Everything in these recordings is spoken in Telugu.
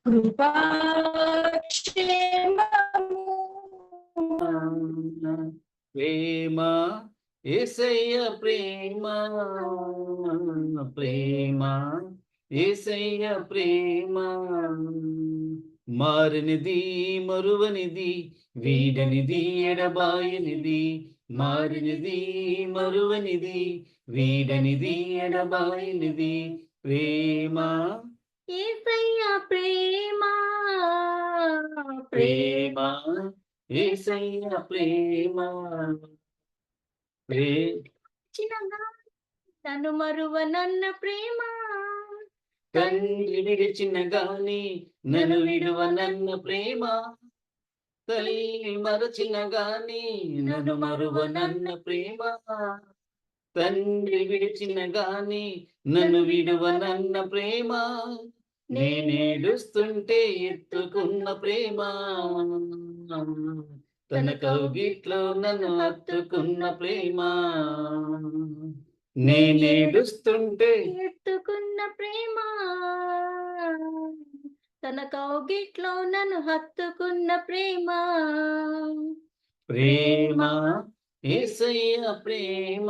కృపాక్షేమము ప్రేమ యేసయ్య ప్రేమ ప్రేమ యేసయ్య ప్రేమ మారనిది మరువనిది వీడనిది ఎడబాయనిది మారనిది మరువనిది వీడనిది ఎడబాయనిది ప్రేమ యేసయ్య ప్రేమ ప్రేమ యేసయ్య ప్రేమ చిన్నగా తను మరువనన్న ప్రేమ తండ్రి విడిచిన గాని నన్ను విడువనన్న ప్రేమ తల్లి మరచిన గాని నన్ను మరువనన్న ప్రేమ తండ్రి విడిచిన గాని నన్ను విడువనన్న ప్రేమ నేనేడుస్తుంటే ఎత్తుకున్న ప్రేమ తన కౌగిట్లో నన్ను హత్తుకున్న ప్రేమ నేనేడుస్తుంటే ఎత్తుకున్న ప్రేమ తన కౌగిట్లో నన్ను హత్తుకున్న ప్రేమ ప్రేమ యేసయ్య ప్రేమ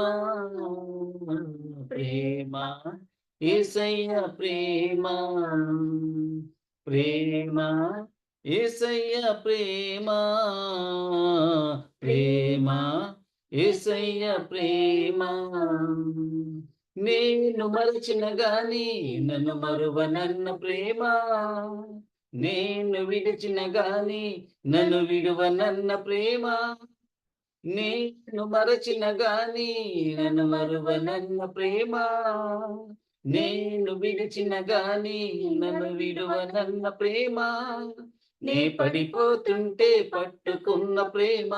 ప్రేమ యేసయ్య ప్రేమ ప్రేమ యేసయ్య ప్రేమ ప్రేమ యేసయ్య ప్రేమ నేను మరచిన గాని నన్ను మరువనన్న ప్రేమ నేను విడిచిన గాని నన్ను విడువనన్న ప్రేమ నేను మరచిన గాని నన్ను మరువనన్న ప్రేమ నేను విడిచిన గాని నన్ను విడువనన్న ప్రేమ నే పడిపోతుంటే పట్టుకున్న ప్రేమ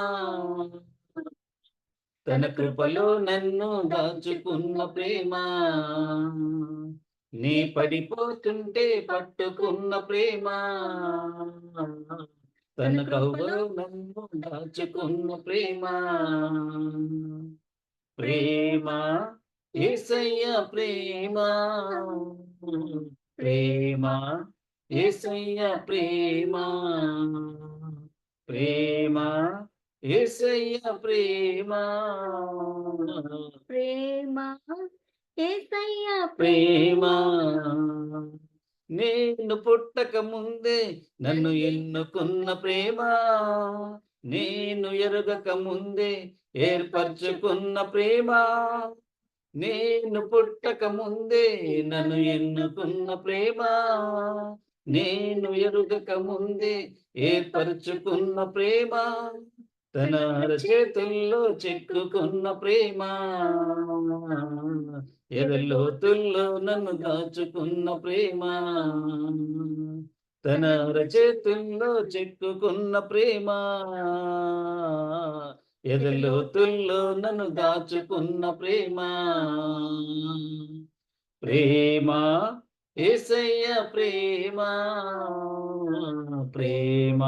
తన కృపలో నన్ను దాచుకున్న ప్రేమ నీ పడిపోతుంటే పట్టుకున్న ప్రేమ తన కృపలో నన్ను దాచుకున్న ప్రేమ ప్రేమ యేసయ్య ప్రేమ ప్రేమ యేసయ్య ప్రేమ ప్రేమ యేసయ్య ప్రేమ ప్రేమ యేసయ్య ప్రేమ నేను పుట్టక ముందే నన్ను ఎన్నుకున్న ప్రేమ నేను ఎరుగక ముందే ఏర్పరచుకున్న ప్రేమ నేను పుట్టక ముందే నన్ను ఎన్నుకున్న ప్రేమ నేను ఎరుగక ముందే ఏర్పరచుకున్న ప్రేమ తన చేతుల్లో చెక్కుకున్న ప్రేమ ఎదలోతుల్లో నన్ను దాచుకున్న ప్రేమ తన చేతుల్లో చెక్కుకున్న ప్రేమ ఎదలోతుల్లో నన్ను దాచుకున్న ప్రేమ ప్రేమ యేసయ్య ప్రేమ ప్రేమ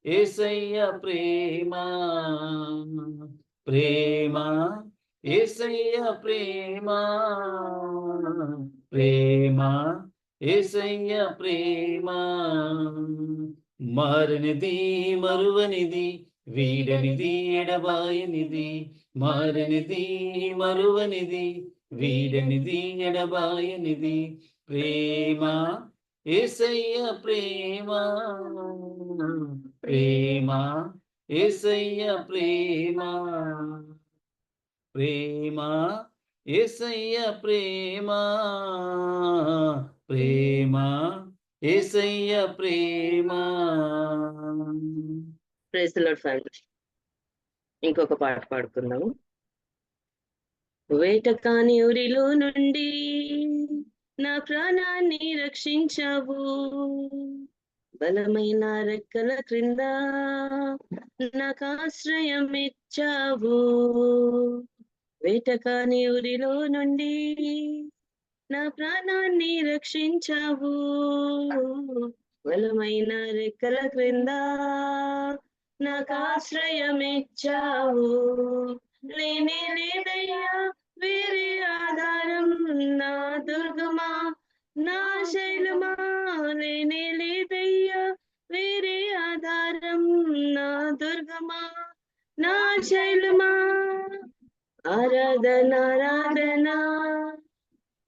యేసయ్య ప్రేమ ప్రేమ యేసయ్య ప్రేమ ప్రేమ యేసయ్య ప్రేమ మారనిది మరువనిది వీడనిది ఎడబాయనిది మారనిది మరువనిది వీడనిది ఎడబాయనిది ప్రేమ యేసయ్య ప్రేమ ప్రేమ యేసయ్య ప్రేమ ప్రేమ యేసయ్య ప్రేమ ప్రేమ యేసయ్య ప్రేమ. Praise the Lord family. ఇంకొక పాట పాడుకుందాము. వేట కాని ఊరిలో నుండి నా ప్రాణాన్ని రక్షించావు, బలమైన రెక్కల క్రింద నాకు ఆశ్రయం ఇచ్చావు. వేట కాని ఊరిలో నుండి నా ప్రాణాన్ని రక్షించావు, బలమైన రెక్కల క్రింద నాకు ఆశ్రయం ఇచ్చావు. లేనే లేదయ్యా వేరే ఆధారం, నా దుర్గమా నా శైలమా లేనే లేదయ్యా వేరే ఆధారం, నా దుర్గమా నా శైలమా. ఆరాధన ఆరాధన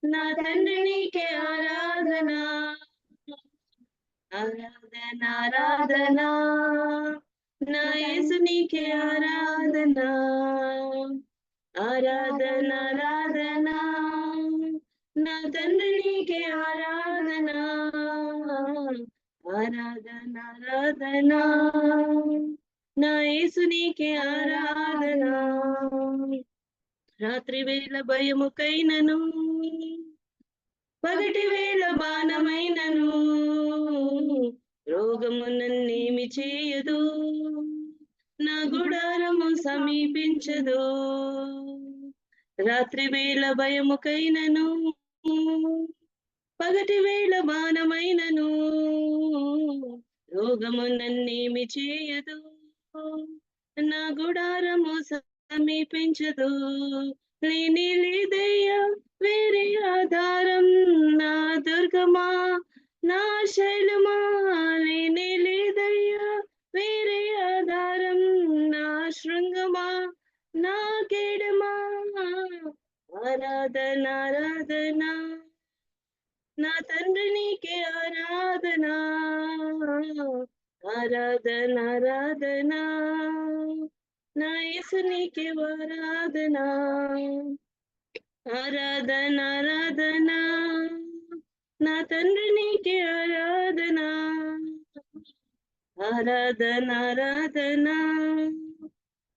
నా తండ్రి నీకే ఆరాధన, ఆరాధన ఆరాధన నా యేసు నీకే ఆరాధన, ఆరాధన ఆరాధన నా తండ్రి నీకే ఆరాధన, ఆరాధన ఆరాధన నా యేసు నీకే ఆరాధన. రాత్రి వేళ భయముకైనను పగటి వేళ బాణమైనను రోగము నన్నేమి చేయదు, నా గుడారము సమీపించదు. రాత్రి వేళ భయముకైనను పగటి వేళ బాణమైనను రోగము నన్నేమి చేయదు, నా గుడారము సమీపించదు. లేని లేదయ్యా వేరే ఆధారం, నా దుర్గమా నా శైలమా లేని లేదయ్యా వేరే ఆధారం, నా శృంగమా నా కేడమా. ఆరాధన ఆరాధన నా తండ్రి నీకే ఆరాధన, ఆరాధన ఆరాధన నా యేసు నీకే ఆరాధన, ఆరాధన ఆరాధన నా తండ్రి నీకే ఆరాధన, ఆరాధన ఆరాధన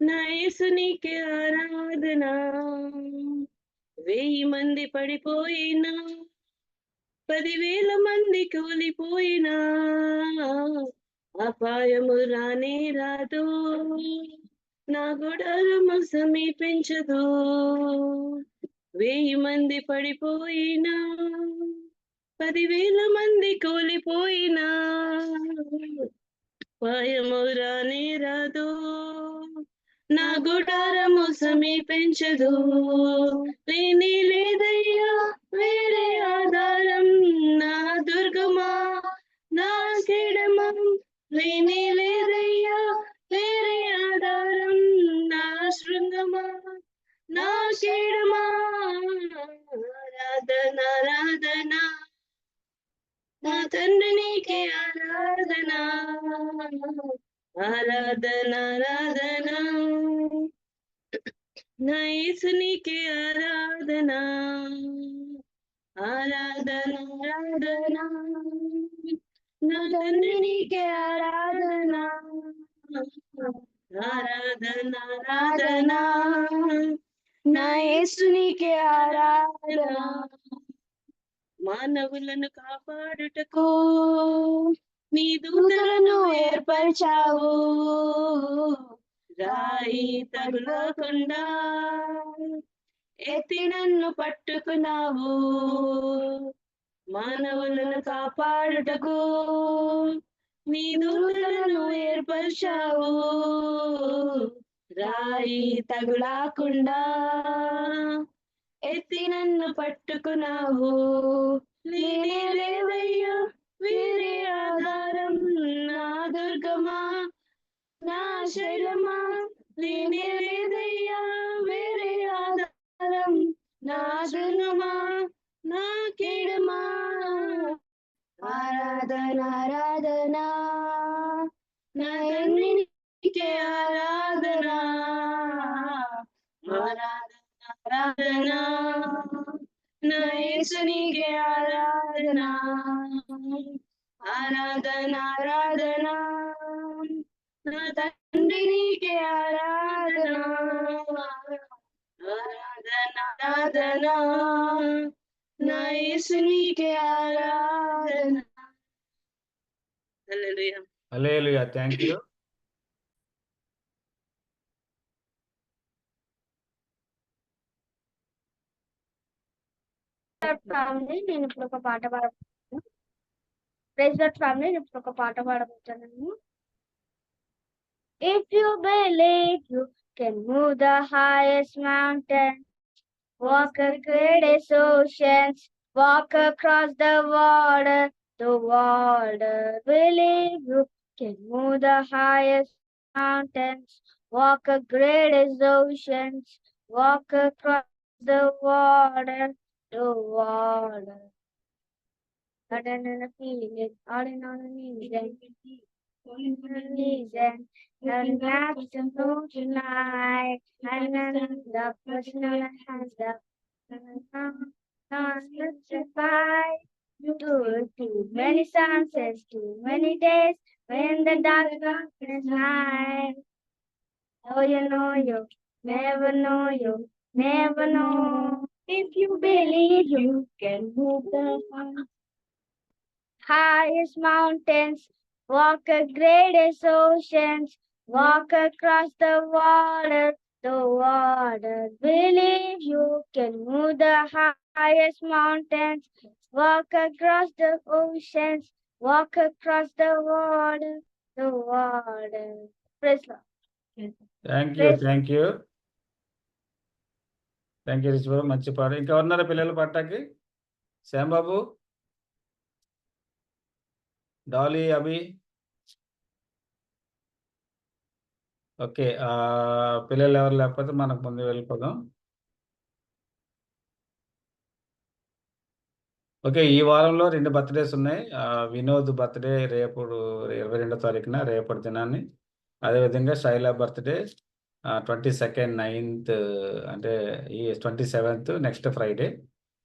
నా యేసు నీకే ఆరాధన. 1000 మంది పడిపోయినా 10,000 మంది కూలిపోయినా అపాయము రానే రాదు, నా గుడారము సమీపించదు. 1000 మంది పడిపోయినా 10,000 మంది కూలిపోయినా అపాయము రానే రాదు, నా గుడారము సమీపించదు. లేని లేదయ్యా వేరే ఆధారం, నా దుర్గమా నా కేడమా. లేని లేదయ్యా వేరే ఆధారం, నా శృంగమా నా కేడమా. ఆరాధన ఆరాధన నా తండ్రి నీకే ఆరాధన, ఆరాధన ఆరాధన నా యేసు నీకే ఆరాధన, ఆరాధన ఆరాధన నా తండ్రి నీకే ఆరాధన, ఆరాధన ఆరాధన నా యేసు నీకే ఆరాధన. మానవులను కాపాడుటకు నీ దూతలను ఏర్పరిచావు, రాయి తగులకుండా ఎత్తి నన్ను పట్టుకున్నావు. మానవులను కాపాడుటకు నీ దూతలను ఏర్పరిచావు, రాయి తగులాకుండా ఎత్తి నన్ను పట్టుకున్నావు. లేనే లేవయ్యా వేరే ఆధారం, నా దుర్గమా నా శైలమా. లేనే లేదయ్యా వేరే ఆధారం, నా దుర్గమా నా కేడమా. ఆరాధన ఆరాధన నా తండ్రి నీకే ఆరాధన, ఆరాధన ఆరాధన నా యేసు నీకే ఆరాధన, ఆరాధన ఆరాధన నా తండ్రి నీకే ఆరాధన, ఆరాధన ఆరాధన నా యేసు నీకే ఆరాధన. Hallelujah. Hallelujah. Thank you. Family నేను ఇప్పుడు ఒక పాట పాడబోతున్నాను. ప్రైజ్ లార్డ్ ఫ్యామిలీ నేను ఇప్పుడు ఒక పాట పాడబోతున్నాను. If you believe you can move the highest mountain, walk across oceans, Walk across the water will leave you. Can move the highest mountains, walk a greatest oceans, walk across the water. Out in a feeling, all in on a reason, and that's the moon tonight, and then the personal hands up, too many sunsets, too many days, when the darkness night. Oh, you never know, you never know. If you believe you can move the highest mountains, walk a greatest oceans, walk across the water. Believe you can move the highest mountains, walk across the oceans, walk across the water. Praise Lord. Thank you thank you thank you Rishi Babu, మంచి పాట. ఇంకా ఉన్నారా పిల్లలు పాటకి? శ్యాంబాబు, డాలీ, అభి. ఓకే, పిల్లలు ఎవరు లేకపోతే మనకు ముందు వెళ్ళిపోదాం. ఓకే, ఈ వారంలో 2 బర్త్డేస్ ఉన్నాయి. వినోద్ బర్త్డే రేపు 22వ తారీఖున, రేపటి దినాన్ని. అదేవిధంగా శైలా బర్త్డే 22nd 9th, అంటే ఈ 27th నెక్స్ట్ ఫ్రైడే.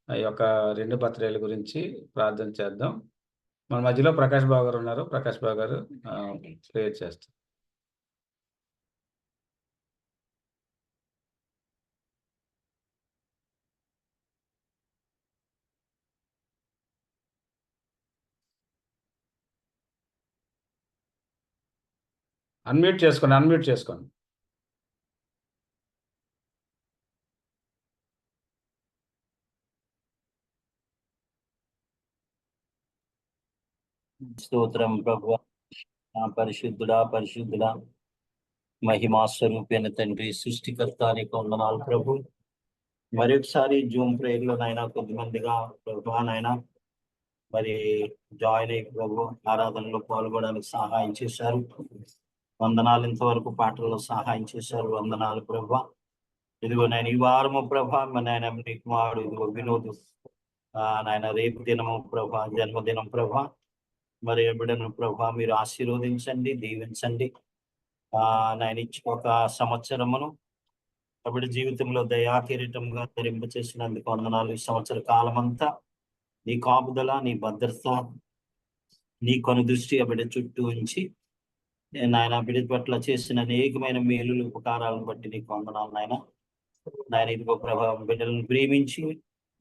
ఈ యొక్క 2 బర్త్డేల గురించి ప్రార్థన చేద్దాం. మన మధ్యలో ప్రకాష్ బాబు గారు ఉన్నారు. ప్రకాష్ బాబు గారు ప్రేయర్ చేస్తారు. అన్మ్యూట్ చేసుకోండి. స్తోత్రం ప్రభువా, పరిశుద్ధుడా మహిమా స్వరూపైన తండ్రి, సృష్టికర్త నీకు వందనాలు ప్రభు. మరొకసారి జూమ్ ప్రేయర్ లో నాయన కొద్దిమందిగా ప్రభువా నాయన మరి జాయిన్ అయ్యి ప్రభు ఆరాధనలో పాల్గొనడానికి సహాయం చేశారు. వందనాలు. ఇంతవరకు పాటల్లో సహాయం చేశారు. వందనాలు ప్రభా. ఇదిగో నేను ఈ వారము ప్రభా నాయన నీ కుమారుడు ఇదిగో వినోద్ నాయన రేపు దినము ప్రభా, జన్మదినం ప్రభా. మరి బిడ్డను ప్రభా మీరు ఆశీర్వదించండి, దీవించండి. నాయన ఇచ్చి ఒక సంవత్సరమును బిడ్డ జీవితంలో దయాకిరీటంగా ధరింప చేసినందుకు వందనాలు. ఈ సంవత్సర కాలం అంతా నీ కాపుదల, నీ భద్రత, నీ కొనుదృష్టి ఆ బిడ్డ చుట్టూ ఉంచి నాయన బిడ్డ పట్ల చేసిన అనేకమైన మేలులు, ఉపకారాలను బట్టి నీకు వందనాలు నాయన ఇదిగో ప్రభా బిడ్డలను ప్రేమించి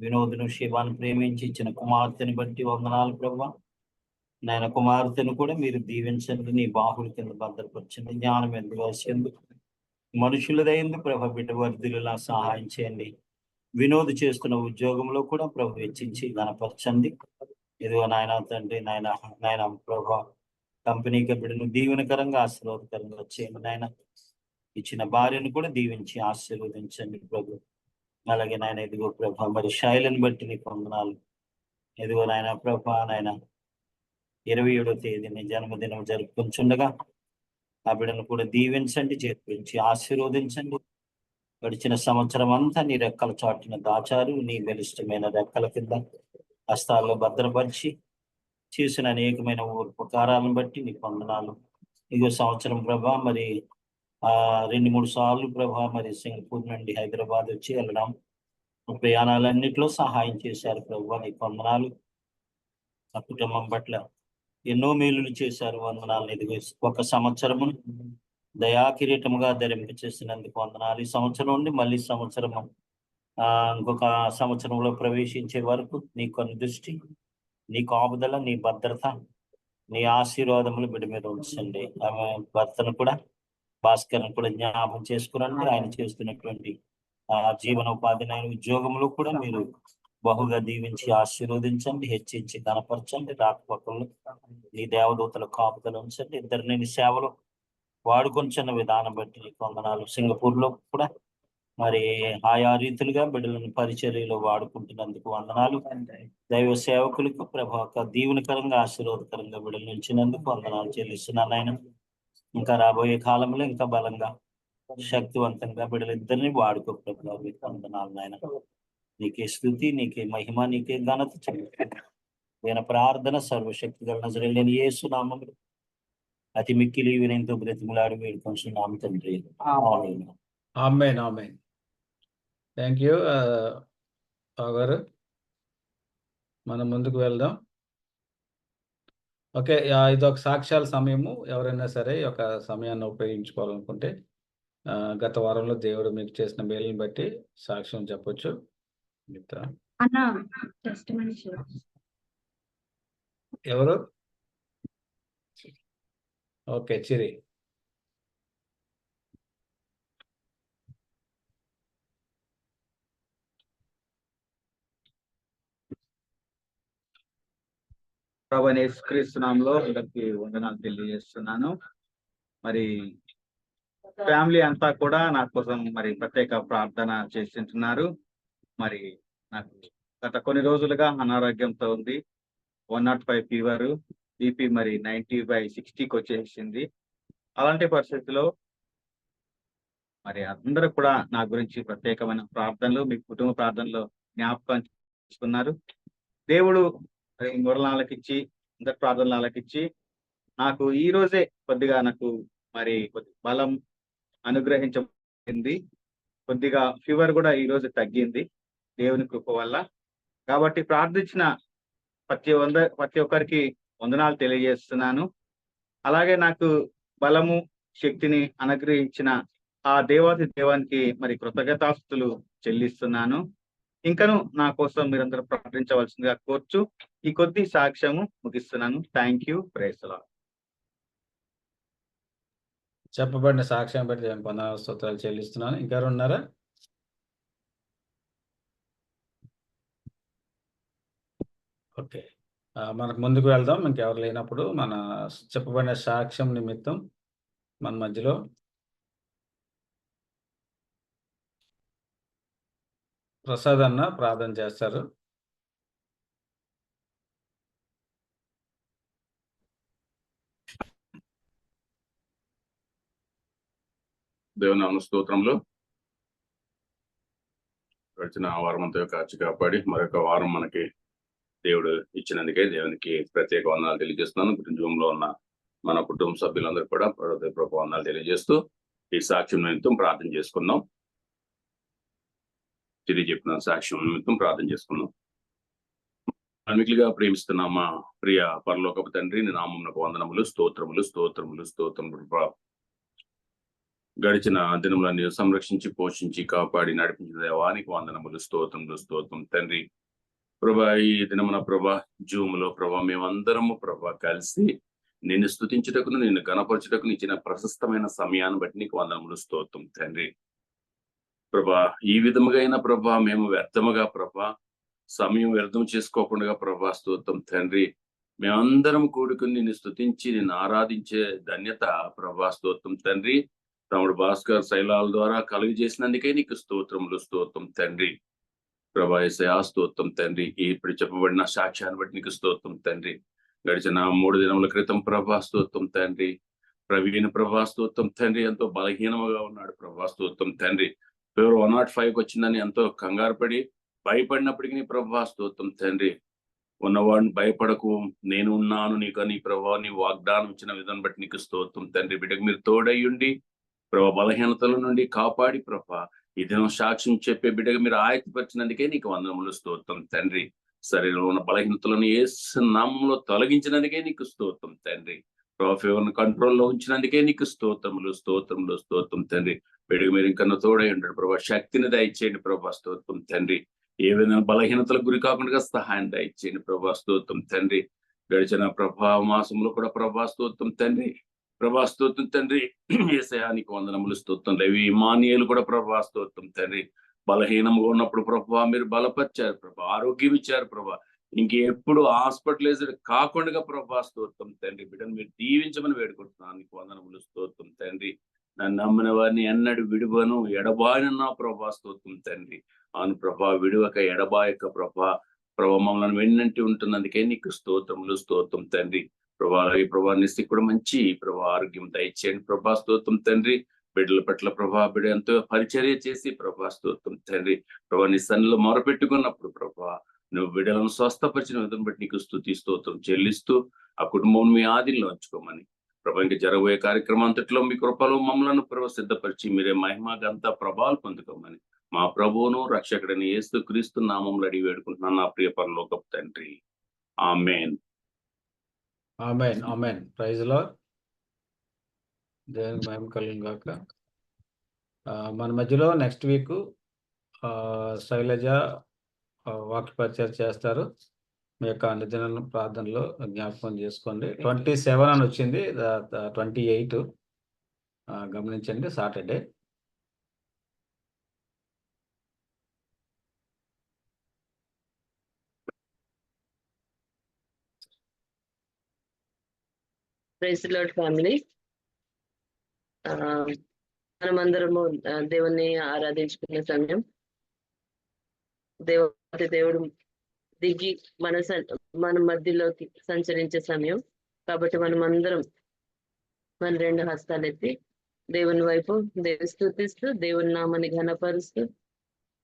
వినోదును శివాన్ని ప్రేమించి ఇచ్చిన కుమార్తెని బట్టి వందనాలు ప్రభా. నాయన కుమార్తెను కూడా మీరు దీవించండి, నీ బాహుల కింద భద్రపరచండి. జ్ఞానం ఎందుకు వస్తుంది మనుషులదైంది ప్రభ బిడ్డ వర్ధులులా సహాయం చేయండి. వినోద్ చేస్తున్న ఉద్యోగంలో కూడా ప్రభు వెచ్చించి ఘనపరచండి. ఇదిగో నాయన తండ్రి నాయన ప్రభా కంపెనీకి బిడ్డను దీవెనకరంగా ఆశీర్వాదకరంగా చేయండి నాయన. ఇచ్చిన భార్యను కూడా దీవించి ఆశీర్వదించండి ప్రభు. అలాగే నాయన ఇదిగో ప్రభా మరి శైలిని బట్టి నీకు వందనాలు. ఇదిగో నాయన ప్రభా నాయన 27వ తేదీని జన్మదినం జరుపుకుంటుండగా ఆ బిడ్డను కూడా దీవించండి, చేర్పించి ఆశీర్వదించండి. గడిచిన సంవత్సరం అంతా నీ రెక్కల చాటున దాచారు. నీ బలిష్టమైన రెక్కల కింద హస్తాల్లో భద్రపరిచి చేసిన అనేకమైన ఉపకారాలను బట్టి నీకు వందనాలు. ఇగో సంవత్సరం ప్రభా మరి 2-3 సార్లు ప్రభా మరి సింగపూర్ నుండి హైదరాబాద్ వచ్చి వెళ్ళడం, ప్రయాణాలన్నింటిలో సహాయం చేశారు ప్రభా, నీకు వందనాలు. ఆ కుటుంబం పట్ల ఎన్నో మేలులు చేశారు, వందనాలు. ఇదిగో ఒక సంవత్సరమును దయాకిరీటముగా ధరింప చేసినందుకు వందనాలు. ఈ సంవత్సరం నుండి మళ్ళీ సంవత్సరము ఇంకొక సంవత్సరంలో ప్రవేశించే వరకు నీ కొన్ని దృష్టి, నీ కాపుదల, నీ భద్రత, నీ ఆశీర్వాదములు బిడ్డ మీద ఉంచండి. ఆమె భర్తను కూడా భాస్కర్ను కూడా జ్ఞాపం చేసుకురండి. ఆయన చేస్తున్నటువంటి జీవనోపాధి ఉద్యోగంలో కూడా మీరు బహుగా దీవించి ఆశీర్వదించండి, హెచ్చించి కనపరచండి. రాకపోకలు నీ దేవదూతల కాపుదలు ఉంచండి. ఇద్దరిని నీ సేవలో వాడుకొంచున్న విధానం బట్టి నీకు వందనాలు. సింగపూర్ లో కూడా మరి ఆయా రీతులుగా బిడ్డలను పరిచర్యలో వాడుకుంటున్నందుకు వందనాలు. దైవ సేవకులకు ప్రభా దీవెనకరంగా ఆశీర్వాదకరంగా బిడ్డలు నిలిచినందుకు వందనాలు చెల్లిస్తున్నాను ఆయన. ఇంకా రాబోయే కాలంలో ఇంకా బలంగా శక్తివంతంగా బిడ్డలిద్దరిని వాడుకో ప్రభా, మీకు వందనాలు నాయన. నీకే స్తుతి, నీకే మహిమ, నీకే ఘనత చెల్లిస్తున్నాను. ప్రార్థన సర్వశక్తి గల నజరేయుడైన యేసు నామములో అతి మిక్కిలి వినయంతో బ్రతిమలాడి వేడుకొంచున్నాము తండ్రి. Amen. Amen amen. Thank you గారు. మనం ముందుకు వెళ్దాం. ఓకే, ఇది ఒక సాక్ష్యాల సమయము. ఎవరైనా సరే ఈ యొక్క సమయాన్ని ఉపయోగించుకోవాలనుకుంటే గత వారంలో దేవుడు మీకు చేసిన మేలుని బట్టి సాక్ష్యం చెప్పొచ్చు. ఎవరు? ఓకే, చిరి. ప్రభువైన యేసుక్రీస్తు నామములో అందరికీ వందనాలు తెలియజేస్తున్నాను. మరి ఫ్యామిలీ అంతా కూడా నా కోసం మరి ప్రత్యేక ప్రార్థన చేస్తుంటున్నారు. మరి నాకు గత కొన్ని రోజులుగా అనారోగ్యంతో ఉంది. 105 ఫీవర్, బీపీ మరి 90/60కి వచ్చేసింది. అలాంటి పరిస్థితిలో మరి అందరూ కూడా నా గురించి ప్రత్యేకమైన ప్రార్థనలు, మీ కుటుంబ ప్రార్థనలో జ్ఞాపకం చేసుకున్నారు. దేవుడు మూడల ఆలకిచ్చి, అందరి ప్రార్థనలు ఆలకిచ్చి నాకు ఈ రోజే కొద్దిగా నాకు మరి బలం అనుగ్రహించబడింది. కొద్దిగా ఫీవర్ కూడా ఈ రోజు తగ్గింది దేవుని కృప వల్ల. కాబట్టి ప్రార్థించిన ప్రతి ఒక్కరికి వందనాలు తెలియజేస్తున్నాను. అలాగే నాకు బలము, శక్తిని అనుగ్రహించిన ఆ దేవాది దేవునికి మరి కృతజ్ఞతాస్తుతులు చెల్లిస్తున్నాను. ఇంకను నా కోసం మీరందరూ ప్రార్థించవలసిందిగా కోర్చు ఈ కొద్ది సాక్ష్యము ముగిస్తున్నాను. Thank you. Praise the Lord. చెప్పబడిన సాక్ష్యం బట్టి దేవునికి వందనాలు స్తోత్రాలు చెల్లిస్తున్నాను. ఇంకెవరు ఉన్నారా? ఓకే, మనకు ముందుకు వెళ్దాం. ఇంకెవరు లేనప్పుడు మన చెప్పబడిన సాక్ష్యం నిమిత్తం మన మధ్యలో ప్రసాద్ అన్న ప్రార్థన చేస్తారు. దేవుని స్తోత్రంలో గడిచిన వారం అంతా కాచి కాపాడి మరొక వారం మనకి దేవుడు ఇచ్చినందుకే దేవునికి ప్రత్యేక వందనాలు తెలియజేస్తున్నాను. కుటుంబంలో ఉన్న మన కుటుంబ సభ్యులందరూ కూడా ప్రభు వందనాలు తెలియజేస్తూ ఈ సాక్ష్యం నిమిత్తం ప్రార్థన చేసుకుందాం. తిరిగి చెప్పిన సాక్ష్యం నిమిత్తం ప్రార్థన చేసుకుందాం. అన్నిటిగా ప్రేమిస్తున్న మా ప్రియ పరలోకపు తండ్రి, నీ నామమునకు వందనములు, స్తోత్రములు స్తోత్రములు స్తోత్రములు. గడిచిన దినములన్నీ సంరక్షించి, పోషించి, కాపాడి నడిపించిన దేవానికి వందనములు, స్తోత్రములు స్తోత్రం తండ్రి. ప్రభా, ఈ దినమున ప్రభా జూమ్ లో ప్రభా మేమందరము ప్రభా కలిసి నిన్ను స్తుతించుటకును, నిన్ను గణపరచుటకును ఇచ్చిన ప్రశస్తమైన సమయాన్ని బట్టి నీకు వందనములు, స్తోత్రం తండ్రి. ప్రభా, ఈ విధముగా అయినా ప్రభా మేము వ్యర్థముగా ప్రభా సమయం వ్యర్థం చేసుకోకుండా ప్రభా స్తోత్రం తండ్రి. మేమందరం కూడుకుని నిన్ను స్తుతించి నిన్ను ఆరాధించే ధన్యత ప్రభా స్తోత్రం తండ్రి తమ్ముడు భాస్కర్ శైలాల ద్వారా కలుగజేసినందుకే నీకు స్తోత్రములు, స్తోత్రం తండ్రి. ప్రభా యేసయ్యా స్తోత్రం తండ్రి. ఇప్పుడు చెప్పబడిన సాక్ష్యాన్ని బట్టి నీకు స్తోత్రం తండ్రి. గడిచిన 3 దినముల క్రితం ప్రభా స్తోత్రం తండ్రి ప్రవీణ్ ప్రభా స్తోత్రం తండ్రి ఎంతో బలహీనముగా ఉన్నాడు ప్రభా స్తోత్రం తండ్రి. ఫీవర్ 105కి వచ్చిందని ఎంతో కంగారు పడి భయపడినప్పటికీ నీ ప్రభా స్తోత్రం తండ్రి. ఉన్నవాడిని భయపడకు, నేను ఉన్నాను నీకు నీ ప్రభా నీ వాగ్దానం ఇచ్చిన విధానం బట్టి నీకు స్తోత్రం తండ్రి. బిడ్డకు మీరు తోడయ్యుండి ప్రభా బలహీనతల నుండి కాపాడి ప్రభా ఈ దినం సాక్ష్యం చెప్పే బిడ్డగా మీరు ఆయత్తపరిచినందుకే నీకు వందనములు, స్తోత్రం తండ్రి. శరీరంలో ఉన్న బలహీనతలను యేసు నామములో తొలగించినందుకే నీకు స్తోత్రం తండ్రి. ప్రభా ఫీవర్ను కంట్రోల్లో ఉంచినందుకే నీకు స్తోత్రములు, స్తోత్రములు స్తోత్రం తండ్రి. బిడ్డకు మీరు ఇంకా తోడై ఉంటాడు ప్రభా. శక్తిని దయచేయండి ప్రభా స్తోత్రం తండ్రి. ఏ విధంగా బలహీనతలకు గురి కాకుండా సహాయం దయచేయండి ప్రభా స్తోత్రం తండ్రి. గడిచిన ప్రభా మాసంలో కూడా ప్రభా స్తోత్రం తండ్రి, ప్రభా స్తోత్రం తండ్రి. యేసయ్యా నీకు వందనములు, స్తోత్రం. లేవి ఇమానియేలు కూడా ప్రభా స్తోత్రం తండ్రి. బలహీనంగా ఉన్నప్పుడు ప్రభా మీరు బలపరిచారు ప్రభా, ఆరోగ్యం ఇచ్చారు ప్రభా. ఇంకెప్పుడు హాస్పిటలైజ్డ్ కాకుండా ప్రభా స్తోత్రం తండ్రి. బిడ్డను మీరు దీవించమని వేడుకుంటున్నాను. నీకు వందనములు, స్తోత్రం తండ్రి. నన్ను నమ్మిన వారిని ఎన్నడూ విడువను, ఎడబాయనన్నా ప్రభా స్తోత్రం తండ్రి. అవును ప్రభా, విడువక ఎడబాయక ప్రభా మమ్మల్ని వెన్నంటి ఉంటున్నందుకే నీకు స్తోత్రం తండ్రి. అలాగే నిస్తి కూడా మంచి ఆరోగ్యం దయచేయండి స్తోత్రం తండ్రి. బిడ్డల పట్ల బిడ్డ ఎంతో పరిచర్య చేసి స్తోత్రం తండ్రి. నీ సన్నిలో మొరపెట్టుకున్నప్పుడు నువ్వు బిడ్డలను స్వస్థపరిచిన విధం బట్టి నీకు స్తోత్రం చెల్లిస్తూ ఆ కుటుంబం మీ ఆధీనంలో ఉంచుకోమని ఇంకా జరగబోయే కార్యక్రమం అంతట్లో మీ కృపలో మమ్మలను సిద్ధపరిచి మీరే మహిమగంతా ప్రభావాలు పొందుకోమని మా ప్రభువును రక్షకుడిని యేసు క్రీస్తు నామంలో అడిగి వేడుకుంటున్నాను నా ప్రియ పరలోకపు తండ్రి. Amen. Amen. Amen. Praise Lord. దేవునికి మహిమ కలుగును గాక. మన మధ్యలో నెక్స్ట్ వీక్ శైలజ వాక్య పరిచయం చేస్తారు. మీ యొక్క అనుదిన ప్రార్థనలో జ్ఞాపకం చేసుకోండి. 27 అని వచ్చింది, 28 గమనించండి, Saturday. Praise the Lord family. మనమందరము దేవుణ్ణి ఆరాధించుకునే సమయం, దేవుడు దిగి మన మధ్యలోకి సంచరించే సమయం. కాబట్టి మనం అందరం మన 2 హస్తాలు ఎత్తి దేవుని వైపు స్తుతిస్తూ దేవుని నామాన్ని ఘనపరుస్తూ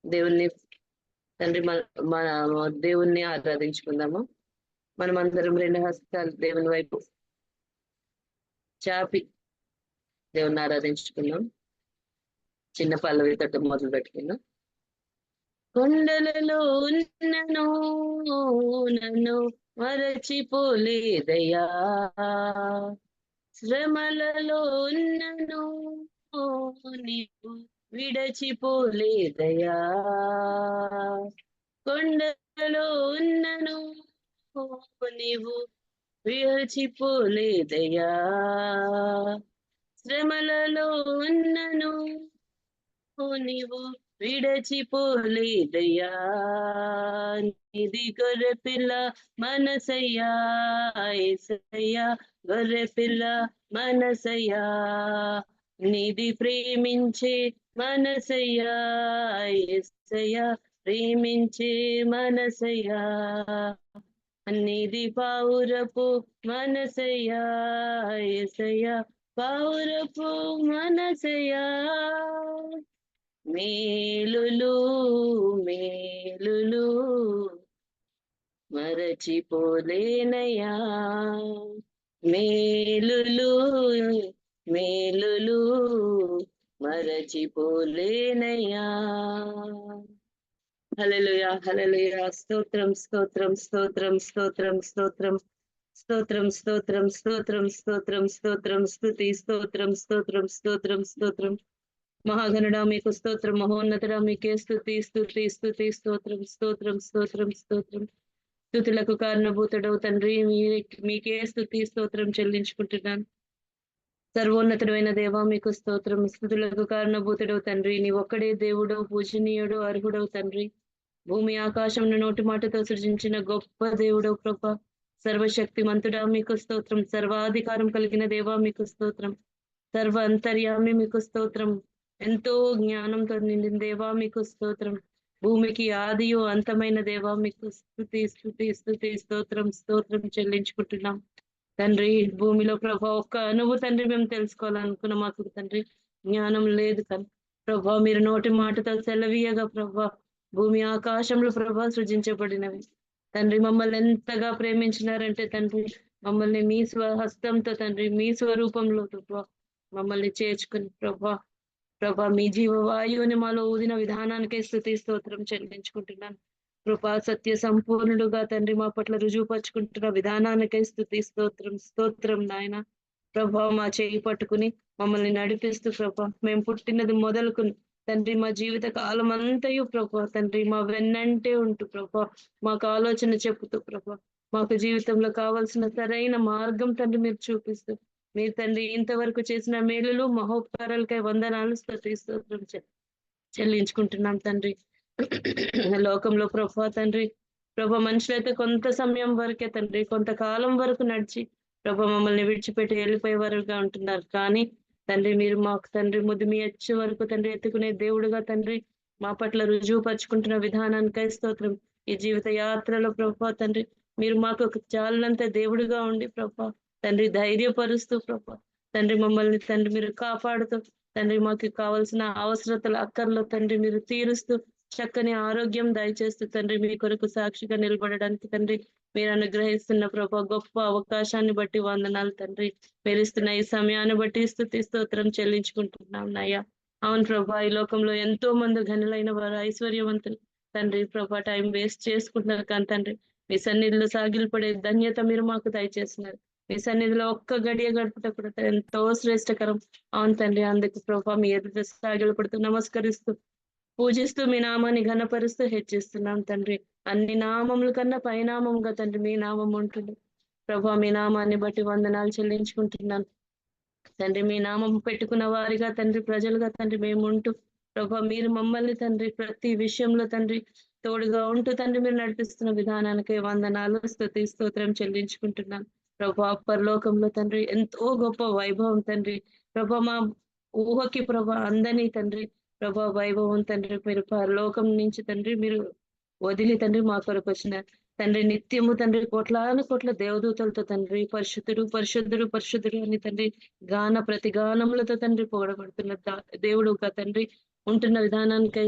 దేవుణ్ణి తండ్రి మన దేవుణ్ణి ఆరాధించుకుందాము. మనం అందరం 2 హస్తాలు దేవుని వైపు చాపి దేవుణ్ణి ఆరాధించుకుందాం. చిన్న పల్లవితో మొదలు పెట్టుకుందాం. కొండలలో ఉన్నను నన్ను మరచిపోలేదయ్యా, శ్రమలలో ఉన్నను నీవు విడచిపోలేదయ్యా, కొండలలో ఉన్నను నీవు విడచిపోలేదయ్యా, శ్రమలలో ఉన్నను నీవు విడచిపోలేదయ్యా, నిధి గొర్రె పిల్ల మనసయ్యా, యేసయ్యా గొర్రె పిల్ల మనసయ్యా, నిధి ప్రేమించే మనసయ్యా, యేసయ్యా ప్రేమించే మనసయ్యా, నిధి పావురపు మనసయ్యా, యేసయ్యా పావురపు మనసయ్యా, మేలులు మేలులు మరచిపోలేనయ్యా, మేలులు మేలులు మరచిపోలేనయ్యా. హల్లెలూయా హల్లెలూయా. స్తోత్రం స్తోత్రం స్తోత్రం స్తోత్రం స్తోత్రం స్తోత్రం స్తోత్రం స్తోత్రం స్తోత్రం స్తోత్రం స్తుతి స్తోత్రం స్తోత్రం స్తోత్రం స్తోత్రం. మహాగణుడా మీకు స్తోత్రం, మహోన్నతుడా మీకే స్తుతి స్తుతి స్తుతి స్తోత్రం స్తోత్రం స్తోత్రం స్తోత్రం. స్తుతులకు కారణభూతుడవు తండ్రి, మీకే స్తుతి స్తోత్రం చెల్లించుకుంటున్నాను. సర్వోన్నతుడైన దేవా మీకు స్తోత్రం. స్తుతులకు కారణభూతుడవు తండ్రి, నీ ఒక్కడే దేవుడవు, పూజనీయుడు, అర్హుడవు తండ్రి. భూమి ఆకాశంను నోటి మాటతో సృజించిన గొప్ప దేవుడవు ప్రభా. సర్వశక్తిమంతుడా మీకు స్తోత్రం. సర్వాధికారం కలిగిన దేవా మీకు స్తోత్రం. సర్వ అంతర్యామి మీకు స్తోత్రం. ఎంతో జ్ఞానంతో నిండిన దేవా మీకు స్తోత్రం. భూమికి ఆదియు అంతమైన దేవా మీకు స్తుతి స్తుతి స్తుతి స్తోత్రం స్తోత్రం చెల్లించుకుంటున్నాం తండ్రి. భూమిలో ప్రభా ఒక్క నువ్వు తండ్రి మేము తెలుసుకోవాలనుకున్న మాకు తండ్రి జ్ఞానం లేదు కానీ ప్రభా మీరు నోటి మాటతో సెలవీయగా ప్రభా భూమి ఆకాశంలో ప్రభా సృజించబడినవి తండ్రి. మమ్మల్ని ఎంతగా ప్రేమించినారంటే తండ్రి, మమ్మల్ని మీ స్వహస్తంతో తండ్రి మీ స్వరూపంలో ప్రభా మమ్మల్ని చేర్చుకుని ప్రభా మీ జీవవాయువుని మాలో ఊదిన విధానానికే స్తుతి స్తోత్రం చెల్లించుకుంటున్నాను. కృపా సత్య సంపూర్ణుడుగా తండ్రి మా పట్ల రుజువుపరుచుకుంటున్న విధానానికై స్తుతి స్తోత్రం స్తోత్రం నాయన. ప్రభా మా చేయి పట్టుకుని మమ్మల్ని నడిపిస్తూ ప్రభా మేము పుట్టినది మొదలుకుని తండ్రి మా జీవిత కాలం అంతయు ప్రభా తండ్రి మా వెన్నంటే ఉంటూ ప్రభా మాకు ఆలోచన చెప్పుతూ ప్రభా మాకు జీవితంలో కావాల్సిన సరైన మార్గం తండ్రి మీరు చూపిస్తూ మీరు తండ్రి ఇంతవరకు చేసిన మేలులు మహోపకారాలకై వందనాలు స్తుతి స్తోత్రం చెల్లించుకుంటున్నాం తండ్రి. లోకంలో ప్రభా తండ్రి మనుషులైతే కొంత సమయం వరకే తండ్రి కొంతకాలం వరకు నడిచి మమ్మల్ని విడిచిపెట్టి వెళ్ళిపోయే వారుగా ఉంటున్నారు. కానీ తండ్రి మీరు మాకు తండ్రి ముదిమి వచ్చే వరకు తండ్రి ఎత్తుకునే దేవుడుగా తండ్రి మా పట్ల రుజువుపరుచుకుంటున్న విధానానికై స్తోత్రం. ఈ జీవిత యాత్రలో ప్రభా తండ్రి మీరు మాకు ఒక చాలినంత దేవుడిగా ఉండి ప్రభా తండ్రి ధైర్యపరుస్తూ ప్రభా తండ్రి మమ్మల్ని తండ్రి మీరు కాపాడుతూ తండ్రి మాకు కావాల్సిన అవసరతల అక్కర్లో తండ్రి మీరు తీరుస్తూ చక్కని ఆరోగ్యం దయచేస్తూ తండ్రి మీ కొరకు సాక్షిగా నిలబడడానికి తండ్రి మీరు అనుగ్రహిస్తున్న ప్రభా గొప్ప అవకాశాన్ని బట్టి వందనాలు తండ్రి. మీరు ఇస్తున్న ఈ సమయాన్ని బట్టి స్తుతి స్తోత్రం చెల్లించుకుంటున్నాం నయ్యా. అవును ప్రభా, ఈ లోకంలో ఎంతో మంది ఘనులైన వారు ఐశ్వర్యవంతులు తండ్రి ప్రభా టైం వేస్ట్ చేసుకుంటున్నారు కానీ తండ్రి మీ సన్నిధిలో సాగిలపడే ధన్యత మీరు మాకు దయచేస్తున్నారు. మీ సన్నిధిలో ఒక్క గడియ గడుపుట కూడా ఎంతో శ్రేష్టకరం. అవును తండ్రి, అందుకు ప్రభా మీ ఎదుట సాగిలపడుతూ నమస్కరిస్తూ పూజిస్తూ మీ నామాన్ని ఘనపరుస్తూ హెచ్చిస్తున్నాం తండ్రి. అన్ని నామముల కన్నా పైనామముగా తండ్రి మీ నామం ఉంటుంది ప్రభా. మీ నామాన్ని బట్టి వందనాలు చెల్లించుకుంటున్నాను తండ్రి. మీ నామం పెట్టుకున్న వారిగా తండ్రి ప్రజలుగా తండ్రి మేము ఉంటూ ప్రభా మీరు మమ్మల్ని తండ్రి ప్రతి విషయంలో తండ్రి తోడుగా ఉంటూ తండ్రి మీరు నడిపిస్తున్న విధానానికి వందనాలు స్తుతి స్తోత్రం చెల్లించుకుంటున్నాను ప్రభా. పరలోకంలో తండ్రి ఎంతో గొప్ప వైభవం తండ్రి ప్రభా, మా ఊహకి ప్రభా అందని తండ్రి ప్రభా వైభవం తండ్రి మీరు పరలోకం నుంచి తండ్రి మీరు వదిలి తండ్రి మా కొరకు వచ్చిన తండ్రి నిత్యము తండ్రి కోట్లాను కోట్ల దేవదూతలతో తండ్రి పరిశుద్ధుడు పరిశుద్ధుడు పరిశుద్ధుడు అని తండ్రి ప్రతి గానములతో తండ్రి పొగడబడుతున్న దేవుడు తండ్రి ఉంటున్న విధానానికై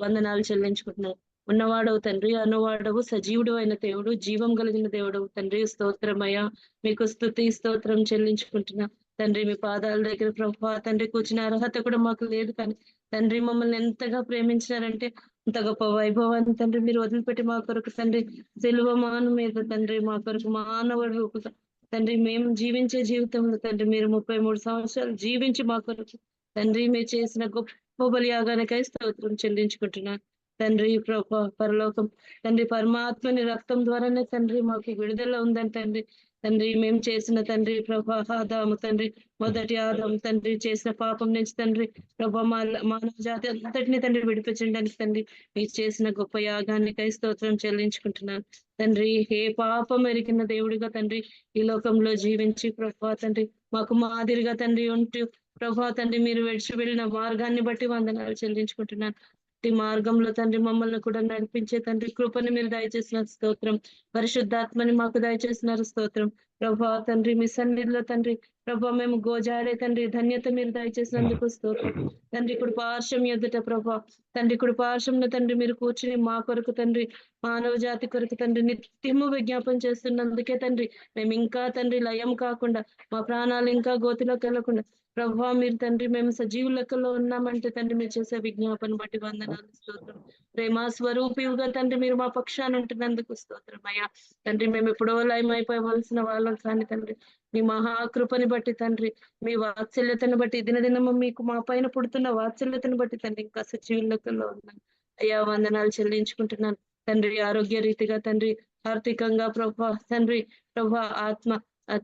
వందనాలు చెల్లించుకుంటున్నారు. ఉన్నవాడవు తండ్రి, అనువాడవు, సజీవుడు అయిన దేవుడు, జీవం కలిగిన దేవుడు తండ్రి స్తోత్రమయ్యా. మీకు స్తుతి స్తోత్రం చెల్లించుకుంటున్నా తండ్రి. మీ పాదాల దగ్గర ప్రభా తండ్రి కూర్చున్న అర్హత కూడా మాకు లేదు కానీ తండ్రి మమ్మల్ని ఎంతగా ప్రేమించినారంటే అంత గొప్ప వైభవాన్ని తండ్రి మీరు వదిలిపెట్టి మా కొరకు తండ్రి సిలువ మాను మీద తండ్రి మా కొరకు మానవుడు రూపుగా తండ్రి మేము జీవించే జీవితంలో తండ్రి మీరు 33 సంవత్సరాలు జీవించి మా కొరకు తండ్రి మీరు చేసిన గొప్ప బలియాగానికై స్తోత్రం చెల్లించుకుంటున్నాను తండ్రి. ప్రభా పరలోకం తండ్రి పరమాత్మని రక్తం ద్వారానే తండ్రి మాకు విడుదల ఉందని తండ్రి తండ్రి మేము చేసిన తండ్రి ప్రభా ఆదాము తండ్రి మొదటి ఆదాము తండ్రి చేసిన పాపం నుంచి తండ్రి ప్రభా మానవ జాతి అంతటిని తండ్రి విడిపించడానికి తండ్రి మీరు చేసిన గొప్ప యాగానికై స్తోత్రం చెల్లించుకుంటున్నాను తండ్రి. ఏ పాపం ఎరిగిన దేవుడిగా తండ్రి ఈ లోకంలో జీవించి ప్రభా తండ్రి మాకు మాదిరిగా తండ్రి ఉంటూ ప్రభా తండ్రి మీరు విడిచి వెళ్ళిన మార్గాన్ని బట్టి వందనాలు చెల్లించుకుంటున్నాను. మార్గంలో తండ్రి మమ్మల్ని కూడా నడిపించే తండ్రి కృపని మీరు దయచేసిన స్తోత్రం. పరిశుద్ధాత్మని మాకు దయచేసినారు స్తోత్రం ప్రభా తండ్రి. మీ సన్నిధిలో తండ్రి ప్రభా మేము గోజాడే తండ్రి ధన్యత మీరు దయచేసినందుకు స్తోత్రం తండ్రి. ఇప్పుడు పార్శ్వం ఎదుట ప్రభా తండ్రి ఇప్పుడు పార్శ్వంలో తండ్రి మీరు కూర్చుని మా కొరకు తండ్రి మానవ జాతి కొరకు తండ్రి నిత్యము విజ్ఞాపన చేస్తున్నందుకే తండ్రి మేము ఇంకా తండ్రి లయం కాకుండా మా ప్రాణాలు ఇంకా గోతిలోకి వెళ్ళకుండా ప్రభా మీరు తండ్రి మేము సజీవు లెక్కలో ఉన్నామంటే తండ్రి మీరు చేసే విజ్ఞాపన బట్టి వందనాలు స్తోత్రం. ప్రేమ స్వరూపిగా తండ్రి మీరు మా పక్షాన్ని ఉంటున్నందుకు స్తోత్రం అయ్యా తండ్రి. మేము ఎప్పుడో లయమైపోవలసిన వాళ్ళం కానీ తండ్రి మీ మహాకృపని బట్టి తండ్రి మీ వాత్సల్యతను బట్టి దినదినము మీకు మా పైన పుడుతున్న వాత్సల్యతను బట్టి తండ్రి ఇంకా సజీవు లెక్కలో ఉన్నాను అయ్యా వందనాలు చెల్లించుకుంటున్నాను తండ్రి. ఆరోగ్య రీతిగా తండ్రి ఆర్థికంగా ప్రభా తండ్రి ప్రభా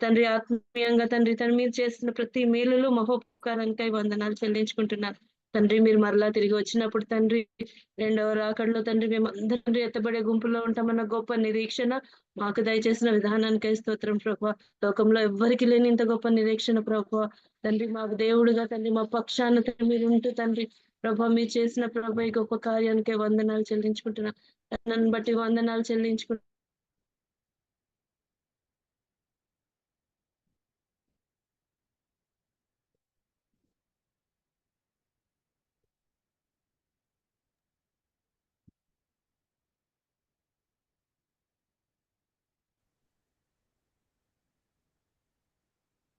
తండ్రి ఆత్మీయంగా తండ్రి మీరు చేసిన ప్రతి మేలులు మహోపకారానికై వందనాలు చెల్లించుకుంటున్నారు తండ్రి. మీరు మరలా తిరిగి వచ్చినప్పుడు తండ్రి రెండవ రాకడలో తండ్రి మేము అందరి ఎత్తబడే గుంపులో ఉంటామన్న గొప్ప నిరీక్షణ మాకు దయచేసిన విధానానికై స్తోత్రం ప్రభా. లోకంలో ఎవ్వరికి లేని ఇంత గొప్ప నిరీక్షణ ప్రభా తండ్రి మాకు దేవుడుగా తండ్రి మా పక్షాన మీరు ఉంటూ తండ్రి ప్రభా మీరు చేసిన ప్రభా ఈ గొప్ప కార్యానికే వందనాలు చెల్లించుకుంటున్నా నన్ను బట్టి వందనాలు చెల్లించుకుంటున్నా.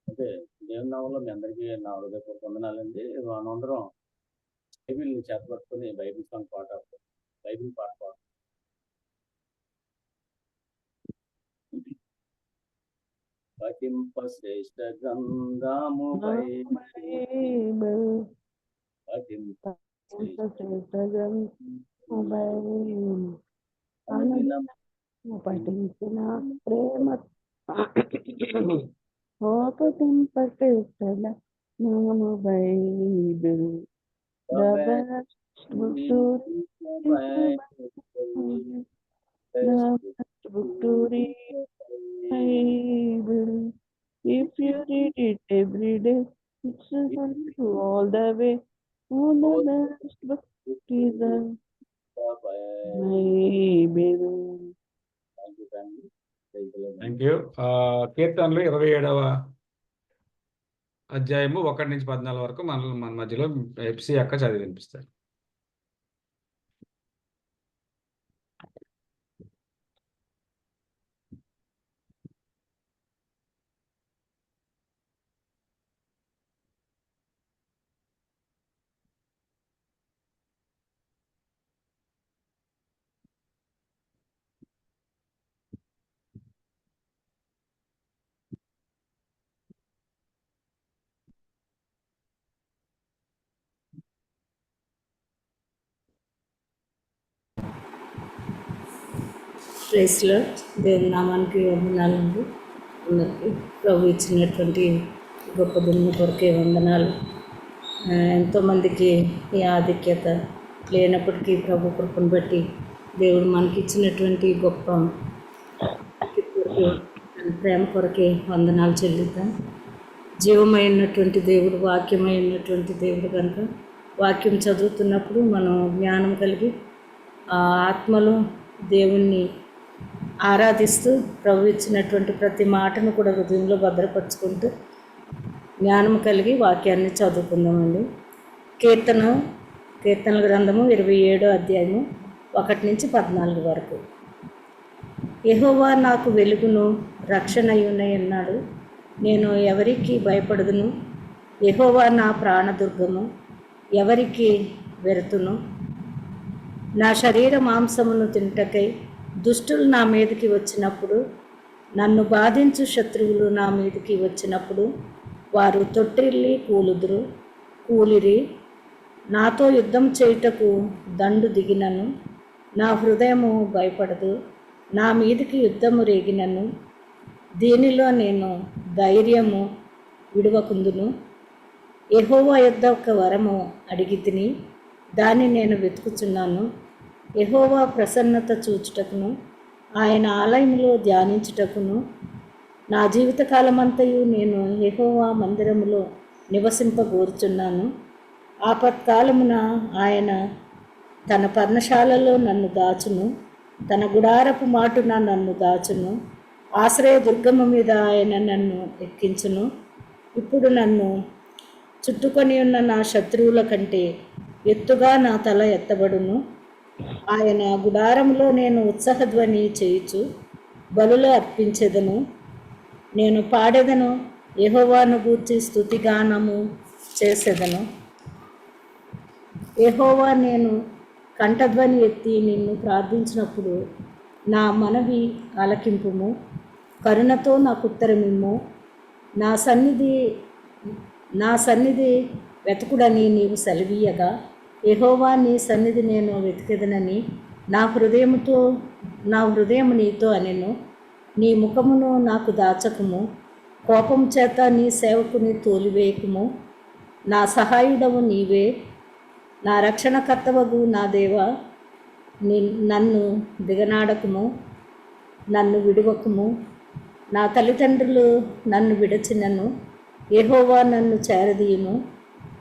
అంటే దేవుని నామంలో మీ అందరికీ నా హృదయపూర్వక వందనాలండి. మనందరం బైబిల్ని చేతపట్టుకుని బైబిల్ సాంగ్ పాట బైబిల్ పాట పాడు. పఠింప శ్రేష్ఠ గ్రంథము బైబిల్ పఠింప పఠించిన ప్రేమ పఠింపల నాము Bible Bible. If you read it every day, all the way. On the last but is my baby. Thank you. కీర్తనలు 27వ అధ్యాయము 1 నుంచి 14 వరకు మన మధ్యలో ఎఫ్సి అక్క చదివి వినిపిస్తారు. ప్రైస్లో దేవుని నామానికి వందనాలండి. అందరికీ ప్రభు ఇచ్చినటువంటి గొప్ప దిన కొరకే వందనాలు. ఎంతోమందికి ఈ ఆధిక్యత లేనప్పటికీ ప్రభు కృపను బట్టి దేవుడు మనకి ఇచ్చినటువంటి గొప్ప కొరకే, ప్రేమ కొరకే వందనాలు చెల్లిద్దాం. జీవమైనటువంటి దేవుడు, వాక్యమైనటువంటి దేవుడు కనుక వాక్యం చదువుతున్నప్పుడు మనం జ్ఞానం కలిగి ఆ ఆత్మలో దేవుణ్ణి ఆరాధిస్తూ ప్రభు ఇచ్చినటువంటి ప్రతి మాటను కూడా హృదయంలో భద్రపరుచుకుంటూ జ్ఞానం కలిగి వాక్యాన్ని చదువుకుందామండి. కీర్తనల గ్రంథము 27వ అధ్యాయము 1 నుంచి 14 వరకు. యెహోవా నాకు వెలుగును రక్షణయున్నయన్నాడు, నేను ఎవరికి భయపడదును. యెహోవా నా ప్రాణదుర్గము, ఎవరికి వెరుతును. నా శరీర మాంసమును తింటకై దుష్టులు నా మీదకి వచ్చినప్పుడు, నన్ను బాధించు శత్రువులు నా మీదకి వచ్చినప్పుడు, వారు తొట్టిల్లి కూలిరి. నాతో యుద్ధం చేయుటకు దండు దిగినను, నా హృదయము భయపడదు. నా మీదకి యుద్ధము రేగినను, దీనిలో నేను ధైర్యము విడువకుందును. యెహోవా యొద్ద ఒక వరము అడిగి తిని, దాన్ని నేను వెతుకుచున్నాను. యెహోవా ప్రసన్నత చూచుటకును, ఆయన ఆలయంలో ధ్యానించుటకును, నా జీవితకాలమంతయు నేను యెహోవా మందిరములో నివసింపగోరుచున్నాను. ఆపత్కాలమున ఆయన తన పర్ణశాలలో నన్ను దాచును, తన గుడారపు మాటున నన్ను దాచును. ఆశ్రయ దుర్గము మీద ఆయన నన్ను ఎక్కించును. ఇప్పుడు నన్ను చుట్టుకొని ఉన్న నా శత్రువుల కంటే ఎత్తుగా నా తల ఎత్తబడును. ఆయన గుడారంలో నేను ఉత్సాహధ్వని చేయుచు బలులు అర్పించెదను. నేను పాడెదను, యెహోవాను గూర్చి స్తుతిగానము చేసెదను. యెహోవా, నేను కంఠధ్వని ఎత్తి నిన్ను ప్రార్థించినప్పుడు నా మనవి ఆలకింపుము. కరుణతో నాకు ఉత్తరమిమ్ము. నా సన్నిధి వెతకుడని నీవు సెలవీయగా, యెహోవా నీ సన్నిధి నేను వెతికెదనని నా హృదయము నీతో అనెను. నీ ముఖమును నాకు దాచకుము, కోపం చేత నీ సేవకుని తోలివేయకుము. నా సహాయుడవు నీవే, నా రక్షణకర్తవగు నా దేవా. నన్ను దిగనాడకుము, నన్ను విడువకుము. నా తల్లిదండ్రులు నన్ను విడచినను, యెహోవా నన్ను చేరదీయుము.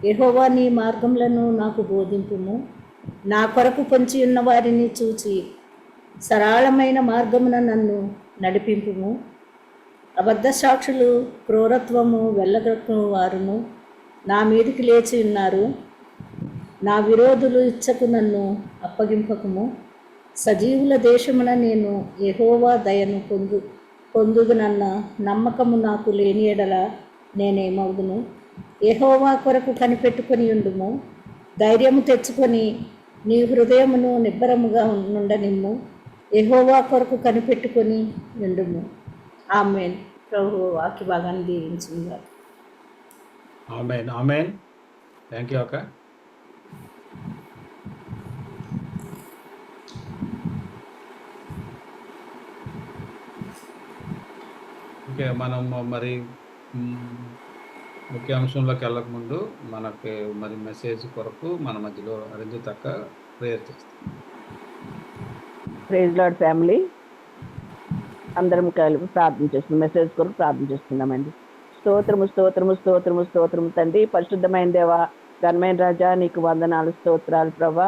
యెహోవా నీ మార్గములను నాకు బోధింపుము. నా కొరకు పొంచి ఉన్న వారిని చూచి సరళమైన మార్గమున నన్ను నడిపింపుము. అబద్ధ సాక్షులు, క్రూరత్వము వెళ్ళగొట్టు వారును నా మీదికి లేచి ఉన్నారు. నా విరోధులు ఇచ్చకు నన్ను అప్పగింపకము. సజీవుల దేశమున నేను యెహోవా దయను పొందుదునన్న నమ్మకము నాకు లేని ఎడల నేనేమవుదును. యెహోవా కొరకు కనిపెట్టుకొని ఉండుము. ధైర్యము తెచ్చుకొని నీ హృదయమును నిబ్బరముగా నుండనిమ్ము. యెహోవా కొరకు కనిపెట్టుకొని ఉండుము. ఆమేన్. ప్రభు వాక్య భాగాన్ని దీవించుగా. ఆమేన్. థ్యాంక్ యూ అక్క. ఓకే, మనం మరి ముఖ్యాంశంలోకి వెళ్ళకముందు మనకి మరి మెసేజ్ కొరకు మన మధ్యలో అరంజిత్ అక్క ప్రేయర్ చేస్తాం. ప్రైజ్ లార్డ్ ఫ్యామిలీ, అందరం కలిపి ప్రార్థన చేస్తున్నాం. మెసేజ్ కొరకు ప్రార్థన చేస్తున్నామండి. స్తోత్రము స్తోత్రము స్తోత్రము స్తోత్రము తండ్రి. పరిశుద్ధమైన దేవ, ఘనమైన రాజా, నీకు వందనాలు స్తోత్రాలు ప్రభా.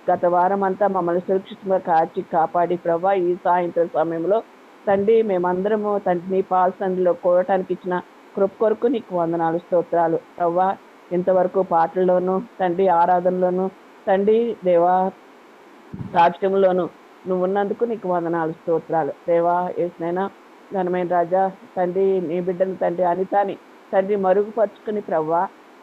గత వారం అంతా మమ్మల్ని సురక్షితంగా కాచి కాపాడి ప్రభా, ఈ సాయంత్రం సమయంలో తండ్రి మేమందరము తండ్రి నీ పాల్సండిలో కోరటానికి ఇచ్చిన కృప కొరకు నీకు వందనాలు స్తోత్రాలు ప్రభా. ఇంతవరకు పాటల్లోనూ తండ్రి ఆరాధనలోను తండ్రి దేవా సాక్ష్యంలోను నువ్వు ఉన్నందుకు నీకు వందనాలు స్తోత్రాలు దేవా. యేసునైనా ఘనమైన రాజా తండ్రి, నీ బిడ్డను తండ్రి అనితాని తండ్రి మరుగుపరుచుకుని ప్రవ్వా,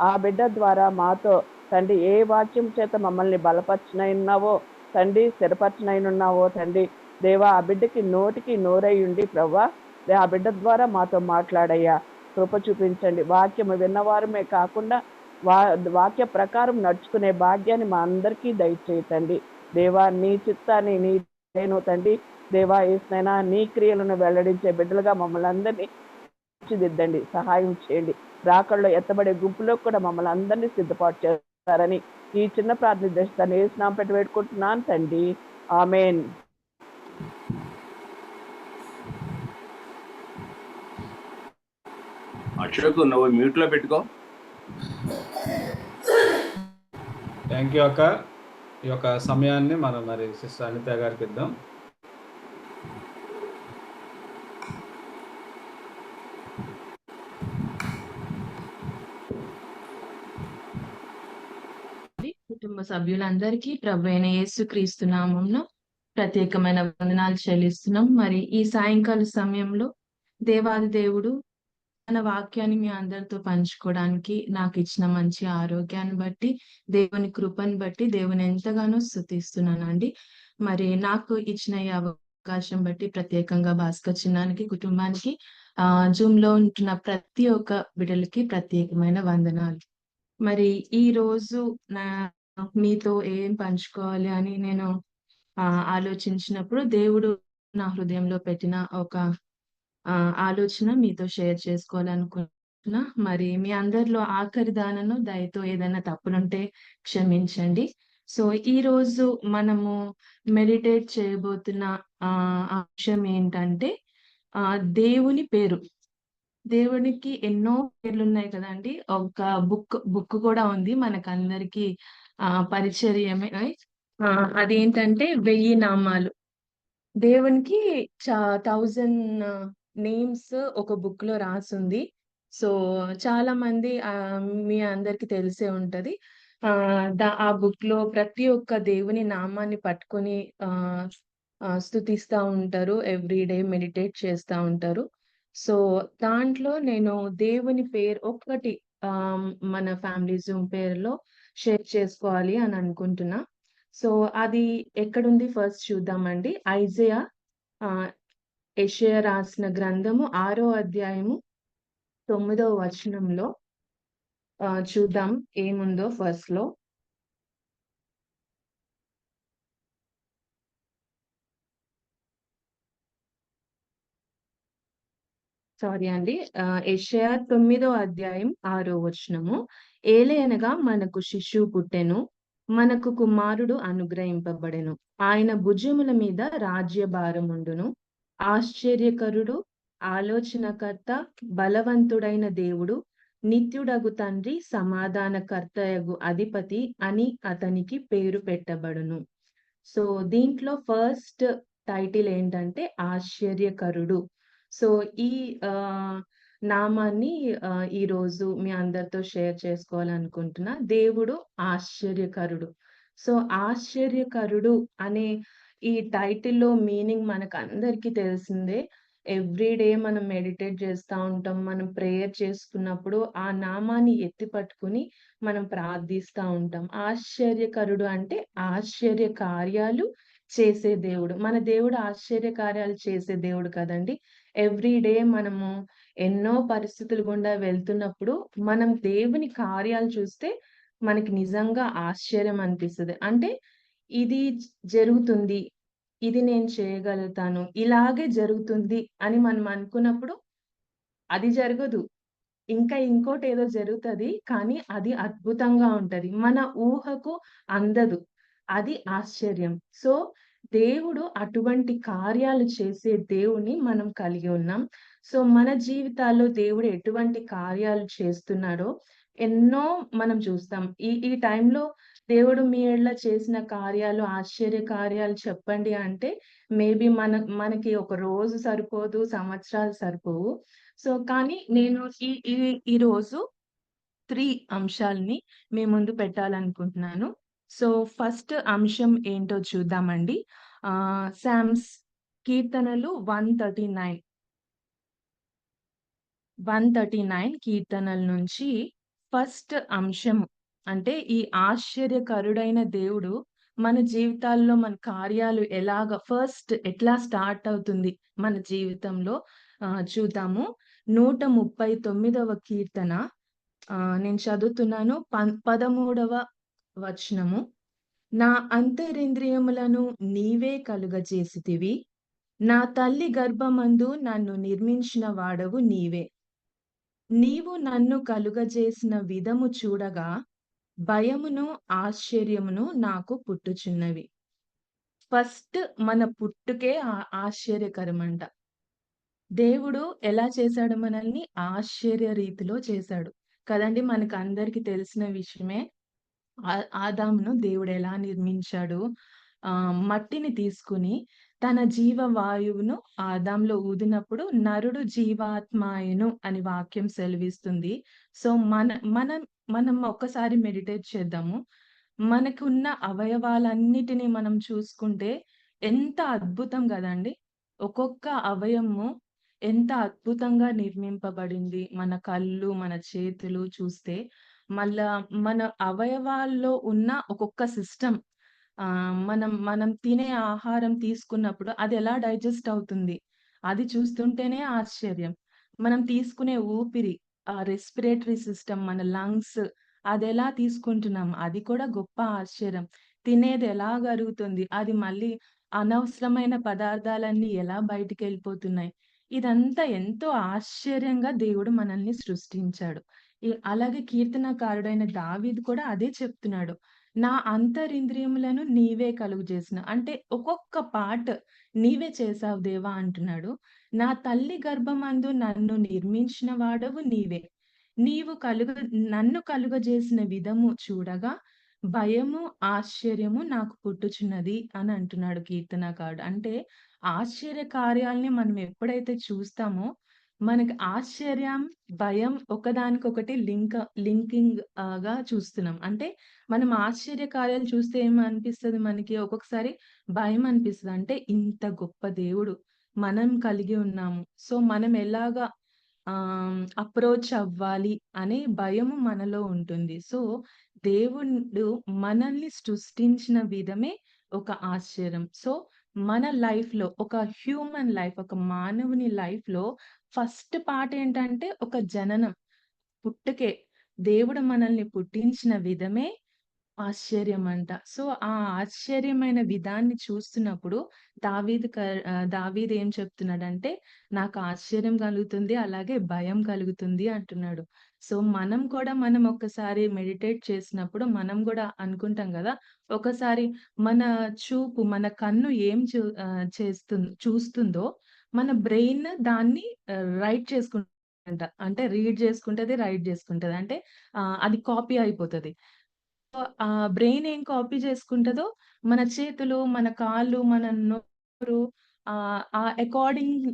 ఆ బిడ్డ ద్వారా మాతో తండ్రి ఏ వాక్యం చేత మమ్మల్ని బలపరచునైనావో తండ్రి, స్థిరపరచునైనావో తండ్రి దేవా, ఆ బిడ్డకి నోటికి నోరై ఉండి ప్రవ్వా, ఆ బిడ్డ ద్వారా మాతో మాట్లాడయ్యా, కృప చూపించండి. వాక్యము విన్నవారమే కాకుండా వాక్య ప్రకారం నడుచుకునే భాగ్యాన్ని మా అందరికీ దయచేయతండి దేవా. నీ చిత్తాన్ని నీ నేను తండ్రి దేవా యేసునైనా నీ క్రియలను వెల్లడించే బిడ్డలుగా మమ్మల్ని అందరినీ తీర్చిదిద్దండి, సహాయం చేయండి. రాకల్లో ఎత్తబడే గుంపులో కూడా మమ్మల్ని అందరినీ సిద్ధపాటు చేస్తారని ఈ చిన్న ప్రార్థన చేస్తాను. యేసునామం పెట్టి వేడుకుంటున్నాను తండ్రి, ఆమేన్. అశోక్, నువ్వు మ్యూట్ లో పెట్టుకో. థ్యాంక్ యూ అక్క. ఈ యొక్క సమయాన్ని మనం మరి సిస్టర్ అనిత గారికి ఇద్దాం. కుటుంబ సభ్యులందరికీ ప్రభువైన యేసుక్రీస్తు నామమున ప్రత్యేకమైన వందనాలు చెల్లిస్తున్నాం. మరి ఈ సాయంకాల సమయంలో దేవాది దేవుడు తన వాక్యాన్ని మీ అందరితో పంచుకోవడానికి నాకు ఇచ్చిన మంచి ఆరోగ్యాన్ని బట్టి, దేవుని కృపను బట్టి దేవుని ఎంతగానో స్తుతిస్తున్నానండి. మరి నాకు ఇచ్చిన ఈ అవకాశం బట్టి ప్రత్యేకంగా భాస్కర్ చిన్నానికి, కుటుంబానికి, జూమ్ లో ఉంటున్న ప్రతి ఒక్క బిడ్డలకి ప్రత్యేకమైన వందనాలు. మరి ఈ రోజు మీతో ఏం పంచుకోవాలి అని నేను ఆలోచించినప్పుడు దేవుడు నా హృదయంలో పెట్టిన ఒక ఆలోచన మీతో షేర్ చేసుకోవాలనుకుంటున్నా. మరి మీ అందరిలో ఆఖరి దానను దయతో ఏదైనా తప్పులుంటే క్షమించండి. సో ఈ రోజు మనము మెడిటేట్ చేయబోతున్న అంశం ఏంటంటే దేవుని పేరు. దేవునికి ఎన్నో పేర్లు ఉన్నాయి కదండి. ఒక బుక్ కూడా ఉంది మనకందరికి పరిచర్యమే. అదేంటంటే 1000 నామాలు. దేవునికి 1000 నేమ్స్ ఒక బుక్ లో రాసుంది. సో చాలా మంది మీ అందరికి తెలిసే ఉంటది. ఆ బుక్ లో ప్రతి ఒక్క దేవుని నామాన్ని పట్టుకొని స్తుతిస్తా ఉంటారు, ఎవ్రీడే మెడిటేట్ చేస్తా ఉంటారు. సో దాంట్లో నేను దేవుని పేరు ఒక్కటి మన ఫ్యామిలీ జూమ్ పేరులో షేర్ చేసుకోవాలి అని అనుకుంటున్నా. సో అది ఎక్కడుంది ఫస్ట్ చూద్దామండి. ఐజయా యెషయా రాసిన గ్రంథము 6వ అధ్యాయము 9వ వచనంలో చూద్దాం ఏముందో ఫస్ట్ లో. సారీ అండి. యెషయా 9వ అధ్యాయం 6వ వచనము. ఏలయనగా మనకు శిశువు పుట్టెను, మనకు కుమారుడు అనుగ్రహింపబడెను, ఆయన భుజముల మీద రాజ్యభారముండును. ఆశ్చర్యకరుడు, ఆలోచనకర్త, బలవంతుడైన దేవుడు, నిత్యుడగు తండ్రి, సమాధానకర్తయగు అధిపతి అని అతనికి పేరు పెట్టబడును. సో దీంట్లో ఫస్ట్ టైటిల్ ఏంటంటే ఆశ్చర్యకరుడు. సో ఈ నామాన్ని ఈ రోజు మీ అందరితో షేర్ చేసుకోవాలనుకుంటున్నా. దేవుడు ఆశ్చర్యకరుడు. సో ఆశ్చర్యకరుడు అనే ఈ టైటిల్లో మీనింగ్ మనకు అందరికీ తెలిసిందే. ఎవ్రీడే మనం మెడిటేట్ చేస్తూ ఉంటాం. మనం ప్రేయర్ చేసుకున్నప్పుడు ఆ నామాన్ని ఎత్తి పట్టుకుని మనం ప్రార్థిస్తూ ఉంటాం. ఆశ్చర్యకరుడు అంటే ఆశ్చర్య కార్యాలు చేసే దేవుడు. మన దేవుడు ఆశ్చర్య కార్యాలు చేసే దేవుడు కదండి. ఎవ్రీడే మనము ఎన్నో పరిస్థితులు గుండా వెళ్తున్నప్పుడు మనం దేవుని కార్యాలు చూస్తే మనకి నిజంగా ఆశ్చర్యం అనిపిస్తుంది. అంటే ఇది జరుగుతుంది, ఇది నేను చేయగలుగుతాను, ఇలాగే జరుగుతుంది అని మనం అనుకున్నప్పుడు అది జరగదు, ఇంకా ఇంకోటి ఏదో జరుగుతుంది, కానీ అది అద్భుతంగా ఉంటది, మన ఊహకు అందదు. అది ఆశ్చర్యం. సో దేవుడు అటువంటి కార్యాలు చేసే దేవుని మనం కలిగి ఉన్నాం. సో మన జీవితాల్లో దేవుడు ఎటువంటి కార్యాలు చేస్తున్నాడో ఎన్నో మనం చూస్తాం. ఈ టైంలో దేవుడు మీ యెడల చేసిన కార్యాలు, ఆశ్చర్య కార్యాలు చెప్పండి అంటే మేబీ మనకి ఒక రోజు సరిపోదు, సంవత్సరాలు సరిపోవు. సో కానీ నేను ఈ ఈ ఈరోజు 3 అంశాల్ని మీ ముందు పెట్టాలనుకుంటున్నాను. సో ఫస్ట్ అంశం ఏంటో చూద్దామండి. సామ్స్ కీర్తనలు 139 కీర్తనల నుంచి ఫస్ట్ అంశం అంటే ఈ ఆశ్చర్యకరుడైన దేవుడు మన జీవితాల్లో మన కార్యాలు ఎట్లా స్టార్ట్ అవుతుంది మన జీవితంలో చూద్దాము. 139వ కీర్తన నేను చదువుతున్నాను. 13వ వచనము. నా అంతరింద్రియములను నీవే కలుగజేసితివి, నా తల్లి గర్భమందు నన్ను నిర్మించిన వాడవు నీవే. నీవు నన్ను కలుగజేసిన విధము చూడగా భయమును ఆశ్చర్యమును నాకు పుట్టుచున్నవి. ఫస్ట్ మన పుట్టుకే ఆశ్చర్యకరమంట. దేవుడు ఎలా చేశాడు మనల్ని? ఆశ్చర్య రీతిలో చేశాడు కదండి. మనకు అందరికి తెలిసిన విషయమే. ఆదామును దేవుడు ఎలా నిర్మించాడు? మట్టిని తీసుకుని తన జీవ వాయువును ఆదాంలో ఊదినప్పుడు నరుడు జీవాత్మాయను అని వాక్యం సెలవిస్తుంది. సో మనం ఒక్కసారి మెడిటేట్ చేద్దాము. మనకున్న అవయవాలన్నిటినీ మనం చూసుకుంటే ఎంత అద్భుతం కదండి. ఒక్కొక్క అవయవము ఎంత అద్భుతంగా నిర్మింపబడింది. మన కళ్ళు, మన చేతులు చూస్తే మళ్ళా మన అవయవాల్లో ఉన్న ఒక్కొక్క సిస్టమ్ మనం తినే ఆహారం తీసుకున్నప్పుడు అది ఎలా డైజెస్ట్ అవుతుంది అది చూస్తుంటేనే ఆశ్చర్యం. మనం తీసుకునే ఊపిరి, రెస్పిరేటరీ సిస్టమ్, మన లంగ్స్ అది ఎలా తీసుకుంటున్నాం అది కూడా గొప్ప ఆశ్చర్యం. తినేది ఎలా జరుగుతుంది, అది మళ్ళీ అనవసరమైన పదార్థాలన్నీ ఎలా బయటికి వెళ్ళిపోతున్నాయి. ఇదంతా ఎంతో ఆశ్చర్యంగా దేవుడు మనల్ని సృష్టించాడు. అలాగే కీర్తనకారుడైన దావీదు కూడా అదే చెప్తున్నాడు. నా అంతరింద్రియములను నీవే కలుగు చేసిన, అంటే ఒక్కొక్క పార్ట్ నీవే చేసావు దేవా అంటున్నాడు. నా తల్లి గర్భమందు నన్ను నిర్మించిన వాడవు నీవే. నీవు నన్ను కలుగజేసిన విధము చూడగా భయము ఆశ్చర్యము నాకు పుట్టుచున్నది అని అంటున్నాడు కీర్తనకారుడు. అంటే ఆశ్చర్య కార్యాలని మనం ఎప్పుడైతే చూస్తామో మనకి ఆశ్చర్యం, భయం ఒకదానికొకటి లింకింగ్ గా చూస్తున్నాం. అంటే మనం ఆశ్చర్య కార్యాలు చూస్తే ఏమనిపిస్తుంది మనకి? ఒక్కొక్కసారి భయం అనిపిస్తుంది. అంటే ఇంత గొప్ప దేవుడు మనం కలిగి ఉన్నాము. సో మనం ఎలాగా అప్రోచ్ అవ్వాలి అనే భయము మనలో ఉంటుంది. సో దేవుడు మనల్ని సృష్టించిన విధమే ఒక ఆశ్చర్యం. సో మన లైఫ్ లో ఒక హ్యూమన్ లైఫ్, ఒక మానవుని లైఫ్ లో ఫస్ట్ పార్ట్ ఏంటంటే ఒక జననం, పుట్టుకే. దేవుడు మనల్ని పుట్టించిన విధమే ఆశ్చర్యం అంట. సో ఆ ఆశ్చర్యమైన విధాన్ని చూస్తున్నప్పుడు దావీదు ఏం చెప్తున్నాడంటే నాకు ఆశ్చర్యం కలుగుతుంది, అలాగే భయం కలుగుతుంది అంటున్నాడు. సో మనం ఒక్కసారి మెడిటేట్ చేసినప్పుడు మనం కూడా అనుకుంటాం కదా, ఒకసారి మన చూపు, మన కన్ను ఏం చూస్తుందో మన బ్రెయిన్ దాన్ని రైట్ చేసుకుంటా, అంటే రీడ్ చేసుకుంటది, రైట్ చేసుకుంటది. అంటే అది కాపీ అయిపోతది. ఆ బ్రెయిన్ ఏం కాపీ చేసుకుంటదో మన చేతులు, మన కాళ్ళు, మన నోరు ఆ అకార్డింగ్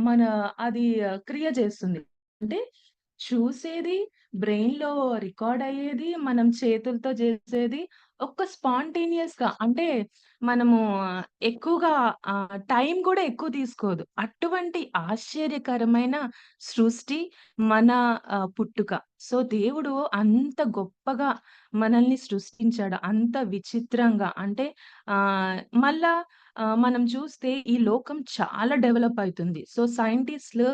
మన అది క్రియ చేస్తుంది. అంటే చూసేది, బ్రెయిన్ లో రికార్డ్ అయ్యేది, మనం చేతులతో చేసేది ఒక్క స్పాంటేనియస్ గా, అంటే మనము ఎక్కువగా టైం కూడా ఎక్కువ తీసుకోదు. అటువంటి ఆశ్చర్యకరమైన సృష్టి మన పుట్టుక. సో దేవుడు అంత గొప్పగా మనల్ని సృష్టించాడు, అంత విచిత్రంగా. అంటే మళ్ళా మనం చూస్తే ఈ లోకం చాలా డెవలప్ అవుతుంది. సో సైంటిస్టులు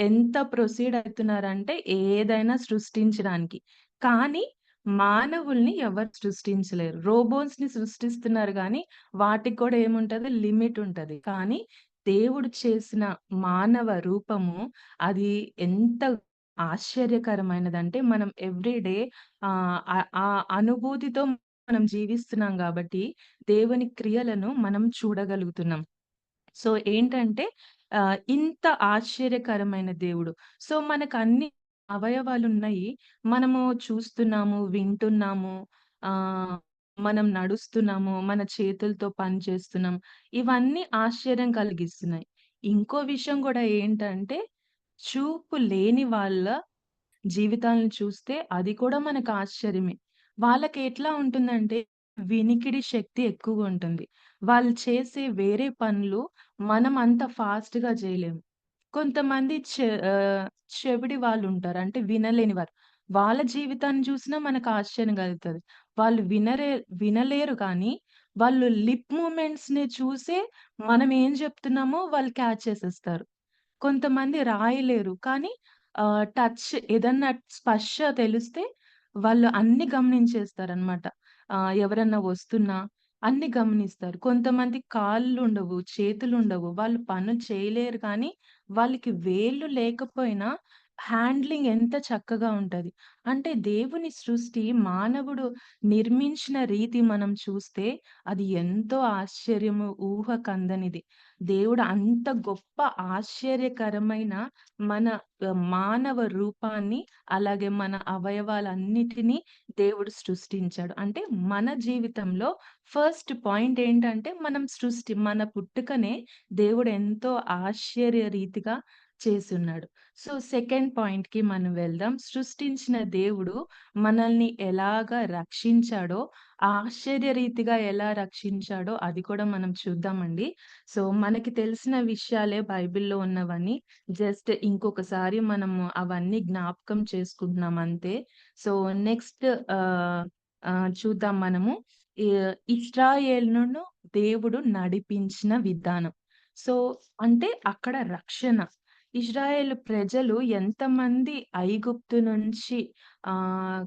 ఎంత ప్రొసీడ్ అవుతున్నారంటే ఏదైనా సృష్టించడానికి. కానీ మానవుల్ని ఎవరు సృష్టించలేరు. రోబోట్స్ ని సృష్టిస్తున్నారు కానీ వాటికి కూడా ఏముంటది, లిమిట్ ఉంటది. కానీ దేవుడు చేసిన మానవ రూపము అది ఎంత ఆశ్చర్యకరమైనదంటే మనం ఎవ్రీడే ఆ అనుభూతితో మనం జీవిస్తున్నాం కాబట్టి దేవుని క్రియలను మనం చూడగలుగుతున్నాం. సో ఏంటంటే ఇంత ఆశ్చర్యకరమైన దేవుడు. సో, మనకన్ని అవయవాలున్నాయి. మనము చూస్తున్నాము, వింటున్నాము, ఆహ్, మనం నడుస్తున్నాము, మన చేతులతో పని చేస్తున్నాం. ఇవన్నీ ఆశ్చర్యం కలిగిస్తున్నాయి. ఇంకో విషయం గూడా ఏంటంటే, చూపు లేని వాళ్ళ జీవితాలను చూస్తే అది కూడా మనకు ఆశ్చర్యమే. వాళ్ళకి ఎట్లా ఉంటుందంటే, వినికిడి శక్తి ఎక్కువుంటుంది. వాళ్ళు చేసే వేరే పనులు మనం అంత ఫాస్ట్‌గా జేయలేము. కొంతమంది చెవిడి వాళ్ళుంటారు. అంటే వినలేని వారు. వాళ్ళ జీవితాన్ని చూసినా మనకు ఆశ్చర్యం కలుగుతది. వాళ్ళు వినలేరు కానీ, వాళ్ళు లిప్ మూవ్‌మెంట్స్‌ని చూసే మనం ఏం చెప్తున్నామో వాళ్ళు క్యాచ్ చేసేస్తారు. కొంతమంది రాయలేరు. కానీ టచ్ ఏదన్నా స్పర్శ తెలిస్తే వాళ్ళు అన్నీ గమనించేస్తారనమాట. ఎవరన్నా వస్తున్నా అన్నీ గమనిస్తారు. కొంతమంది కాళ్ళుండవు, చేతులుండవు. వాళ్ళు పనులు చేయలేరు కానీ, వాళ్ళకి వేళ్ళు లేకపోయినా హ్యాండ్లింగ్ ఎంత చక్కగా ఉంటది. అంటే దేవుని సృష్టి మానవుడు నిర్మించిన రీతి మనం చూస్తే అది ఎంతో ఆశ్చర్యము, ఊహకందనిది. దేవుడు అంత గొప్ప ఆశ్చర్యకరమైన మన మానవ రూపాన్ని, అలాగే మన అవయవాలన్నిటిని దేవుడు సృష్టించాడు. అంటే మన జీవితంలో ఫస్ట్ పాయింట్ ఏంటంటే మన పుట్టుకనే దేవుడు ఎంతో ఆశ్చర్య రీతిగా చేసున్నాడు. సో, సెకండ్ పాయింట్‌కి మనం వెళ్దాం. సృష్టించిన దేవుడు మనల్ని ఎలాగా రక్షించాడో, ఆశ్చర్యరీతిగా ఎలా రక్షించాడో అది కూడా మనం చూద్దామండి. సో, మనకి తెలిసిన విషయాలే బైబిల్‌లో ఉన్నవని జస్ట్ ఇంకొకసారి మనము అవన్నీ జ్ఞాపకం చేసుకుంటున్నాం అంతే. సో, నెక్స్ట్ ఆహ్, చూద్దాం మనము. ఇ ఇశ్రాయేలును దేవుడు నడిపించిన విధానం. సో, అంటే అక్కడ రక్షణ. ఇశ్రాయేలు ప్రజలు ఎంతమంది ఐగుప్తు నుంచి ఆహ్,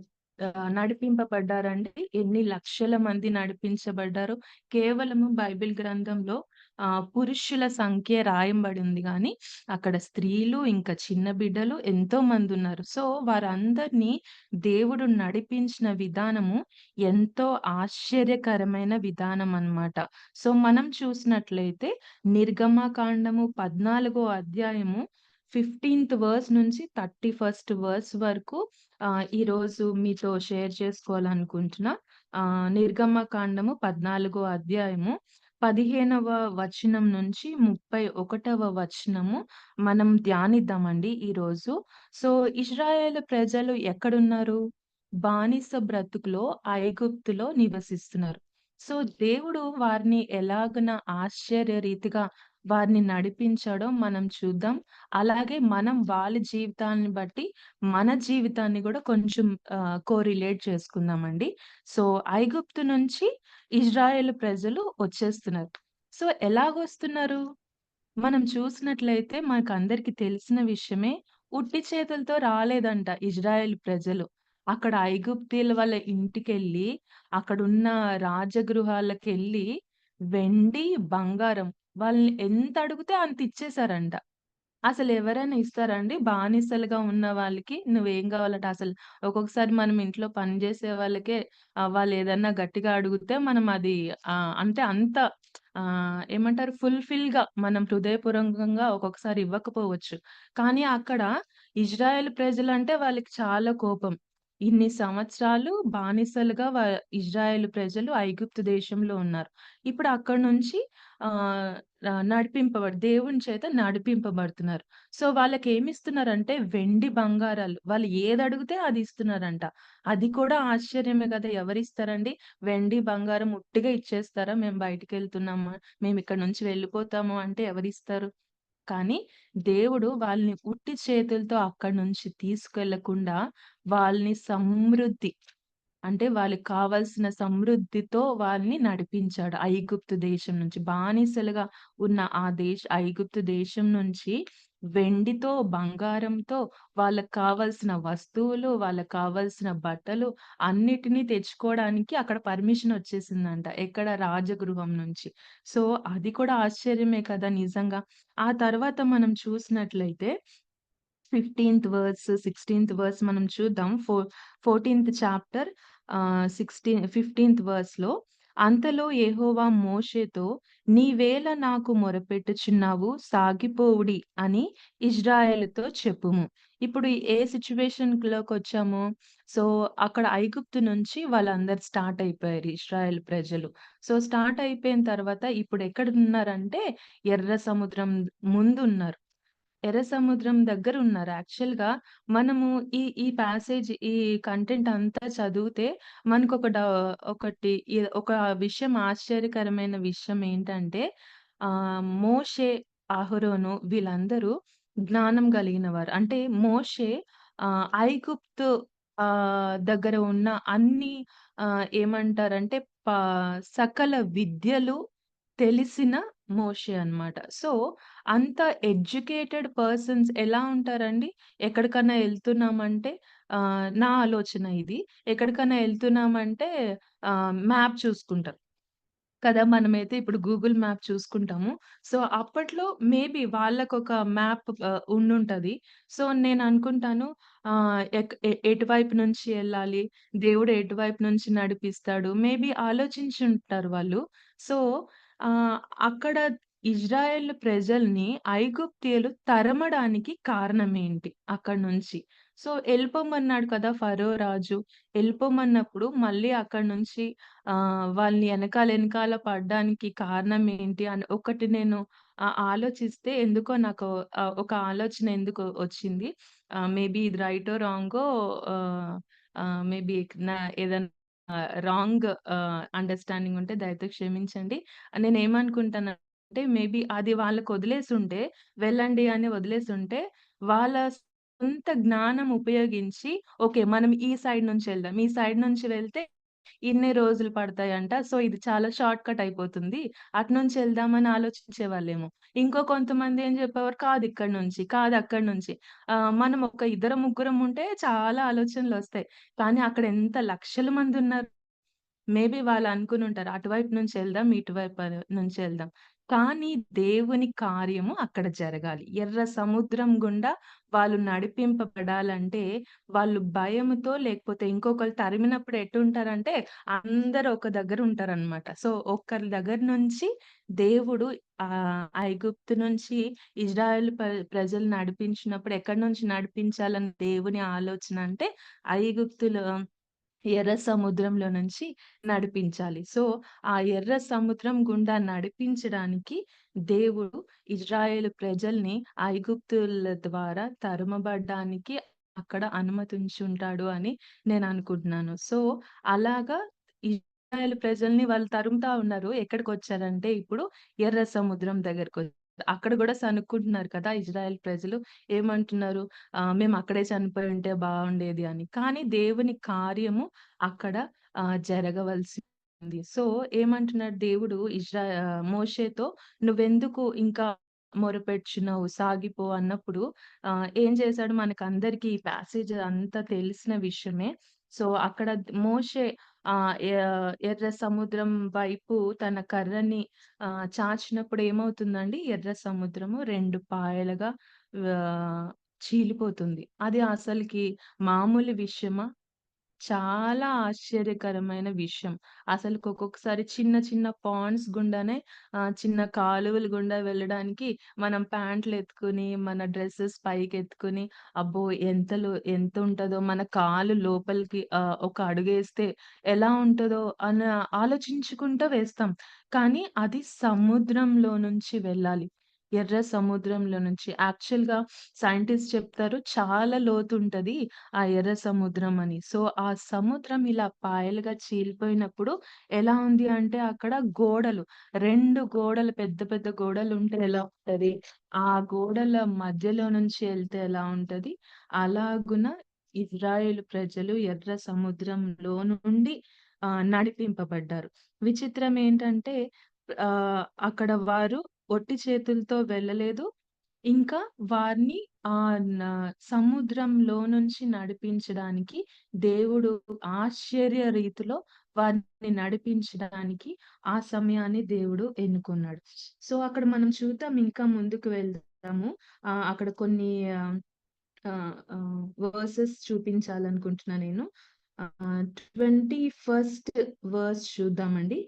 నడిపింపబడ్డారంటే ఎన్ని లక్షల మంది నడిపించబడ్డారో కేవలము బైబిల్ గ్రంథంలో పురుషుల సంఖ్య రాయబడింది గానీ, అక్కడ స్త్రీలు, ఇంకా చిన్న బిడ్డలు ఎంతో మందున్నారు. సో, వారందరినీ దేవుడు నడిపించిన విధానము ఎంతో ఆశ్చర్యకరమైన విధానం అన్నమాట. సో, మనం చూసినట్లయితే నిర్గమకాండము 14 అధ్యాయము 15థ్ వర్స్ నుంచి 31st వర్స్ వరకు ఈరోజు మీతో షేర్ చేసుకోవాలనుకుంటున్నా. నిర్గమకాండము 14 అధ్యాయము 15వ వచనం నుంచి 31వ వచనము మనం ధ్యానిద్దామండి ఈరోజు. సో, ఇశ్రాయేలు ప్రజలు ఎక్కడున్నారు? బానిస బ్రతుకులో ఐగుప్తులో నివసిస్తున్నారు. సో, దేవుడు వారిని ఎలాగున ఆశ్చర్య రీతిగా వారిని నడిపించాడో మనం చూద్దాం. అలాగే మనం వాళ్ళ జీవితాన్ని బట్టి మన జీవితాన్ని గూడా కొంచెం కోరిలేట్ చేసుకుందామండి. సో, ఐగుప్తు నుంచి ఇజ్రాయేలు ప్రజలు వచ్చేస్తున్నారు. సో, ఎలాగొస్తున్నారు? మనం చూసినట్లయితే మనకందరికి తెలిసిన విషయమే. ఉట్టి చేతులతో రాలేదంట ఇజ్రాయేల్ ప్రజలు. అక్కడ ఐగుప్తీయుల వాళ్ళ ఇంటికెళ్ళి, అక్కడున్న రాజగృహాలకెళ్ళి వెండి, బంగారం వాళ్ళని ఎంత అడిగితే అంత ఇచ్చేసారంట. అసలెవరైనా ఇస్తారా అండి? బానిసలుగా ఉన్న వాళ్ళకి నువ్వేం గావాలంటే ఒక్కొక్కసారి మనం ఇంట్లో పని జేసే వాళ్ళకే వాళ్ళేదన్నా గట్టిగా అడుగుతే మనం అది అంటే అంత ఏమంటారు ఫుల్‌ఫిల్‌గా మనం హృదయపూర్వకంగా ఒక్కొక్కసారి ఇవ్వకపోవచ్చు. కానీ అక్కడ ఇజ్రాయెల్ ప్రజలంటే వాళ్ళకి చాలా కోపం. ఇన్ని సంవత్సరాలు బానిసలుగా ఇజ్రాయేలు ప్రజలు ఐగుప్తు దేశంలో ఉన్నారు. ఇప్పుడు అక్కడి నుంచి ఆహ్, దేవుని చేత నడిపింపబడుతున్నారు. సో, వాళ్ళకేమిస్తున్నారంటే వెండి, బంగారాలు వాళ్ళు ఏదడిగితే అది ఇస్తున్నారంట. అది కూడా ఆశ్చర్యమే గదా! ఎవరిస్తారండి? వెండి, బంగారం ఉట్టిగా ఇచ్చేస్తారా? మేము బయటికెళ్తున్నాము, మేమిక్కడి నుంచి వెళ్ళిపోతాము అంటే ఎవరిస్తారు? కానీ దేవుడు వాళ్ళని ఉట్టి చేతులతో అక్కడి నుంచి తీసుకెళ్ళకుండా వాళ్ళని సమృద్ధి అంటే వాళ్ళకి కావాల్సిన సమృద్ధితో వాళ్ళని నడిపించాడు. ఐగుప్తు దేశం నుంచి బానిసలుగా ఉన్న ఐగుప్తు దేశం నుంచి వెండితో, బంగారంతో వాళ్ళకి కావాల్సిన వస్తువులు, వాళ్ళకి కావాల్సిన బట్టలు అన్నిటిని తెచ్చుకోవడానికి అక్కడ పర్మిషన్ వచ్చేసిందంట. ఎక్కడ? రాజగృహం నుంచి. సో, అది కూడా ఆశ్చర్యమే కదా నిజంగా. ఆ తర్వాత మనం చూసినట్లయితే 15థ్ వర్స్, 16థ్ వర్స్ మనం చూద్దాం. 14థ్ చాప్టర్ 15థ్ వర్స్‌లో అంతలో యెహోవా మోషేతో, నీవేళ నాకు మొరపెట్టుచున్నావు, సాగిపోవుడి అని ఇజ్రాయేలుతో చెప్పుము. ఇప్పుడు ఏ సిట్యుయేషన్‌లోకొచ్చాము? సో, అక్కడ ఐగుప్తు నుంచి వాళ్ళందరూ స్టార్ట్ అయిపోయారు ఇశ్రాయేల్ ప్రజలు. సో, స్టార్ట్ అయిపోయిన తర్వాత ఇప్పుడు ఎక్కడున్నారంటే ఎర్ర సముద్రం ముందున్నారు. ఎర్ర సముద్రం దగ్గరున్నారు. యాక్చువల్‌గా మనము ఈ ప్యాసేజ్ ఈ కంటెంట్ అంతా చదివితే మనకొక ఒకటి ఒక విషయం ఆశ్చర్యకరమైన విషయం ఏంటంటే మోషే, అహరోను వీళ్ళందరూ జ్ఞానం కలిగిన వారు. అంటే మోషే ఐగుప్తు దగ్గర ఉన్న అన్ని ఏమంటారంటే ప సకల విద్యలు తెలిసిన మోషే అన్నమాట. సో, అంత ఎడ్యుకేటెడ్ పర్సన్స్ ఎలా ఉంటారండి? ఎక్కడికన్నా ఎళ్తున్నామంటే నా ఆలోచన ఇది. ఎక్కడికన్నా ఎళ్తున్నామంటే మ్యాప్ చూసుకుంటారు. కదా! మనమైతే ఇప్పుడు గూగుల్ మ్యాప్ చూసుకుంటాము. సో, అప్పట్లో మేబీ వాళ్ళకొక మ్యాప్ ఉండుంటది. సో, నేననుకుంటాను ఎటువైపు నుంచి ఎళ్ళాలి? దేవుడు ఎటువైపు నుంచి నడిపిస్తాడు? మేబీ ఆలోచించుంటారు వాళ్ళు. సో, ఆహ్, అక్కడ ఇజ్రాయేల్ ప్రజల్ని ఐగుప్తీయులు తరమడానికి కారణమేంటి అక్కడి నుంచి? సో, ఎళ్ళిపోమన్నాడు కదా! ఫరో రాజు. ఎళ్ళిపోమన్నప్పుడు మళ్ళీ అక్కడి నుంచి వాళ్ళని ఎనకాల పడడానికి కారణం ఏంటి అని ఒకటి నేను ఆలోచిస్తే ఎందుకో నాకు ఒక ఆలోచన ఎందుకో వచ్చింది. మేబీ ఇది రైటో రాంగో ఆహ్, మేబీ నా ఏదన్నా రాంగ్ అండర్‌స్టాండింగ్ ఉంటే దయతో క్షమించండి. నేనేమనుకుంటానంటే మేబీ అది వాళ్ళకొదిలేసుంటే వెళ్ళండి అని వదిలేసుంటే వాళ్ళ సొంత జ్ఞానం ఉపయోగించి ఓకే. మనం ఈ సైడ్ నుంచి వెళ్దాం. ఈ సైడ్ నుంచి వెళ్తే ఇన్ని రోజులు పడతాయంట. సో, ఇది చాలా షార్ట్ కట్ అయిపోతుంది. అటునుంచి ఎళ్దామని ఆలోచించేవాళ్ళేమో. ఇంకో కొంతమంది ఏం చెప్పేవారు, కాదు ఇక్కడి నుంచి, కాదు అక్కడి నుంచి. మనం ఒక ఇద్దరం, ముగ్గురం ఉంటే చాలా ఆలోచనలొస్తాయి. కానీ అక్కడ ఎంత లక్షల మందున్నారు. మేబీ వాళ్ళనుకునుంటారు. అటువైపు నుంచి ఎళ్దాం, ఇటువైపు నుంచి ఎళ్దాం. కానీ దేవుని కార్యము అక్కడ జరగాలి. ఎర్ర సముద్రం గుండా వాళ్ళు నడిపింపబడాలంటే, వాళ్ళు భయముతో లేకపోతే ఇంకొకళ్ళు తరిమినప్పుడు ఎటుంటారంటే, అందరూ ఒక దగ్గర ఉంటారనమాట. సో, ఒకరి దగ్గర నుంచి దేవుడు ఐగుప్తు నుంచి ఇజ్రాయేల్ ప్రజలు నడిపించినప్పుడు ఎక్కడి నుంచి నడిపించాలని దేవుని ఆలోచన అంటే, ఐగుప్తులో ఎర్ర సముద్రంలో నుంచి నడిపించాలి. సో, ఆ ఎర్ర సముద్రం గుండా నడిపించడానికి దేవుడు ఇజ్రాయేలు ప్రజల్ని ఐగుప్తుల ద్వారా తరుమబడ్డానికి అక్కడ అనుమతించుంటాడు అని నేననుకుంటున్నాను. సో, అలాగా ఇజ్రాయేలు ప్రజల్ని వాళ్ళు తరుముతా ఉన్నారు. ఎక్కడికొచ్చారంటే ఇప్పుడు ఎర్ర సముద్రం దగ్గరకొచ్చారు. అక్కడ గూడా సనుక్కుంటున్నారు కదా! ఇజ్రాయేల్ ప్రజలు ఏమంటున్నారు? మేము అక్కడే చనిపోయి ఉంటే బావుండేది అని. కానీ దేవుని కార్యము అక్కడ జరగవలసి ఉంది. సో, ఏమంటున్నాడు దేవుడు మోషేతో "నువ్వెందుకు ఇంకా మొరపెట్టుచున్నావు? సాగిపో" అన్నప్పుడు ఏం చేశాడు మనకందరికీ ఈ ప్యాసేజ్ అంతా తెలిసిన విషయమే. సో, అక్కడ మోషే ఎర్ర సముద్రం వైపు తన కర్రని చాచినప్పుడు ఏమవుతుందండి? ఎర్ర సముద్రము 2 పాయలుగా ఆహ్, చీలిపోతుంది. అది అసలకి మామూలు విషయమా? చాలా ఆశ్చర్యకరమైన విషయం. అసలుకి ఒక్కొక్కసారి చిన్న చిన్న పాండ్స్ గుండానే చిన్న కాలువలు గుండా వెళ్ళడానికి మనం ప్యాంట్‌లెత్తుకొని, మన డ్రెసెస్ పైకెత్తుకొని, అబ్బో! ఎంతుంటదో మన కాలు లోపలికి ఒక అడుగేస్తే ఎలా ఉంటదో అని ఆలోచించుకుంటా వేస్తాం. కానీ అది సముద్రంలో నుంచి వెళ్ళాలి. ఎర్ర సముద్రంలో నుంచి. యాక్చువల్‌గా సైంటిస్ట్ చెప్తారు చాలా లోతుంటది ఆ ఎర్ర సముద్రం అని. సో, ఆ సముద్రం ఇలా పాయలుగా చీలిపోయినప్పుడు ఎలా ఉంది అంటే అక్కడ గోడలు 2 గోడలు పెద్ద పెద్ద గోడలుంటే ఎలా ఉంటది? ఆ గోడల మధ్యలో నుంచి ఎళ్తే ఎలా ఉంటది? అలాగున ఇజ్రాయేలు ప్రజలు ఎర్ర సముద్రంలో నుండి నడిపింపబడ్డారు. విచిత్రం ఏంటంటే అక్కడ వారు ఒట్టి చేతులతో వెళ్ళలేదు. ఇంకా వారిని సముద్రంలో నుంచి నడిపించడానికి దేవుడు ఆశ్చర్య రీతిలో వారిని నడిపించడానికి ఆ సమయాన్ని దేవుడు ఎన్నుకున్నాడు. సో, అక్కడ మనం చూద్దాం ఇంకా ముందుకు వెళ్దాము. అక్కడ కొన్ని ఆహ్, ఆహ్, ఆహ్, వర్సెస్ చూపించాలనుకుంటున్నా నేను. 21st వర్స్ చూద్దామండి.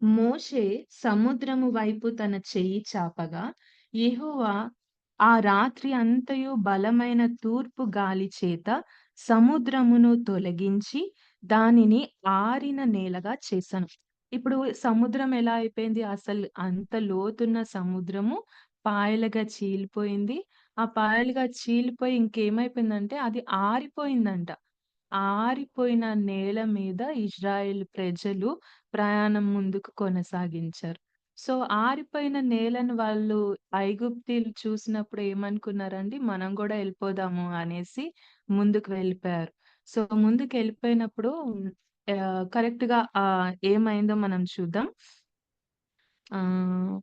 మోషే సముద్రము వైపు తన చెయ్యి చాపగా యెహోవా ఆ రాత్రి అంతయు బలమైన తూర్పు గాలి చేత సముద్రమును తొలగించి దానిని ఆరిన నేలగా చేశాను. ఇప్పుడు సముద్రం ఎలా అయిపోయింది? అసలు అంత లోతున్న సముద్రము పాయలుగా చీలిపోయింది. ఆ పాయలుగా చీలిపోయి ఇంకేమైపోయిందంటే అది ఆరిపోయిందంట. ఆరిపోయిన నేల మీద ఇజ్రాయెల్ ప్రజలు ప్రయాణం ముందుకు కొనసాగించారు. సో, ఆరిపోయిన నేలను వాళ్ళు ఐగుప్తీయులు చూసినప్పుడు ఏమనుకున్నారండి? మనం గూడా ఎళ్ళిపోదాము అనేసి ముందుకు వెళ్ళిపోయారు. సో, ముందుకెళ్ళిపోయినప్పుడు కరెక్ట్‌గా ఏమైందో మనం చూద్దాం. ఆహ్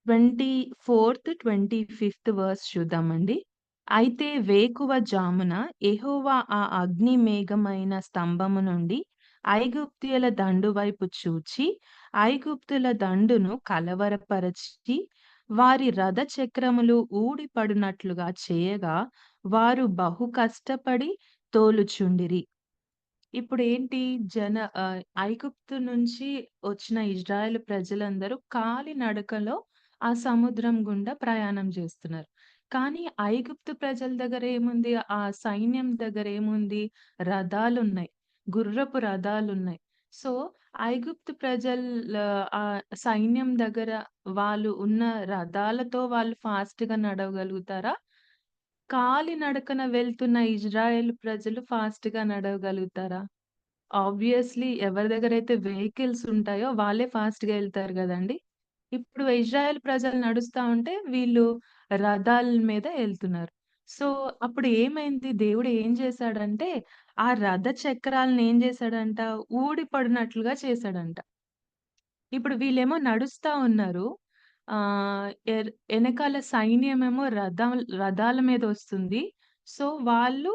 24th, 25th వర్స్ చూద్దామండి. అయితే వేకువ జామున యెహోవా ఆ అగ్ని మేఘమైన స్తంభము నుండి ఐగుప్తీయుల దండు వైపు చూచి, ఐగుప్తుల దండును కలవరపరచి, వారి రథ చక్రములు ఊడిపడునట్లుగా చేయగా, వారు బహు కష్టపడి తోలుచుండిరి. ఇప్పుడేంటి ఐగుప్తు నుంచి వచ్చిన ఇజ్రాయెల్ ప్రజలందరూ కాలినడకలో ఆ సముద్రం గుండా ప్రయాణం చేస్తున్నారు. కానీ ఐగుప్తు ప్రజల దగ్గర ఏముంది? ఆ సైన్యం దగ్గర ఏముంది? రథాలున్నాయి. గుర్రపు రథాలున్నాయి. సో, ఐగుప్తు ప్రజల సైన్యం దగ్గర వాళ్ళు ఉన్న రథాలతో వాళ్ళు ఫాస్ట్‌గా నడవగలుగుతారా? కాలినడకన వెళ్తున్న ఇజ్రాయెల్ ప్రజలు ఫాస్ట్‌గా నడవగలుగుతారా? ఆబ్వియస్‌లీ ఎవరి దగ్గరైతే వెహికల్స్ ఉంటాయో వాళ్ళే ఫాస్ట్‌గా ఎళ్తారు గదండీ! ఇప్పుడు ఇజ్రాయెల్ ప్రజలు నడుస్తా ఉంటే వీళ్ళు రథాల మీద ఎళ్తున్నారు. సో, అప్పుడు ఏమైంది? దేవుడు ఏం చేశాడంటే, ఆ రథ చక్రాలను ఏం చేశాడంట? ఊడిపడినట్లుగా చేశాడంట. ఇప్పుడు వీళ్ళేమో నడుస్తా ఉన్నారు. ఆహ్, ఎనకాల సైన్యమేమో రథాల మీదొస్తుంది. సో, వాళ్ళు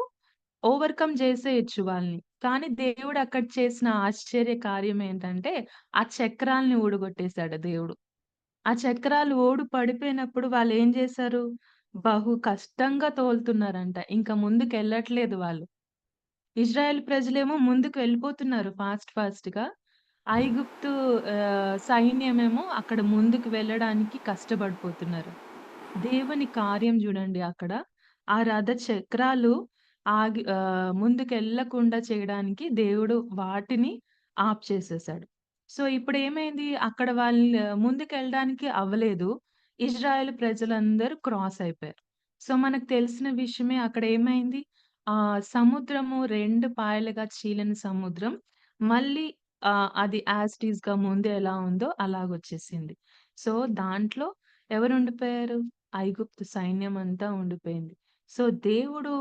ఓవర్‌కమ్ చేసేయొచ్చు వాళ్ళని. కానీ దేవుడు అక్కడ చేసిన ఆశ్చర్య కార్యం ఏంటంటే, ఆ చక్రాల్ని ఊడగొట్టేసాడు దేవుడు. ఆ చక్రాలు ఓడు పడిపోయినప్పుడు వాళ్ళేం చేశారు? బహు కష్టంగా తోలుతున్నారంట. ఇంక ముందుకెళ్ళట్లేదు వాళ్ళు. ఇజ్రాయెల్ ప్రజలేమో ముందుకు వెళ్ళిపోతున్నారు ఫాస్ట్‌గా. ఐగుప్తు సైన్యమేమో అక్కడ ముందుకు వెళ్ళడానికి కష్టపడిపోతున్నారు. దేవుని కార్యం జూడండి అక్కడ. ఆ రథ చక్రాలు ముందుకెళ్ళకుండా చేయడానికి దేవుడు వాటిని ఆపు చేసేసాడు. సో, ఇప్పుడేమైంది? అక్కడ వాళ్ళు ముందుకెళ్ళడానికి అవ్వలేదు. ఇజ్రాయెల్ ప్రజలందరూ క్రాస్ అయిపోయారు. సో, మనకు తెలిసిన విషయమే అక్కడ ఏమైంది? సముద్రము 2 పాయలుగా చీలిన సముద్రం మళ్ళీ అది యాజ్ ఇట్ ఈస్‌గా ముందు ఎలా ఉందో అలాగొచ్చేసింది. సో, దాంట్లో ఎవరుండిపోయారు? ఐగుప్తు సైన్యమంతా ఉండిపోయింది. సో, దేవుడు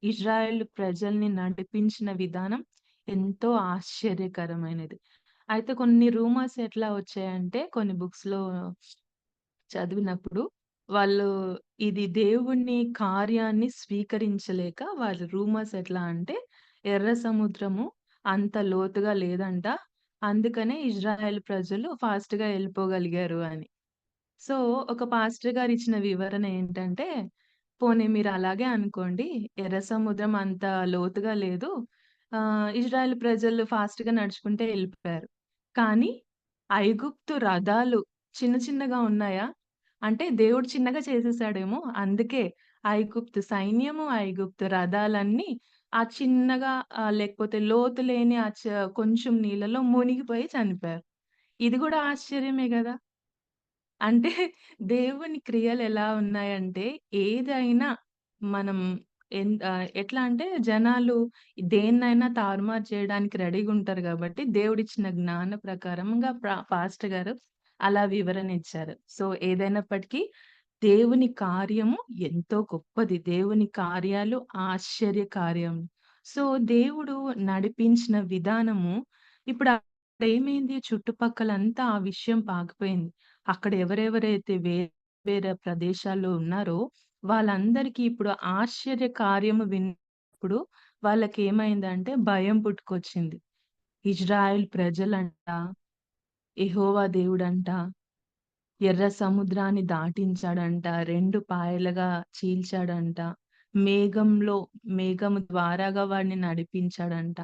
ఇజ్రాయెల్ ప్రజల్ని నడిపించిన విధానం ఎంతో ఆశ్చర్యకరమైనది. అయితే కొన్ని రూమర్స్ ఎట్లా వచ్చాయంటే కొన్ని బుక్స్‌లో చదివినప్పుడు వాళ్ళు ఇది దేవుని కార్యాన్ని స్వీకరించలేక వాళ్ళ రూమర్స్ ఎట్లా అంటే ఎర్ర సముద్రము అంత లోతుగా లేదంట. అందుకనే ఇజ్రాయెల్ ప్రజలు ఫాస్ట్‌గా ఎళ్ళిపోగలిగారు అని. సో, ఒక పాస్టర్ గారు ఇచ్చిన వివరణ ఏంటంటే, పోనీ మీరు అలాగే అనుకోండి. ఎర్ర సముద్రం అంత లోతుగా లేదు. ఇజ్రాయెల్ ప్రజలు ఫాస్ట్‌గా నడుచుకుంటే ఎళ్ళిపోయారు. కానీ ఐగుప్తు రథాలు చిన్న చిన్నగా ఉన్నాయా? అంటే దేవుడు చిన్నగా చేసేసాడేమో! అందుకే ఐగుప్తు సైన్యము, ఐగుప్తు రథాలన్నీ ఆ చిన్నగా లేకపోతే లోతు లేని కొంచెం నీళ్ళలో మునిగిపోయి చనిపోయారు. ఇది గూడా ఆశ్చర్యమే గదా! అంటే దేవుని క్రియలెలా ఉన్నాయంటే, ఏదైనా మనం ఎట్లా అంటే జనాలు దేన్నైనా తారుమారు చేయడానికి రెడీగుంటారు గాబట్టి, దేవుడిచ్చిన జ్ఞాన ప్రకారంగా పాస్టర్ గారు అలా వివరణ ఇచ్చారు. సో, ఏదైనప్పటికీ దేవుని కార్యము ఎంతో గొప్పది. దేవుని కార్యాలు ఆశ్చర్య కార్యం. సో, దేవుడు నడిపించిన విధానము ఇప్పుడు అక్కడేమైంది చుట్టుపక్కలంతా ఆ విషయం పాకిపోయింది. అక్కడ ఎవరెవరైతే వేరే ప్రదేశాల్లో ఉన్నారో వాళ్ళందరికీ ఇప్పుడు ఆశ్చర్య కార్యము విన్నప్పుడు వాళ్ళకేమైందంటే భయం పుట్టుకొచ్చింది. ఇజ్రాయెల్ ప్రజలంట, యెహోవా దేవుడంట, ఎర్ర సముద్రాన్ని దాటించాడంట, 2 పాయలుగా చీల్చాడంట, మేఘము ద్వారాగా వాడిని నడిపించాడంట.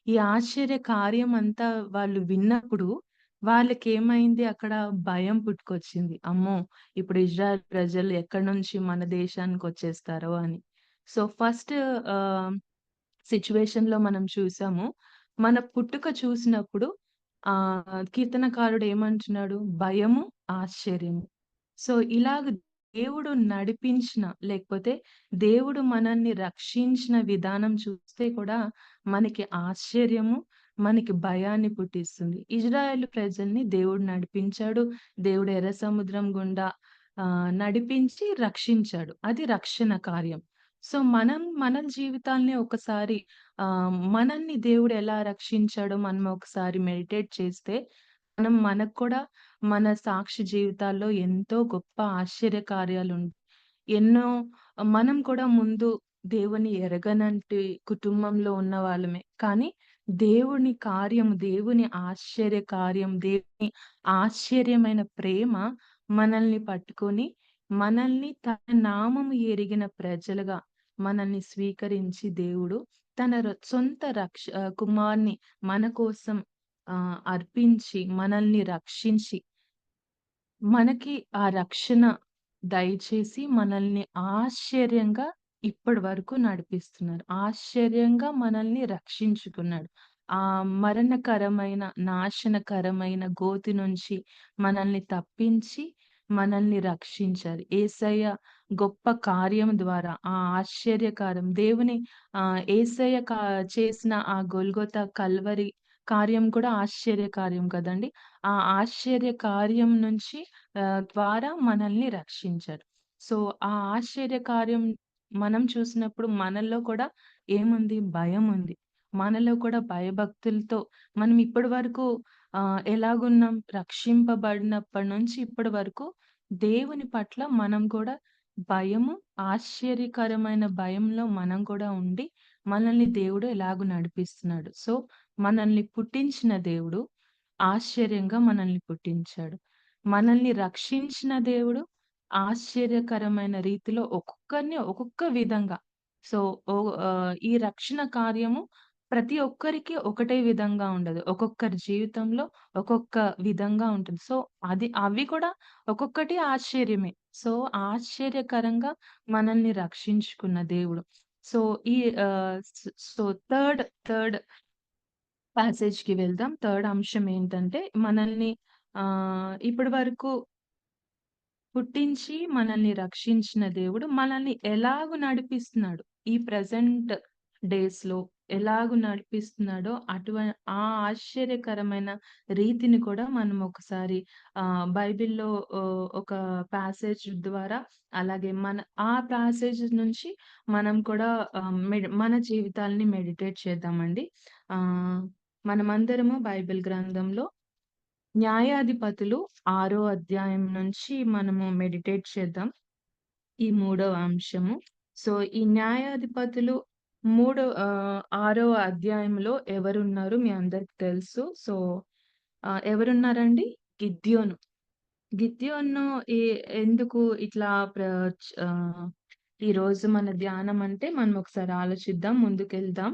ఈ ఆశ్చర్య కార్యం అంతా వాళ్ళు విన్నప్పుడు వాళ్ళకేమైంది, అక్కడ భయం పుట్టుకొచ్చింది. అమ్మో! ఇప్పుడు ఇజ్రాయెల్ ప్రజలు ఎక్కడి నుంచి మన దేశానికి వచ్చేస్తారో అని. సో ఫస్ట్ సిట్యుయేషన్‌లో మనం చూసాము. మన పుట్టుక చూసినప్పుడు కీర్తనకారుడు ఏమంటున్నాడు? భయము, ఆశ్చర్యము. సో ఇలాగ దేవుడు నడిపించిన, లేకపోతే దేవుడు మనల్ని రక్షించిన విధానం చూస్తే కూడా మనకి ఆశ్చర్యము, మనకి భయాన్ని పుట్టిస్తుంది. ఇజ్రాయేలు ప్రజల్ని దేవుడు నడిపించాడు. దేవుడు ఎర్ర సముద్రం గుండా నడిపించి రక్షించాడు. అది రక్షణ కార్యం. సో మన జీవితాల్ని ఒకసారి మనల్ని దేవుడు ఎలా రక్షించాడో మనం ఒకసారి మెడిటేట్ చేస్తే, మనకు కూడా మన సాక్షి జీవితాల్లో ఎంతో గొప్ప ఆశ్చర్య కార్యాలు ఎన్నో మనం కూడా ముందు దేవుని ఎరగనంటి కుటుంబంలో ఉన్న వాళ్ళమే. కానీ దేవుని కార్యం, దేవుని ఆశ్చర్య కార్యం, దేవుని ఆశ్చర్యమైన ప్రేమ మనల్ని పట్టుకొని, మనల్ని తన నామము ఎరిగిన ప్రజలుగా మనల్ని స్వీకరించి దేవుడు తన సొంత కుమారుని మన కోసం అర్పించి మనల్ని రక్షించి, మనకి ఆ రక్షణ దయచేసి మనల్ని ఆశ్చర్యంగా ఇప్పటి వరకు నడిపిస్తున్నారు. ఆశ్చర్యంగా మనల్ని రక్షించుకున్నాడు. ఆ మరణకరమైన, నాశనకరమైన గోతి నుంచి మనల్ని తప్పించి మనల్ని రక్షించారు. యేసయ్య గొప్ప కార్యం ద్వారా, ఆ ఆశ్చర్యకారం దేవుని యేసయ్య చేసిన ఆ గొల్గొతా కల్వరి కార్యం కూడా ఆశ్చర్య కార్యం కదండీ! ఆ ఆశ్చర్య కార్యం నుంచి ద్వారా మనల్ని రక్షించారు. సో ఆ ఆశ్చర్య కార్యం మనం చూసినప్పుడు మనలో కూడా ఏముంది? భయం ఉంది. మనలో కూడా భయభక్తులతో మనం ఇప్పటి వరకు ఎలాగున్నాం? రక్షింపబడినప్పటి నుంచి ఇప్పటి వరకు దేవుని పట్ల మనం కూడా భయము, ఆశ్చర్యకరమైన భయంలో మనం కూడా ఉండి మనల్ని దేవుడు ఎలాగూ నడిపిస్తున్నాడు. సో మనల్ని పుట్టించిన దేవుడు ఆశ్చర్యంగా మనల్ని పుట్టించాడు. మనల్ని రక్షించిన దేవుడు ఆశ్చర్యకరమైన రీతిలో ఒక్కొక్కరిని ఒక్కొక్క విధంగా. సో ఈ రక్షణ కార్యము ప్రతి ఒక్కరికి ఒకటే విధంగా ఉండదు. ఒక్కొక్కరి జీవితంలో ఒక్కొక్క విధంగా ఉంటుంది. సో అవి కూడా ఒక్కొక్కటి ఆశ్చర్యమే. సో ఆశ్చర్యకరంగా మనల్ని రక్షించుకున్న దేవుడు. సో ఈ సో థర్డ్ ప్యాసేజ్‌కి వెళ్దాం. థర్డ్ అంశం ఏంటంటే, మనల్ని ఇప్పటి వరకు పుట్టించి మనల్ని రక్షించిన దేవుడు మనల్ని ఎలాగు నడిపిస్తున్నాడు, ఈ ప్రెజెంట్ డేస్‌లో ఎలాగు నడిపిస్తున్నాడో ఆ ఆశ్చర్యకరమైన రీతిని కూడా మనం ఒకసారి బైబిల్‌లో ఒక ప్యాసేజ్ ద్వారా, అలాగే ఆ ప్యాసేజ్ నుంచి మనం కూడా మన జీవితాల్ని మెడిటేట్ చేద్దామండి. మనమందరము బైబిల్ గ్రంథంలో న్యాయాధిపతులు 6వ అధ్యాయం నుంచి మనము మెడిటేట్ చేద్దాం. ఈ 3వ అంశము. సో ఈ న్యాయాధిపతులు 6వ అధ్యాయంలో ఎవరున్నారు మీ అందరికి తెలుసు. సో ఎవరున్నారండి? గిద్యోను. గిద్యోను ఎందుకు ఇట్లా ఈ రోజు మన ధ్యానం అంటే మనం ఒకసారి ఆలోచిద్దాం, ముందుకెళ్దాం.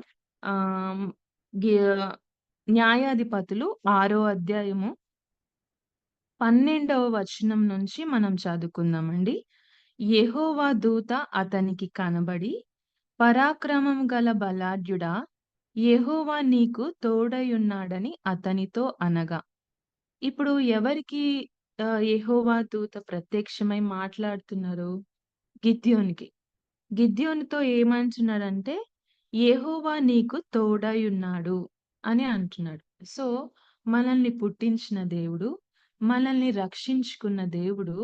న్యాయాధిపతులు 6వ అధ్యాయము 12వ వచనం నుంచి మనం చదువుకుందామండి. యెహోవా దూత అతనికి కనబడి, పరాక్రమం గల బలాఢ్యుడా, యెహోవా నీకు తోడయున్నాడని అతనితో అనగా. ఇప్పుడు ఎవరికి యెహోవా దూత ప్రత్యక్షమై మాట్లాడుతున్నారు? గిద్యోనికి. గిద్యోనుతో ఏమంటున్నాడంటే, యెహోవా నీకు తోడయున్నాడు అని అంటున్నాడు. సో మనల్ని పుట్టించిన దేవుడు, మనల్ని రక్షించుకున్న దేవుడు,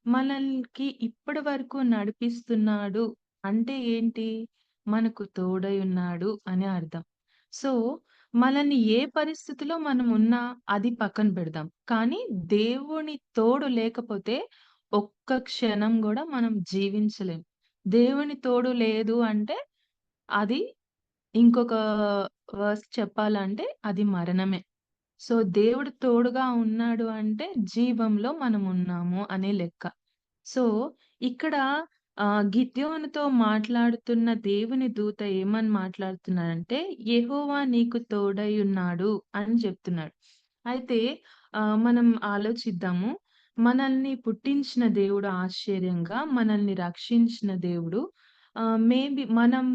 మనల్కి ఇప్పటి వరకు నడిపిస్తున్నాడు అంటే ఏంటి? మనకు తోడై ఉన్నాడు అని అర్థం. సో మనల్ని ఏ పరిస్థితిలో మనం ఉన్నా అది పక్కన పెడదాం. కానీ దేవుని తోడు లేకపోతే ఒక్క క్షణం కూడా మనం జీవించలేం. దేవుని తోడు లేదు అంటే అది ఇంకొక వర్స్ చెప్పాలంటే అది మరణమే. సో దేవుడు తోడుగా ఉన్నాడు అంటే జీవంలో మనం ఉన్నాము అనే లెక్క. సో ఇక్కడ గిద్యోనుతో మాట్లాడుతున్న దేవుని దూత ఏమని మాట్లాడుతున్నాడంటే, యెహోవా నీకు తోడై ఉన్నాడు అని చెప్తున్నాడు. అయితే మనం ఆలోచిద్దాము. మనల్ని పుట్టించిన దేవుడు ఆశ్చర్యంగా, మనల్ని రక్షించిన దేవుడు మేబీ మనం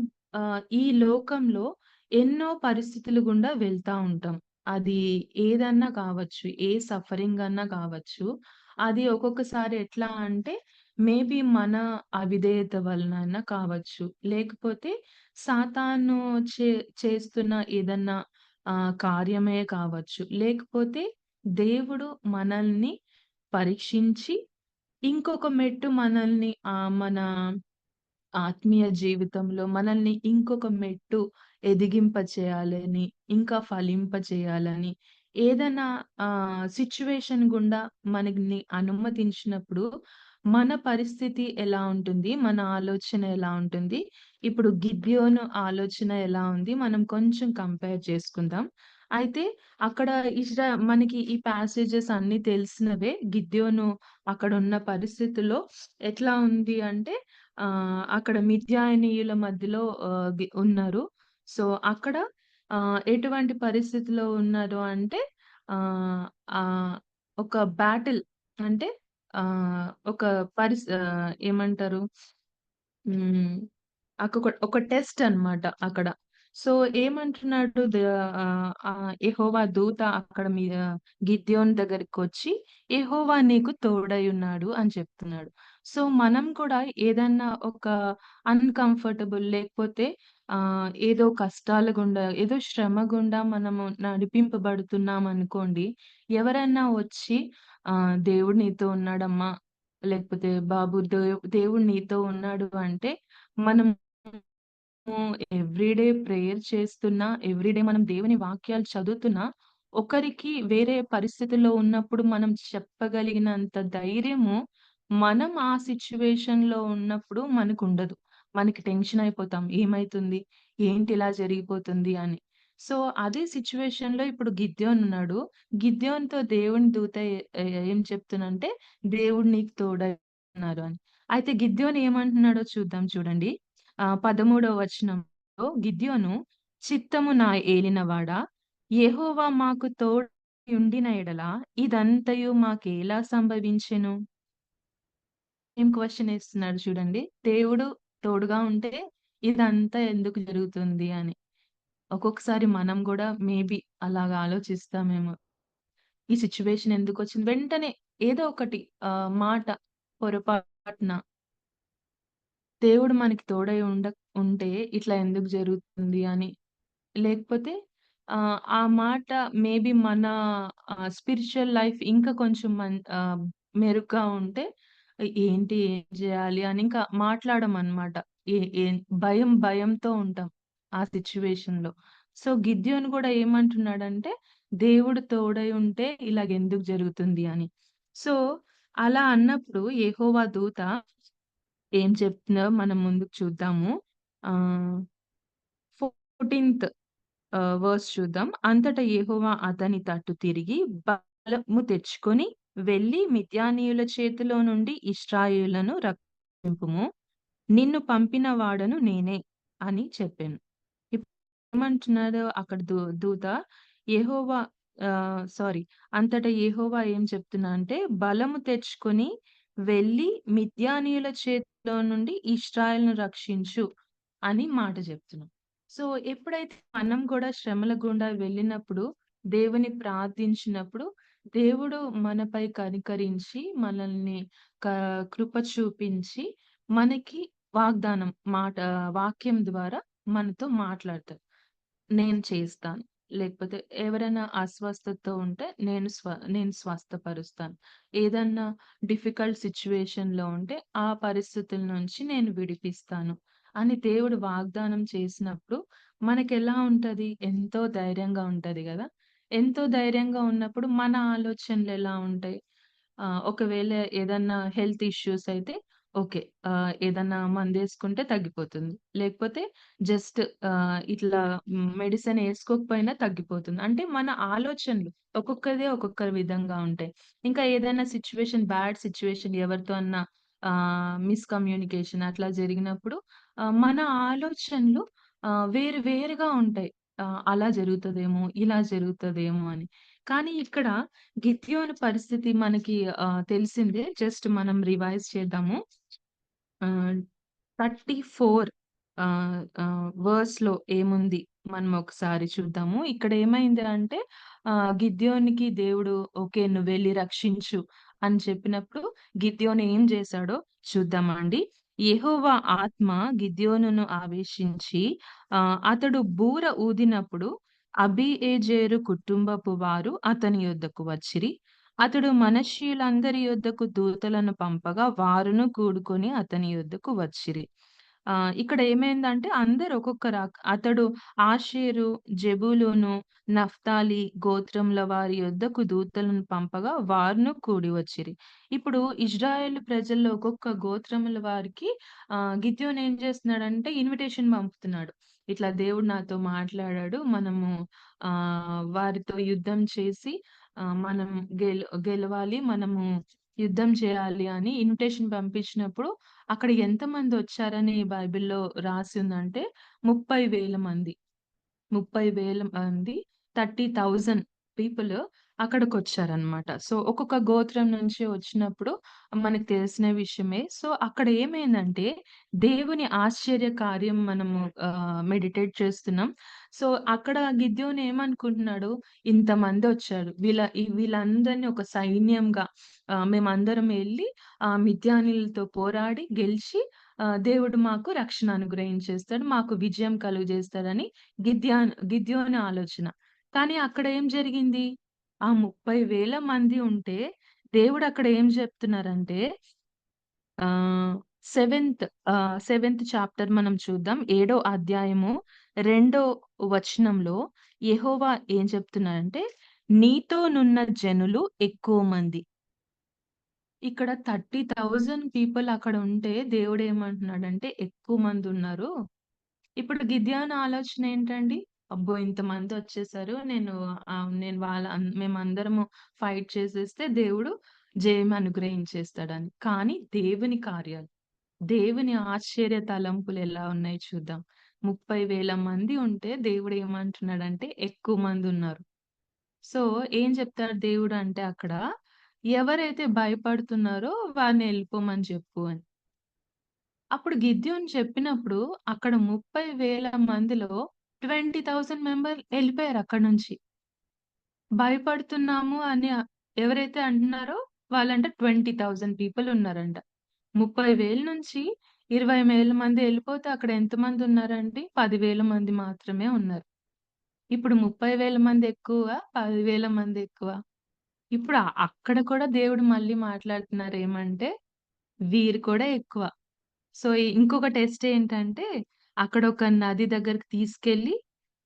ఈ లోకంలో ఎన్నో పరిస్థితులు గుండా వెళ్తా ఉంటాం. అది ఏదన్నా కావచ్చు, ఏ సఫరింగ్ అన్నా కావచ్చు. అది ఒక్కొక్కసారి ఎట్లా అంటే మేబీ మన అవిధేయత వలన కావచ్చు. లేకపోతే సాతాను చే చేస్తున్న ఏదన్నా కార్యమే కావచ్చు. లేకపోతే దేవుడు మనల్ని పరీక్షించి ఇంకొక మెట్టు మనల్ని మన ఆత్మీయ జీవితంలో మనల్ని ఇంకొక మెట్టు ఎదిగింప చేయాలని, ఇంకా ఫలింప చేయాలని ఏదైనా సిట్యుయేషన్ గుండా మనల్ని అనుమతించినప్పుడు మన పరిస్థితి ఎలా ఉంటుంది? మన ఆలోచన ఎలా ఉంటుంది? ఇప్పుడు గిద్యోను ఆలోచన ఎలా ఉంది? మనం కొంచెం కంపేర్ చేసుకుందాం. అయితే అక్కడ మనకి ఈ ప్యాసేజెస్ అన్నీ తెలిసినవే. గిద్యోను అక్కడున్న పరిస్థితుల్లో ఎట్లా ఉంది అంటే అక్కడ మిద్యానీయుల మధ్యలో ఉన్నారు. సో, అక్కడ ఎటువంటి పరిస్థితిలో ఉన్నారు అంటే ఆహ్, ఆహ్, ఒక బ్యాటిల్ అంటే ఒక ఏమంటారు? హ్మ్. ఒక టెస్ట్ అన్నమాట అక్కడ. సో, ఏమంటున్నాడు యెహోవా దూత అక్కడ గిద్యోను దగ్గరికొచ్చి, "యెహోవా నీకు తోడై ఉన్నాడు" అని చెప్తున్నాడు. సో, మనం కూడా ఏదన్నా ఒక అన్‌కంఫర్టబుల్ లేకపోతే ఏదో కష్టాల గుండా, ఏదో శ్రమ గుండా మనము నడిపింపబడుతున్నామనుకోండి, ఎవరన్నా వచ్చి "దేవుడు నీతో ఉన్నాడమ్మా" లేకపోతే "బాబు దేవుడు నీతో ఉన్నాడు" అంటే మనము ఎవ్రీడే ప్రేయర్ చేస్తున్నా, ఎవ్రీడే మనం దేవుని వాక్యాలు చదువుతున్నా, ఒకరికి వేరే పరిస్థితుల్లో ఉన్నప్పుడు మనం చెప్పగలిగినంత ధైర్యము, మనం ఆ సిట్యుయేషన్‌లో ఉన్నప్పుడు మనకుండదు. మనకి టెన్షన్ అయిపోతాం. ఏమైతుంది? ఏంటి ఇలా జరిగిపోతుంది అని. సో, అదే సిట్యుయేషన్‌లో ఇప్పుడు గిద్యోన్ ఉన్నాడు. గిద్యోన్‌తో దేవుని దూత ఏం చెప్తునంటే, "దేవుడు నీకు తోడై ఉన్నారు" అని. అయితే గిద్యోన్ ఏమంటున్నాడో చూద్దాం చూడండి. 13వ వచనంలో గిద్యోను, "చిత్తము నా ఏలినవాడా, యెహోవా మాకు తోడై ఉండిన ఎడల ఇదంతయు మాకేలా సంభవించెను?" ఏం క్వెషన్ ఏస్తున్నాడు చూడండి. దేవుడు తోడుగా ఉంటే ఇదంతా ఎందుకు జరుగుతుంది అని. ఒక్కొక్కసారి మనం గూడా మేబీ అలాగా ఆలోచిస్తామేమో. ఈ సిట్యుయేషన్ ఎందుకొచ్చింది? వెంటనే ఏదో ఒకటి మాట పొరపాటున దేవుడు మనకి తోడై ఉంటే ఇట్లా ఎందుకు జరుగుతుంది అని. లేకపోతే ఆ మాట మేబీ మన స్పిరిచ్యువల్ లైఫ్ ఇంకా కొంచెం మెరుగ్గా ఉంటే ఏంటి? ఏం జేయాలి? అని ఇంకా మాట్లాడమనమాట. ఏ ఏ భయంతో ఉంటాం ఆ సిట్యుయేషన్‌లో. సో, గిద్యోను గూడా ఏమంటున్నాడంటే, దేవుడు తోడై ఉంటే ఇలాగెందుకు జరుగుతుంది అని. సో, అలా అన్నప్పుడు యెహోవా దూత ఏం చెప్తుందో మనం ముందుకు చూద్దాము. ఆహ్, 14థ్ వర్స్ చూద్దాం. అంతటా యెహోవా అతని తట్టు తిరిగి బలము తెచ్చుకొని వెళ్లి మిద్యానీయుల చేతిలో నుండి ఇశ్రాయేలును రక్షింపుము. నిన్ను పంపిన వాడను నేనే అని చెప్పాను. ఏమంటున్నాడు అక్కడ దూత యెహోవా సారీ అంతటా యెహోవా ఏం చెప్తున్నా అంటే బలము తెచ్చుకొని వెళ్లి మిద్యానీయుల చేతిలో నుండి ఇశ్రాయేలును రక్షించు అని మాట చెప్తున్నాం. సో, ఎప్పుడైతే మనం కూడా శ్రమల గుండా వెళ్ళినప్పుడు, దేవుని ప్రార్థించినప్పుడు, దేవుడు మనపై కనికరించి, మనల్ని క కృప చూపించి, మనకి వాగ్దానం వాక్యం ద్వారా మనతో మాట్లాడతారు. నేను చేస్తాను. లేకపోతే ఎవరైనా అస్వస్థతతో ఉంటే నేను స్వస్థపరుస్తాను. ఏదన్నా డిఫికల్ట్ సిట్యుయేషన్‌లో ఉంటే ఆ పరిస్థితుల నుంచి నేను విడిపిస్తాను అని దేవుడు వాగ్దానం చేసినప్పుడు మనకెలా ఉంటది? ఎంతో ధైర్యంగా ఉంటది గదా! ఎంతో ధైర్యంగా ఉన్నప్పుడు మన ఆలోచనలెలా ఉంటాయి? ఒకవేళ ఏదన్నా హెల్త్ ఇష్యూస్ అయితే ఓకే. ఏదన్నా మందేసుకుంటే తగ్గిపోతుంది. లేకపోతే జస్ట్ ఇట్లా మెడిసిన్ ఏసుకోకపోయినా తగ్గిపోతుంది. అంటే మన ఆలోచనలు ఒక్కొక్కరిదే ఒక్కొక్క విధంగా ఉంటాయి. ఇంకా ఏదైనా బ్యాడ్ సిట్యుయేషన్ ఎవరితో అన్నా మిస్‌కమ్యూనికేషన్ అట్లా జరిగినప్పుడు మన ఆలోచనలు వేరు వేరుగా ఉంటాయి. అలా జరుగుతదేమో, ఇలా జరుగుతదేమో అని. కానీ ఇక్కడ గిద్యోను పరిస్థితి మనకి తెలిసిందే. జస్ట్ మనం రివైజ్ చేద్దాము. ఆహ్, 34 వర్స్‌లో ఏముంది మనం ఒకసారి చూద్దాము. ఇక్కడ ఏమైంది అంటే గిద్యోనికి దేవుడు ఓకే. నువ్వెళ్లి రక్షించు అని చెప్పినప్పుడు గిద్యోను ఏం చేశాడో చూద్దామా అండి. యెహోవా ఆత్మ గిద్యోనును ఆవేశించి అతడు బూర ఊదినప్పుడు అబీయెజెరు కుటుంబపు వారు అతని యొద్దకు వచ్చిరి. అతడు మనష్షీయులందరి యొద్దకు దూతలను పంపగా వారును కూడుకొని అతని యొద్దకు వచ్చిరి. ఇక్కడ ఏమైందంటే అందరూ అతడు ఆషేరు, జెబూలూను, నఫ్తాలి గోత్రముల వారి యొద్దకు దూతలను పంపగా వారును కూడి వచ్చిరి. ఇప్పుడు ఇజ్రాయేలు ప్రజల్లో ఒక్కొక్క గోత్రముల వారికి గిద్యోను ఏం చేస్తున్నాడంటే ఇన్విటేషన్ పంపుతున్నాడు. ఇట్లా దేవుడు నాతో మాట్లాడాడు. మనము వారితో యుద్ధం చేసి మనం గెలవాలి. మనము యుద్ధం చేయాలి అని ఇన్విటేషన్ పంపించినప్పుడు అక్కడ ఎంతమందొచ్చారని బైబిల్‌లో రాసి ఉందంటే 30,000 మంది. 30,000 మంది 30,000 పీపుల్ అక్కడికొచ్చారనమాట. సో, ఒక్కొక్క గోత్రం నుంచి వచ్చినప్పుడు మనకు తెలిసిన విషయమే. సో, అక్కడ ఏమైందంటే దేవుని ఆశ్చర్య కార్యం మనము మెడిటేట్ చేస్తున్నాం. సో, అక్కడ గిద్యోను ఏమనుకుంటున్నాడు, ఇంతమందొచ్చారు. వీళ్ళందరిని ఒక సైన్యంగా మేమందరం ఎళ్లి మిద్యానీయులతో పోరాడి గెలిచి దేవుడు మాకు రక్షణ అనుగ్రహించేస్తాడు. మాకు విజయం కలుగజేస్తాడని గిద్యోను ఆలోచన. కానీ అక్కడ ఏం జరిగింది? ఆ 30,000 మంది ఉంటే దేవుడు అక్కడ ఏం చెప్తున్నారంటే ఆహ్, సెవెంత్ చాప్టర్ మనం చూద్దాం. 7వ అధ్యాయము 2వ వచనంలో యెహోవా ఏం చెప్తున్నారంటే, నీతోనున్న జనులు ఎక్కువ మంది. ఇక్కడ 30,000 పీపుల్ అక్కడ ఉంటే దేవుడేమంటున్నాడంటే ఎక్కువ మందున్నారు. ఇప్పుడు గిద్యోను ఆలోచన ఏంటండి? అబ్బో! ఇంతమందొచ్చేసారు. నేను మేమందరము ఫైట్ చేసేస్తే దేవుడు జయం అనుగ్రహించేస్తాడని. కానీ దేవుని కార్యాలు, దేవుని ఆశ్చర్య తలంపులు ఎలా ఉన్నాయి చూద్దాం. 30,000 మంది ఉంటే దేవుడు ఏమంటున్నాడంటే ఎక్కువ మందున్నారు. సో, ఏం చెప్తాడు దేవుడు అంటే అక్కడ, ఎవరైతే భయపడుతున్నారో వారిని ఎళ్ళిపోమని చెప్పు అని. అప్పుడు గిద్యోను చెప్పినప్పుడు అక్కడ 30,000 మందిలో 20,000 ఎళ్ళిపోయారు అక్కడి నుంచి. భయపడుతున్నాము అని ఎవరైతే అంటున్నారో వాళ్ళంట 20,000 పీపుల్ ఉన్నారంట. 30,000 నుంచి 20,000 మంది ఎళ్ళిపోతే అక్కడ ఎంతమంది ఉన్నారండి? 10,000 మంది మాత్రమే ఉన్నారు. ఇప్పుడు 30,000 మంది ఎక్కువ, 10,000 మంది ఎక్కువ. ఇప్పుడు అక్కడ కూడా దేవుడు మళ్ళీ మాట్లాడుతున్నారు ఏమంటే, వీరు కూడా ఎక్కువ. సో, ఇంకొక టెస్ట్ ఏంటంటే, అక్కడ ఒక నది దగ్గరికి తీసుకెళ్ళి,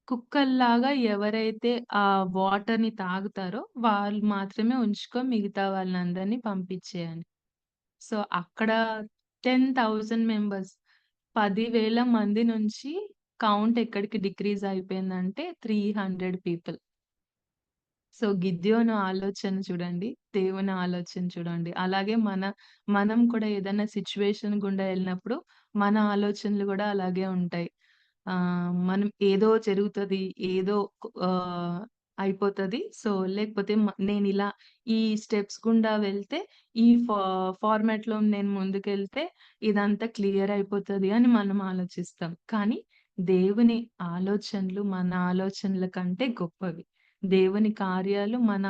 కుక్కల్లాగా ఎవరైతే ఆ వాటర్‌ని తాగుతారో వాళ్ళు మాత్రమే ఉంచుకో, మిగతా వాళ్ళందరిని పంపించేయని. సో, అక్కడ 10,000 మెంబర్స్ 10,000 మంది నుంచి కౌంట్ ఎక్కడికి డిక్రీజ్ అయిపోయిందంటే 300 పీపుల్. సో, గిద్యోను ఆలోచన చూడండి. దేవుని ఆలోచన చూడండి. అలాగే మనం కూడా ఏదైనా సిట్యుయేషన్ గుండా ఎళ్ళినప్పుడు మన ఆలోచనలు గూడా అలాగే ఉంటాయి. మనం ఏదో జరుగుతది. ఏదో అయిపోతది. సో, లేకపోతే నేనిలా ఈ స్టెప్స్ గుండా వెళ్తే ఈ ఫార్మాట్‌లో నేను ముందుకెళ్తే ఇదంతా క్లియర్ అయిపోతది అని మనం ఆలోచిస్తాం. కానీ దేవుని ఆలోచనలు మన ఆలోచనల కంటే గొప్పవి. దేవుని కార్యాలు మన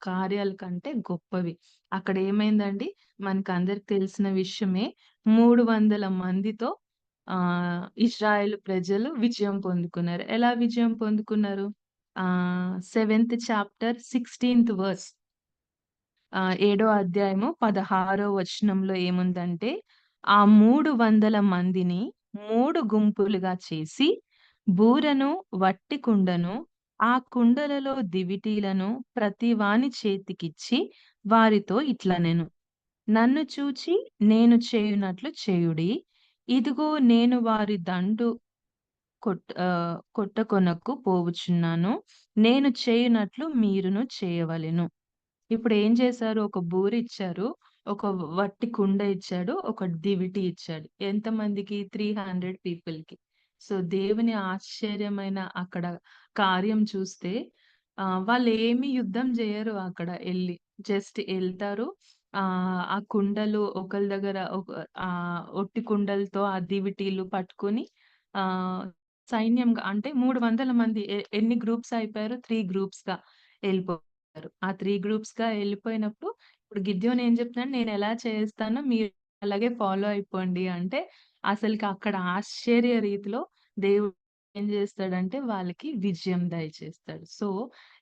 కార్యాల కంటే గొప్పవి. అక్కడ ఏమైందండి? మనకందరికి తెలిసిన విషయమే. 300 మందితో ఇశ్రాయేలు ప్రజలు విజయం పొందుకున్నారు. ఎలా విజయం పొందుకున్నారు? 7th chapter 16th verse. 7వ అధ్యాయము 16వ వచనంలో ఏముందంటే, ఆ 300 మందిని 3 గుంపులుగా చేసి, బూరను, వట్టి కుండను, ఆ కుండలలో దివిటీలను ప్రతివాని చేతికిచ్చి వారితో ఇట్లనెను. నన్ను చూచి నేను చేయునట్లు చేయుడి. ఇదిగో నేను వారి దండు కొట్టకొనకు పోవుచున్నాను. నేను చేయునట్లు మీరును చేయవలెను. ఇప్పుడేం చేశారు? ఒక బూరిచ్చారు. ఒక వట్టి కుండ ఇచ్చాడు. ఒక దివిటి ఇచ్చాడు. ఎంతమందికి? 300 పీపుల్‌కి. సో, దేవుని ఆశ్చర్యమైన అక్కడ కార్యం చూస్తే వాళ్ళేమి యుద్ధం జేయరు అక్కడ ఎళ్లి. జస్ట్ ఎళ్తారు. ఆ కుండలు ఒకళ్ళ దగ్గర ఒట్టి కుండలతో ఆ దివిటీలు పట్టుకొని ఆహ్, సైన్యంగా అంటే 300 మంది ఎన్ని గ్రూప్స్ అయిపోయారు? 3 గ్రూప్స్‌గా ఎళ్ళిపోయారు. ఆ 3 గ్రూప్స్‌గా ఎళ్ళిపోయినప్పుడు ఇప్పుడు గిద్యోన్ ఏం చెప్తున్నాడు? నేనెలా చేస్తానో మీరు అలాగే ఫాలో అయిపోండి అంటే, అసలకి అక్కడ ఆశ్చర్య రీతిలో దేవుడు ఏం చేస్తాడంటే వాళ్ళకి విజయం దయచేస్తాడు. సో,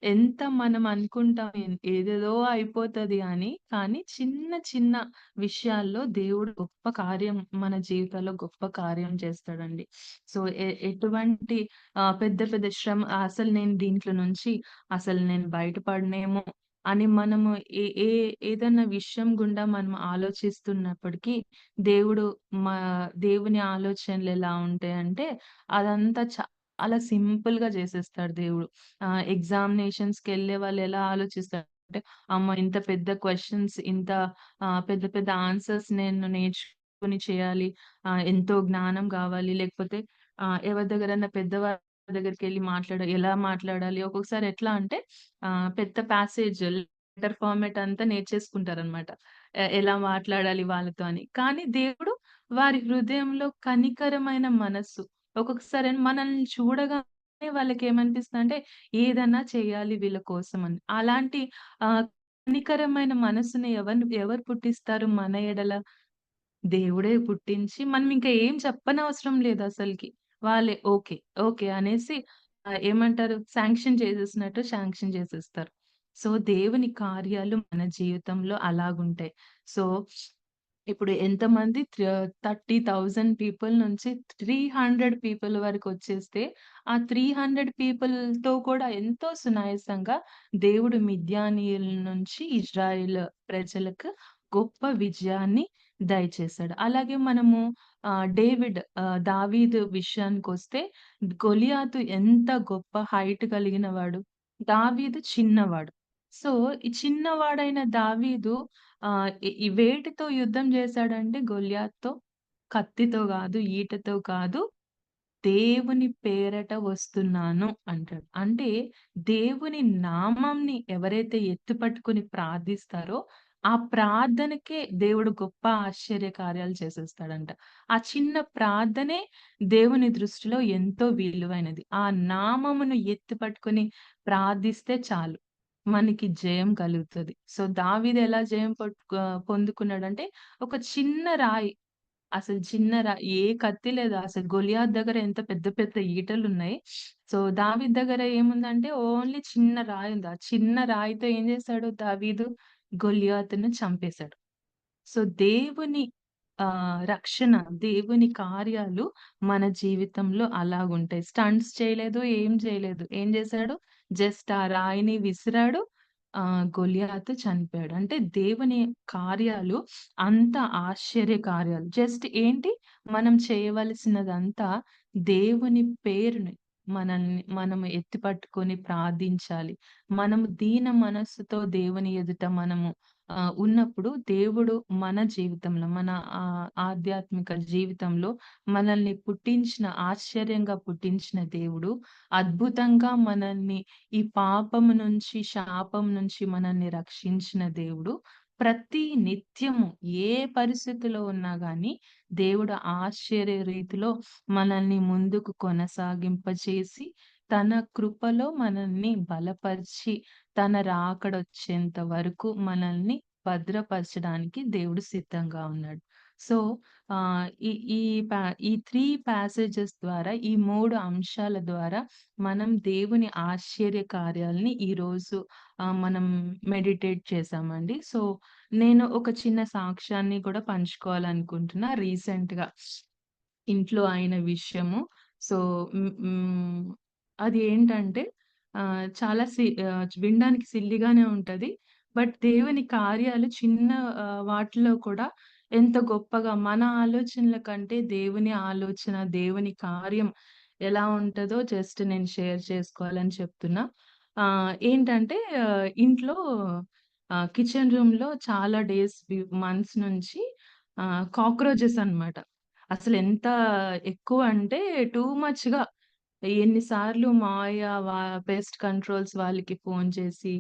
ఎంత మనం అనుకుంటాం ఏదేదో అయిపోతది అని, కానీ చిన్న చిన్న విషయాల్లో దేవుడు గొప్ప కార్యం మన జీవితాల్లో గొప్ప కార్యం చేస్తాడండి. సో, ఎటువంటి పెద్ద పెద్ద శ్రమ అసలు నేను దీంట్లో నుంచి అసలు నేను బయటపడనేమో అని మనము ఏ ఏ ఏదన్నా విషయం గుండా మనం ఆలోచిస్తున్నప్పటికీ దేవుడు మా దేవుని ఆలోచనలు ఎలా ఉంటాయంటే అదంతా చాలా సింపుల్‌గా చేసేస్తాడు దేవుడు. ఎగ్జామినేషన్స్‌కెళ్ళే వాళ్ళు ఎలా ఆలోచిస్తారంటే, అమ్మ ఇంత పెద్ద క్వెషన్స్ ఇంత పెద్ద పెద్ద ఆన్సర్స్ నేను నేర్చుకొని చేయాలి. ఎంతో జ్ఞానం గావాలి. లేకపోతే ఎవరి దగ్గరన్నా పెద్దవారి దగ్గరికెళ్ళి ఎలా మాట్లాడాలి. ఒక్కొక్కసారి ఎట్లా అంటే పెద్ద ప్యాసేజ్ లెటర్ ఫార్మాట్ అంతా నేర్చేసుకుంటారనమాట. ఎలా మాట్లాడాలి వాళ్ళతో అని. కానీ దేవుడు వారి హృదయంలో కనికరమైన మనస్సు. ఒక్కొక్కసారి మనల్ని చూడగానే వాళ్ళకేమనిపిస్తదంటే ఏదన్నా చేయాలి వీళ్ళ కోసమని. అలాంటి కనికరమైన మనస్సుని ఎవరు పుట్టిస్తారు మన ఎడల? దేవుడే పుట్టించి మనం ఇంకా ఏం చెప్పనవసరం లేదసలకి. వాళ్ళే ఓకే. ఓకే. అనేసి ఏమంటారు శాంక్షన్ చేసేస్తారు. సో, దేవుని కార్యాలు మన జీవితంలో అలాగుంటాయి. సో, ఇప్పుడు ఎంతమంది 30,000 పీపుల్ నుంచి 300 పీపుల్ వరకొచ్చేస్తే, ఆ 300 పీపుల్‌తో కూడా ఎంతో సునాయాసంగా దేవుడు మిద్యానీయుల నుంచి ఇజ్రాయేల్ ప్రజలకు గొప్ప విజయాన్ని దయచేశాడు. అలాగే మనము దావీదు విషయానికొస్తే గొలియాతు ఎంత గొప్ప హైట్ కలిగిన వాడు. దావీదు చిన్నవాడు. సో, ఈ చిన్నవాడైన దావీదు ఈ వేటితో యుద్ధం చేశాడంటే గొలియాతుతో? కత్తితో గాదు, ఈటెతో కాదు, దేవుని పేరట వస్తున్నాను అంటాడు. అంటే దేవుని నామంని ఎవరైతే ఎత్తిపట్టుకొని ప్రార్థిస్తారో, ఆ ప్రార్థనకే దేవుడు గొప్ప ఆశ్చర్య కార్యాలు చేసేస్తాడంట. ఆ చిన్న ప్రార్థనే దేవుని దృష్టిలో ఎంతో విలువైనది. ఆ నామమును ఎత్తిపట్టుకొని ప్రార్థిస్తే చాలు. మనకి జయం కలుగుతది. సో, దావీదు ఎలా జయం పొందుకున్నాడంటే, ఒక చిన్న రాయి అసలు ఏ కత్తి లేదు. అసలు గొలియాత్ దగ్గర ఎంత పెద్ద పెద్ద ఈటలున్నాయి. సో, దావీదు దగ్గర ఏముందంటే ఓన్లీ చిన్న రాయి ఉంది. ఆ చిన్న రాయితో ఏం చేశాడు దావీదు? గొలియాతును చంపేశాడు. సో, దేవుని రక్షణ, దేవుని కార్యాలు మన జీవితంలో అలాగుంటాయి. స్టంట్స్ చేయలేదు, ఏం చేయలేదు. ఏం చేశాడు? జస్ట్ ఆ రాయిని విసిరాడు. గొలియాతు చనిపోయాడు. అంటే దేవుని కార్యాలు అంత ఆశ్చర్య కార్యాలు. జస్ట్ ఏంటి? మనం చేయవలసినదంతా దేవుని పేరుని మనము ఎత్తిపట్టుకొని ప్రార్థించాలి. మనము దీన మనస్సుతో దేవుని ఎదుట మనము ఉన్నప్పుడు దేవుడు మన జీవితంలో, మన ఆధ్యాత్మిక జీవితంలో మనల్ని ఆశ్చర్యంగా పుట్టించిన దేవుడు, అద్భుతంగా మనల్ని ఈ పాపము నుంచి, శాపం నుంచి మనల్ని రక్షించిన దేవుడు, ప్రతి నిత్యము ఏ పరిస్థితిలో ఉన్నా గాని దేవుడు ఆశ్చర్య రీతిలో మనల్ని ముందుకు కొనసాగింపచేసి, తన కృపలో మనల్ని బలపరిచి, తన రాకడొచ్చేంత వరకు మనల్ని భద్రపరచడానికి దేవుడు సిద్ధంగా ఉన్నాడు. సో, ఈ ఈ ఈ 3 ప్యాసేజెస్ ద్వారా, ఈ 3 అంశాల ద్వారా మనం దేవుని ఆశ్చర్య కార్యాలని ఈరోజు మనం మెడిటేట్ చేశామండి. సో, నేను ఒక చిన్న సాక్ష్యాన్ని కూడా పంచుకోవాలనుకుంటున్నా రీసెంట్‌గా ఇంట్లో అయిన విషయము. సో, అది ఏంటంటే చాలా వినడానికి సిల్లీగానే ఉంటది. బట్ దేవుని కార్యాలు చిన్న వాటిలో కూడా ఎంత గొప్పగా మన ఆలోచనల కంటే దేవుని ఆలోచన, దేవుని కార్యం ఎలా ఉంటదో జస్ట్ నేను షేర్ చేసుకోవాలని చెప్తున్నా. ఏంటంటే ఇంట్లో కిచెన్ రూమ్‌లో చాలా డేస్, మంత్స్ నుంచి కాక్రోచెస్ అన్నమాట. అసలెంత ఎక్కువ అంటే టూ మచ్‌గా ఎన్ని సార్లు మావయ్య పెస్ట్ కంట్రోల్స్ వాళ్ళకి ఫోను చేసి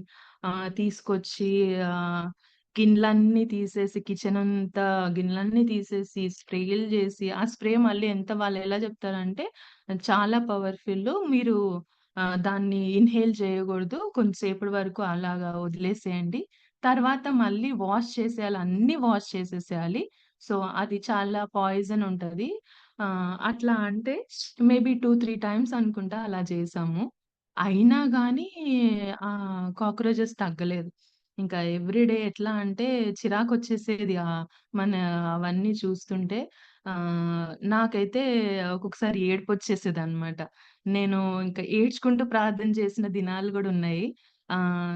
తీసుకొచ్చి ఆహ్, గిన్నెలన్నీ తీసేసి కిచెన్ అంతా గిన్నెలన్నీ తీసేసి స్ప్రేలు చేసి, ఆ స్ప్రే మళ్ళీ వాళ్ళెలా చెప్తారంటే చాలా పవర్‌ఫుల్లు. మీరు దాన్ని ఇన్‌హేల్ చేయకూడదు. కొంచెంసేపటి వరకు అలాగా వదిలేసేయండి. తర్వాత మళ్ళీ వాష్ చేసేయాలి. అన్నీ వాష్ చేసేసేయాలి. సో, అది చాలా పాయిజన్ ఉంటది. అట్లా అంటే మేబీ 2, 3 టైమ్స్ అనుకుంటా అలా చేశాము. అయినా గానీ కాక్రోచెస్ తగ్గలేదు. ఇంకా ఎవ్రీ డే ఎట్లా అంటే చిరాకొచ్చేసేది. మన అవన్నీ చూస్తుంటే. నాకైతే ఒక్కొక్కసారి ఏడుపొచ్చేసేదనమాట. నేను ఇంకా ఏడ్చుకుంటూ ప్రార్థన చేసిన దినాలు గూడా ఉన్నాయి.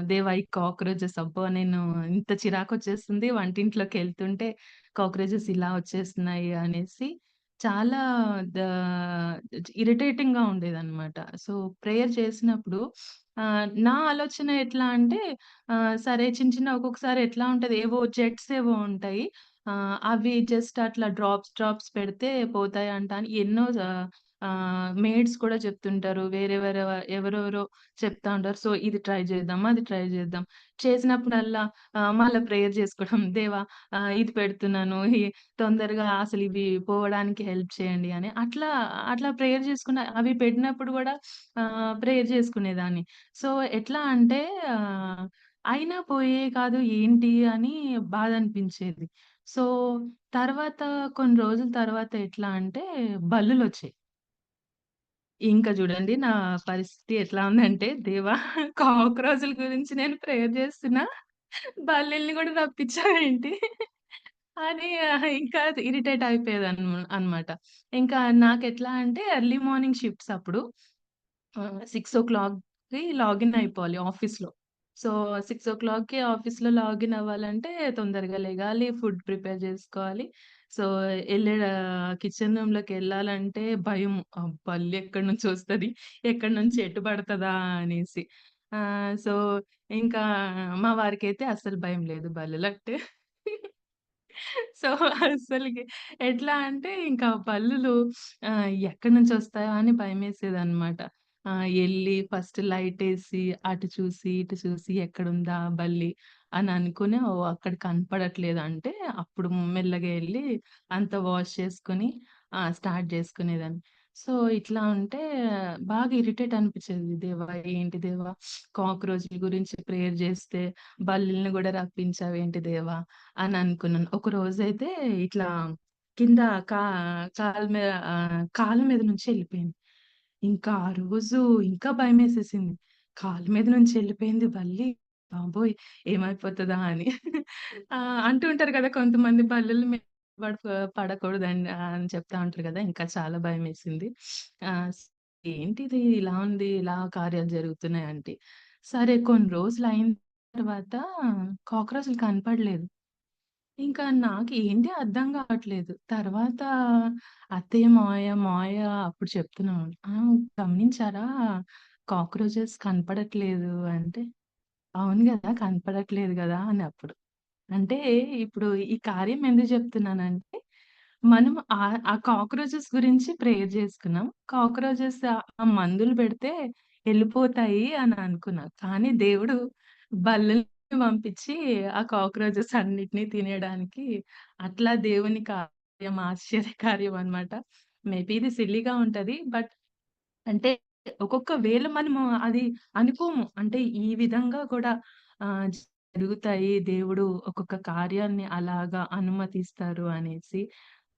దేవా! ఈ కాక్రోచెస్ అబ్బా! నేను ఇంత చిరాకొచ్చేస్తుంది వంటింట్లోకెళ్తుంటే కాక్రోచెస్ ఇలా వచ్చేస్తున్నాయి అనేసి చాలా ద ఇరిటేటింగ్‌గా ఉండేదనమాట. సో, ప్రేయర్ చేసినప్పుడు నా ఆలోచన ఎట్లా అంటే సరే చిన్న చిన్న ఒక్కొక్కసారి ఎట్లా ఉంటది, ఏవో జెట్స్ ఏవో ఉంటాయి. అవి జస్ట్ అట్లా డ్రాప్స్ పెడితే పోతాయంట అని ఎన్నో మెయిడ్స్ కూడా చెప్తుంటారు. ఎవరెవరో చెప్తా ఉంటారు. సో, ఇది ట్రై చేద్దాం, అది ట్రై చేద్దాం. చేసినప్పుడల్లా మళ్ళా ప్రేయర్ చేసుకోవడం. దేవా ఇది పెడుతున్నాను. తొందరగా అసలివి పోవడానికి హెల్ప్ చేయండి అని. అట్లా ప్రేయర్ చేసుకున్న అవి పెట్టినప్పుడు గూడా ప్రేయర్ చేసుకునేదాన్ని. సో, ఎట్లా అంటే ఆహ్, అయినా పోయేయి కాదు ఏంటి అని బాధనిపించేది. సో, తర్వాత కొన్ని రోజుల తర్వాత ఎట్లా అంటే బల్లులొచ్చాయి. ఇంక చూడండి నా పరిస్థితి ఎట్లా ఉందంటే, దేవా! కాక్రోచుల గురించి నేను ప్రేయర్ చేస్తున్నా. బల్లుల్ని గూడా రప్పించావేంటి? అని ఇంకా ఇరిటేట్ అన్నమాట. ఇంకా నాకెట్లా అంటే ఎర్లీ మార్నింగ్ షిఫ్ట్స్ అప్పుడు 6:00కి లాగిన్ అయిపోవాలి ఆఫీస్‌లో. సో, 6:00కి ఆఫీస్‌లో లాగిన్ అవ్వాలంటే తొందరగా లెగాలి, ఫుడ్ ప్రిపేర్ చేసుకోవాలి. సో, కిచెన్ రూమ్‌లోకెళ్ళాలంటే భయం. బల్లెక్కడి నుంచొస్తది? ఎక్కడి నుంచి ఎటు పడతదా అనేసి. సో, ఇంకా మా వారికైతే అస్సలు భయం లేదు బల్లులంటే. సో, అస్సలకి ఎట్లా అంటే ఇంకా బల్లులు ఎక్కడి నుంచొస్తాయా అని భయమేసేదనమాట. ఎళ్లి ఫస్ట్ లైటేసి అటు చూసి, ఇటు చూసి ఎక్కడుందా బల్లి అని అనుకుని ఓహ్! అక్కడ కనపడట్లేదంటే అప్పుడు మెల్లగా ఎళ్లి అంతా వాష్ చేసుకొని స్టార్ట్ చేసుకునేదాన్ని. సో, ఇట్లా ఉంటే బాగా ఇరిటేట్ అనిపిచ్చేది. దేవా! ఏంటి దేవా! కాక్రోచ్‌ల గురించి ప్రేయర్ చేస్తే బల్లుల్ని గూడా రప్పించావేంటి దేవా! అని అనుకున్నాను. ఒకరోజైతే ఇట్లా కింద కా కాళ్ళ మీద నుంచి ఎళ్ళిపోయింది. ఇంకా ఆ రోజు ఇంకా భయమేసేసింది. కాళ్ళ మీద నుంచి ఎళ్ళిపోయింది బల్లి. బాబోయ్! ఏమైపోతదా అని. అంటూ ఉంటారు కదా! కొంతమంది బల్లుల మీద పడక పడకూడదండి అని చెప్తా ఉంటారు కదా! ఇంకా చాలా భయమేసింది. ఆహ్, ఏంటిది ఇలా ఉంది, ఇలా కార్యాలు జరుగుతున్నాయి అంటే, సరే కొన్ని రోజులయిన తర్వాత కాక్రోచ్‌లు కనపడలేదు. ఇంకా నాకు ఏంటి అర్థం గావట్లేదు. తర్వాత అత్తయ్య, మావయ్య అప్పుడు చెప్తున్నాను. గమనించారా కాక్రోచెస్ కనపడట్లేదు అంటే, అవును గదా! కనపడట్లేదు గదా! అని అప్పుడు. అంటే ఇప్పుడు ఈ కార్యం ఎందుకు జెప్తున్నానంటే, మనం ఆ కాక్రోచెస్ గురించి ప్రేయర్ జేసుకున్నాం. కాక్రోచెస్ ఆ మందులు బెడితే ఎళ్ళిపోతాయి అని అనుకున్నా. కానీ దేవుడు బల్లుల్ని పంపించి ఆ కాక్రోచెస్ అన్నిటిని తినేయడానికి అట్లా దేవుని కార్యం ఆశ్చర్యకార్యం అన్నమాట. మేబీ ఇది సిల్లీగా ఉంటది. బట్ అంటే ఒక్కొక్క వేళ మనము అది అనుకోము. అంటే ఈ విధంగా కూడా జరుగుతాయి. దేవుడు ఒక్కొక్క కార్యాన్ని అలాగా అనుమతిస్తారు అనేసి.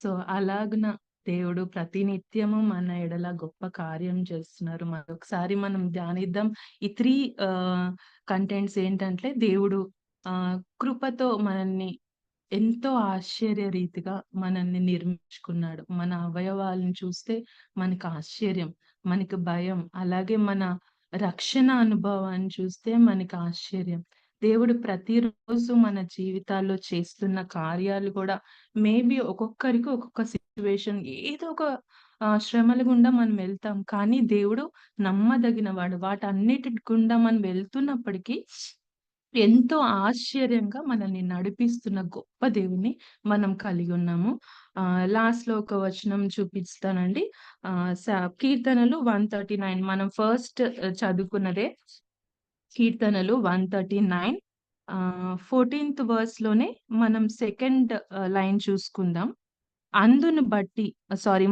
సో, అలాగున దేవుడు ప్రతినిత్యము మన ఎడల గొప్ప కార్యం చేస్తున్నారు. మరొకసారి మనం ధ్యానిద్దాం. ఈ 3 కంటెంట్స్ ఏంటంటే దేవుడు కృపతో మనల్ని ఎంతో ఆశ్చర్యరీతిగా మనల్ని నిర్మించుకున్నాడు. మన అవయవాలను చూస్తే మనకు ఆశ్చర్యం, మనకు భయం. అలాగే మన రక్షణ అనుభవాన్ని చూస్తే మనకు ఆశ్చర్యం. దేవుడు ప్రతిరోజు మన జీవితాల్లో చేస్తున్న కార్యాలు కూడా మేబీ ఒక్కొక్కరికి ఒక్కొక్క సిట్యుయేషన్ ఏదో ఒక శ్రమల గుండా మనం వెళ్తాం. కానీ దేవుడు నమ్మదగినవాడు. వాటన్నిటి గుండా మనం వెళ్తున్నప్పటికీ ఎంతో ఆశ్చర్యంగా మనల్ని నడిపిస్తున్న గొప్ప దేవుని మనం కలిగి ఉన్నాము. లాస్ట్‌లో ఒక వచనం చూపిస్తానండి. కీర్తనలు 139 మనం ఫస్ట్ చదువుకున్నదే. కీర్తనలు 139 14th వర్స్‌లోనే మనం సెకండ్ లైన్ చూసుకుందాం. అందును బట్టి సారీ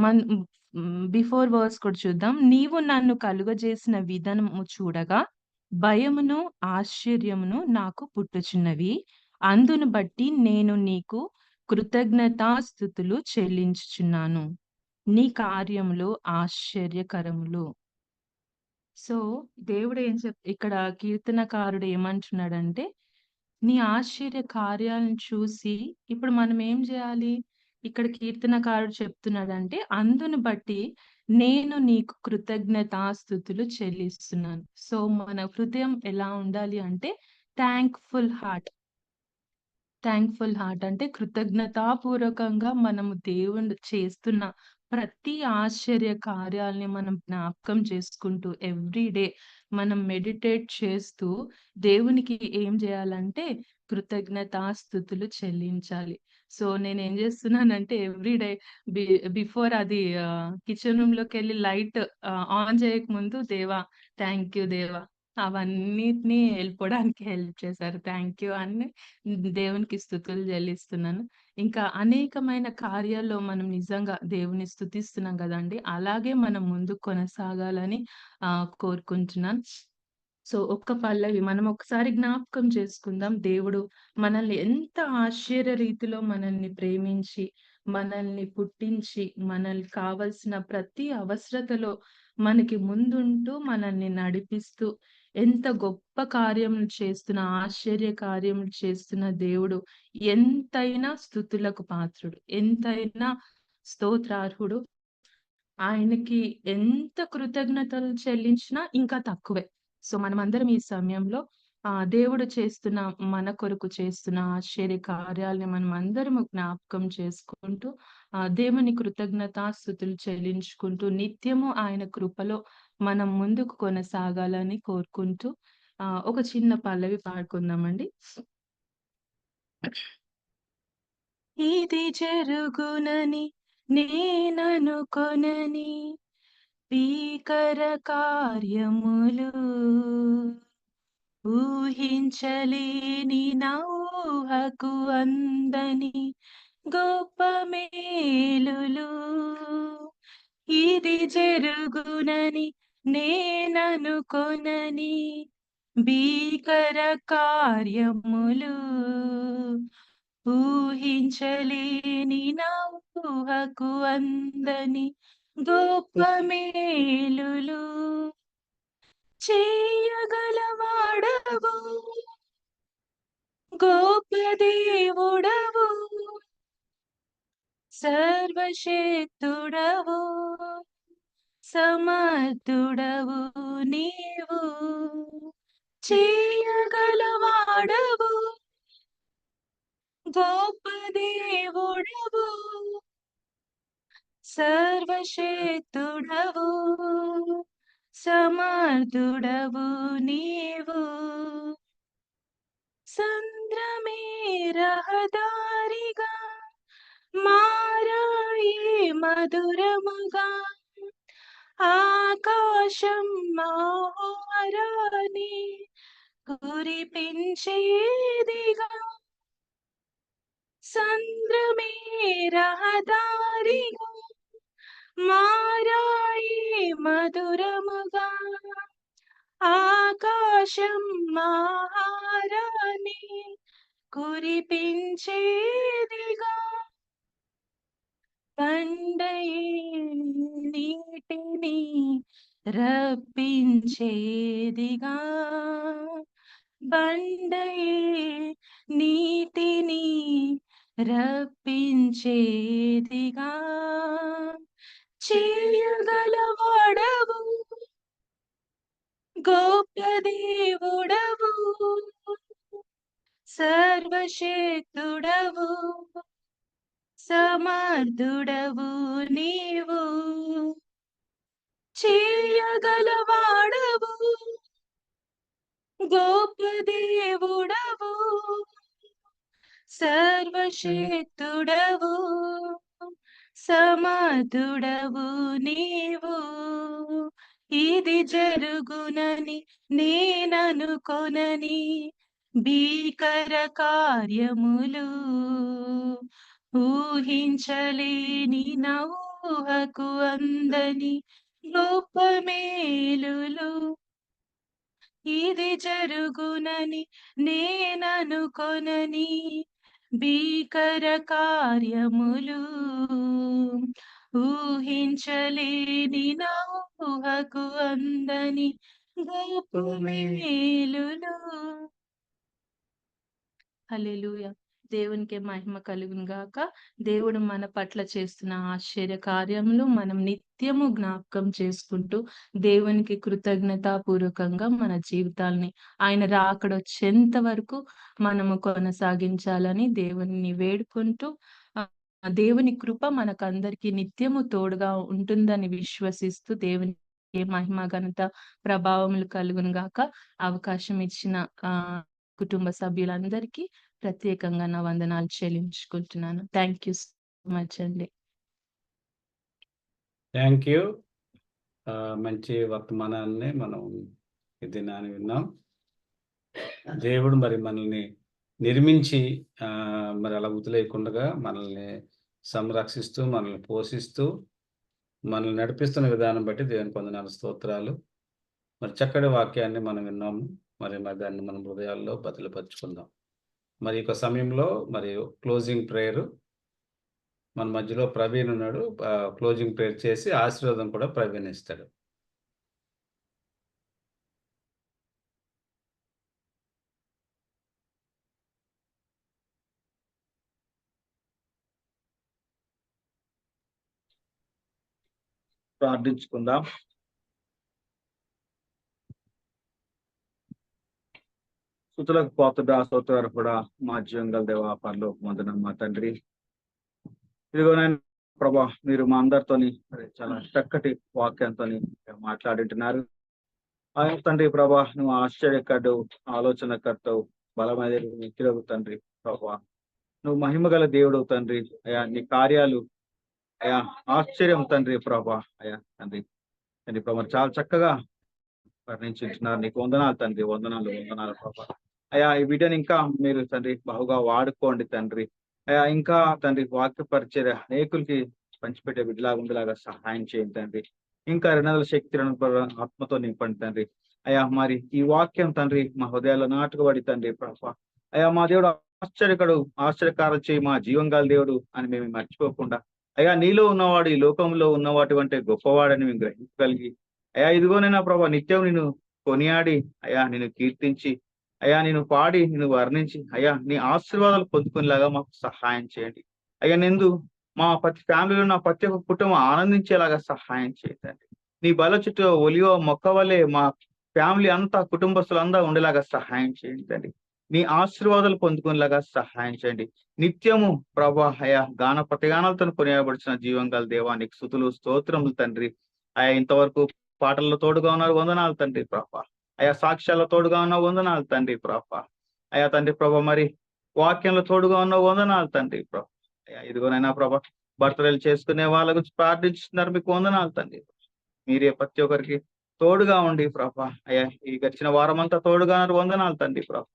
బిఫోర్ వర్స్ కూడా చూద్దాం. నీవు నన్ను కలుగజేసిన విధానము చూడగా భయమును, ఆశ్చర్యమును నాకు పుట్టుచున్నవి. అందును బట్టి నేను నీకు కృతజ్ఞతాస్తుతులు చెల్లించుచున్నాను. నీ కార్యములు ఆశ్చర్యకరములు. సో, దేవుడు ఇక్కడ కీర్తనకారుడు ఏమంటున్నాడంటే, నీ ఆశ్చర్య కార్యాలను చూసి ఇప్పుడు మనం ఏం చేయాలి? ఇక్కడ కీర్తనకారుడు చెప్తున్నాడంటే, అందును బట్టి నేను నీకు కృతజ్ఞతాస్తుతులు చెల్లిస్తున్నాను. సో, మన హృదయం ఎలా ఉండాలి అంటే థాంక్‌ఫుల్ హార్ట్. థాంక్‌ఫుల్ హార్ట్ అంటే కృతజ్ఞతాపూర్వకంగా మనము దేవుడు చేస్తున్న ప్రతి ఆశ్చర్య కార్యాల్ని మనం జ్ఞాపకం చేసుకుంటూ ఎవ్రీ డే మనం మెడిటేట్ చేస్తూ దేవునికి ఏం చేయాలంటే కృతజ్ఞతాస్తుతులు చెల్లించాలి. సో నేనేం చేస్తున్నానంటే ఎవ్రీ డే బిఫోర్ అది కిచెన్ రూమ్ లోకి వెళ్ళి లైట్ ఆన్ చేయకముందు దేవా థ్యాంక్ యూ దేవా అవన్నిటిని వెళ్ళిపోవడానికి హెల్ప్ చేశారు. థ్యాంక్ యూ అని దేవునికి స్తుతులు చెల్లిస్తున్నాను. ఇంకా అనేకమైన కార్యాల్లో మనం నిజంగా దేవుని స్తుతిస్తున్నాం కదండి. అలాగే మనం ముందుకు కొనసాగాలని కోరుకుంటున్నాను. సో ఒక్క పల్లవి మనం ఒకసారి జ్ఞాపకం చేసుకుందాం. దేవుడు మనల్ని ఎంత ఆశ్చర్య రీతిలో మనల్ని ప్రేమించి, మనల్ని పుట్టించి, మనల్ని కావలసిన ప్రతి అవసరతలో మనకి ముందుంటూ మనల్ని నడిపిస్తూ ఎంత గొప్ప కార్యములు చేస్తున్న, ఆశ్చర్య కార్యములు చేస్తున్న దేవుడు ఎంతైనా స్తుతులకు పాత్రుడు, ఎంతైనా స్తోత్రార్హుడు. ఆయనకి ఎంత కృతజ్ఞతలు చెల్లించినా ఇంకా తక్కువే. సో మనమందరం ఈ సమయంలో దేవుడు చేస్తున్న మన కొరకు చేస్తున్న ఆశ్చర్య కార్యాలని మనం అందరము జ్ఞాపకం చేసుకుంటూ దేవుని కృతజ్ఞతాస్తుతులు చెల్లించుకుంటూ నిత్యము ఆయన కృపలో మనం ముందుకు కొనసాగాలని కోరుకుంటూ ఒక చిన్న పల్లవి పాడుకుందామండి. ఇది జరుగునని నేననుకొనని భీకర కార్యములు ఊహించలేని నా ఊహకు అందని గొప్ప మేలులు ఇది జరుగునని నేననుకొనని భీకర కార్యములు ఊహించలేని నా ఊహకు అందని గొప్ప మేలులు చేయగలవాడవు గొప్ప దేవుడవు సర్వశక్తుడవు సమర్థుడవు నీవు చేయగలవాడవు గొప్ప దేవుడవు సర్వశక్తుడవు సమర్థుడవు నీవు సంద్రమే రహదారిగా మారాయి మధురముగా ఆకాశం ఆహారాన్ని కురిపించేదిగా సంద్రమే రహదారిగా మారాయి మధురముగా ఆకాశం ఆహారాన్ని కురిపించేదిగా బండయే నీటిని రప్పించేదిగా బండయే నీటిని రప్పించేదిగా చేయగలవాడవు గొప్ప దేవుడవు సర్వశక్తుడవు సమర్థుడవు నీవు చేయగలవాడవు గొప్ప దేవుడవు, సర్వశక్తుడవు, సమర్థుడవు నీవు. ఇది జరుగునని నేననుకొనని భీకర కార్యములు ఊహించలేని నా ఊహకు అందని గొప్ప మేలులు. ఇది జరుగునని నేననుకొనని భీకర కార్యములు ఊహించలేని నా ఊహకు అందని గొప్ప మేలులు. హల్లెలూయా. దేవునికి మహిమ కలుగును గాక. దేవుడు మన పట్ల చేస్తున్న ఆశ్చర్య కార్యములు మనం నిత్యము జ్ఞాపకం చేసుకుంటూ దేవునికి కృతజ్ఞతాపూర్వకంగా మన జీవితాల్ని ఆయన రాకడొచ్చేంత వరకు మనము కొనసాగించాలని దేవుని వేడుకుంటూ దేవుని కృప మనకందరికీ నిత్యము తోడుగా ఉంటుందని విశ్వసిస్తూ దేవునికి మహిమ ఘనత ప్రభావములు కలుగును గాక. అవకాశం ఇచ్చిన కుటుంబ సభ్యులందరికీ ప్రత్యేకంగా నా వందనాలు చెల్లించుకుంటున్నాను. థ్యాంక్ యూ సో మచ్ అండి. Thank you. మంచి వర్తమానాన్ని మనం ఈ దినాన్ని విన్నాం. దేవుడు మరి మనల్ని నిర్మించి మరి అలా వదిలేయకుండా మనల్ని సంరక్షిస్తూ మనల్ని పోషిస్తూ మనల్ని నడిపిస్తున్న విధానం బట్టి దేవునికి వందనాలు, స్తోత్రాలు. మరి చక్కటి వాక్యాన్ని మనం విన్నాము. మరి దాన్ని మనం హృదయాల్లో బదిలిపరుచుకుందాం. మరి ఒక సమయంలో మరి క్లోజింగ్ ప్రేయర్ మన మధ్యలో ప్రవీణ్ ఉన్నాడు. క్లోజింగ్ ప్రేయర్ చేసి ఆశీర్వాదం కూడా ప్రవీణ్ ఇస్తాడు. ప్రార్థించుకుందాం. స్తుతులకు పాత్రుడా, స్తోత్రాలు కూడా మా జీవంగల దేవా, పరలోక వందనం మా తండ్రి. ఇదిగోనైనా ప్రభా, మీరు మా అందరితోని చాలా చక్కటి వాక్యంతో మాట్లాడింటున్నారు. ఆయన తండ్రి ప్రభా, నువ్వు ఆశ్చర్యకర్తవు, ఆలోచనకర్తవు, బలమైన వ్యక్తులకు తండ్రి ప్రభా, నువ్వు మహిమగల దేవుడు తండ్రి. అయా నీ కార్యాలు అయా ఆశ్చర్యం తండ్రి ప్రభా. అయా తండ్రి తండ్రి ప్రభా, చాలా చక్కగా వర్ణించుంటున్నారు. నీకు వందనాలు తండ్రి, వందనాలు వందనాలు ప్రభా. అయా ఈ వీడియోని ఇంకా మీరు తండ్రి బాగుగా వాడుకోండి తండ్రి. అయా ఇంకా తండ్రి వాక్య పరిచర్య అనేకులకి పంచిపెట్టే బిడ్డలాగా ఉండేలాగా సహాయం చేయండి తండ్రి. ఇంకా 200 శక్తులను ఆత్మతో నింపండి తండ్రి. అయా మరి ఈ వాక్యం తండ్రి మా హృదయాల్లో నాటుకబడి తండ్రి ప్రభా. అయా మా దేవుడు ఆశ్చర్యకడు, ఆశ్చర్యకారం చేయి మా జీవంగాల దేవుడు అని మేము మర్చిపోకుండా, అయా నీలో ఉన్నవాడు ఈ లోకంలో ఉన్నవాటి అంటే గొప్పవాడని మేము గ్రహించగలిగి, అయా ఇదిగోనైనా ప్రభా నిత్యం నిన్ను కొనియాడి, అయా నిన్ను కీర్తించి, అయా నేను పాడి నిన్ను వర్ణించి, అయా నీ ఆశీర్వాదాలు పొందుకునేలాగా మాకు సహాయం చేయండి. అయ్యా నిందు మా ప్రతి ఫ్యామిలీలో నా ప్రతి ఒక్క కుటుంబం ఆనందించేలాగా సహాయం చేయండి. నీ బల చుట్టూ ఒలివ మొక్క వలె మా ఫ్యామిలీ అంతా, కుటుంబస్తులంతా ఉండేలాగా సహాయం చేయండి. నీ ఆశీర్వాదాలు పొందుకునేలాగా సహాయం చేయండి. నిత్యము ప్రభా అయా గాన ప్రతిగానాలతో కొనియాడబడిచిన జీవంగల దేవా, నీకు స్తుతులు స్తోత్రములు తండ్రి. అయా ఇంతవరకు పాటల్లో తోడుగా ఉన్నారు, వందనాలు తండ్రి ప్రభా. అయా సాక్ష్యాల్లో తోడుగా ఉన్న వందనాలు తండ్రి ప్రభా. అయా తండ్రి ప్రభా మరి వాక్యంలో తోడుగా ఉన్న వందనాలు తండ్రి ప్రభా. అయా ఇదిగోనైనా ప్రభా బర్త్డేలు చేసుకునే వాళ్ళ గురించి ప్రార్థిస్తున్నారు, మీకు వందనాలు తండ్రి. మీరే ప్రతి ఒక్కరికి తోడుగా ఉండి ప్రభా. అయ్యా ఈ గడిచిన వారం అంతా తోడుగా వందనాలు తండ్రి ప్రభా.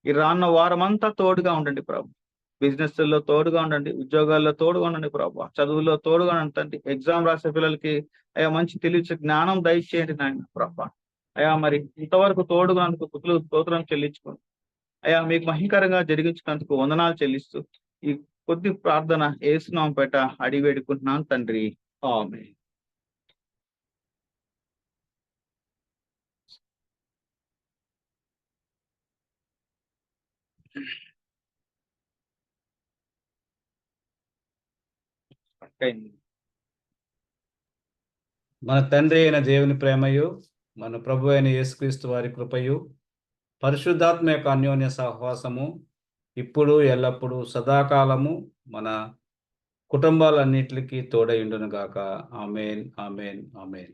ఈ రాన్న వారం అంతా తోడుగా ఉండండి ప్రభా. బిజినెస్ లో తోడుగా ఉండండి, ఉద్యోగాల్లో తోడుగా ఉండండి ప్రభా, చదువుల్లో తోడుగా ఉండండి తండ్రి. ఎగ్జామ్ రాసే పిల్లలకి అయ్యా మంచి తెలివి జ్ఞానం దయచేయండి నాయన ప్రభా. అయా మరి ఇంతవరకు తోడుగానందుకు స్తుతులు స్తోత్రం చెల్లించుకోండి. అయా మీకు మహికరంగా జరిగించినందుకు వందనాలు చెల్లిస్తూ ఈ కొద్ది ప్రార్థన యేసునామం పేట అడిగి వేడుకుంటున్నాను తండ్రి, ఆమేన్. మన తండ్రి అయిన దేవుని ప్రేమయు, మన ప్రభు అయిన యేసుక్రీస్తు వారి కృపయు, పరిశుద్ధాత్మ యొక్క అన్యోన్య సహవాసము ఇప్పుడు ఎల్లప్పుడూ సదాకాలము మన కుటుంబాలన్నిటికీ తోడై ఉండును గాక. ఆమేన్, ఆమేన్, ఆమేన్.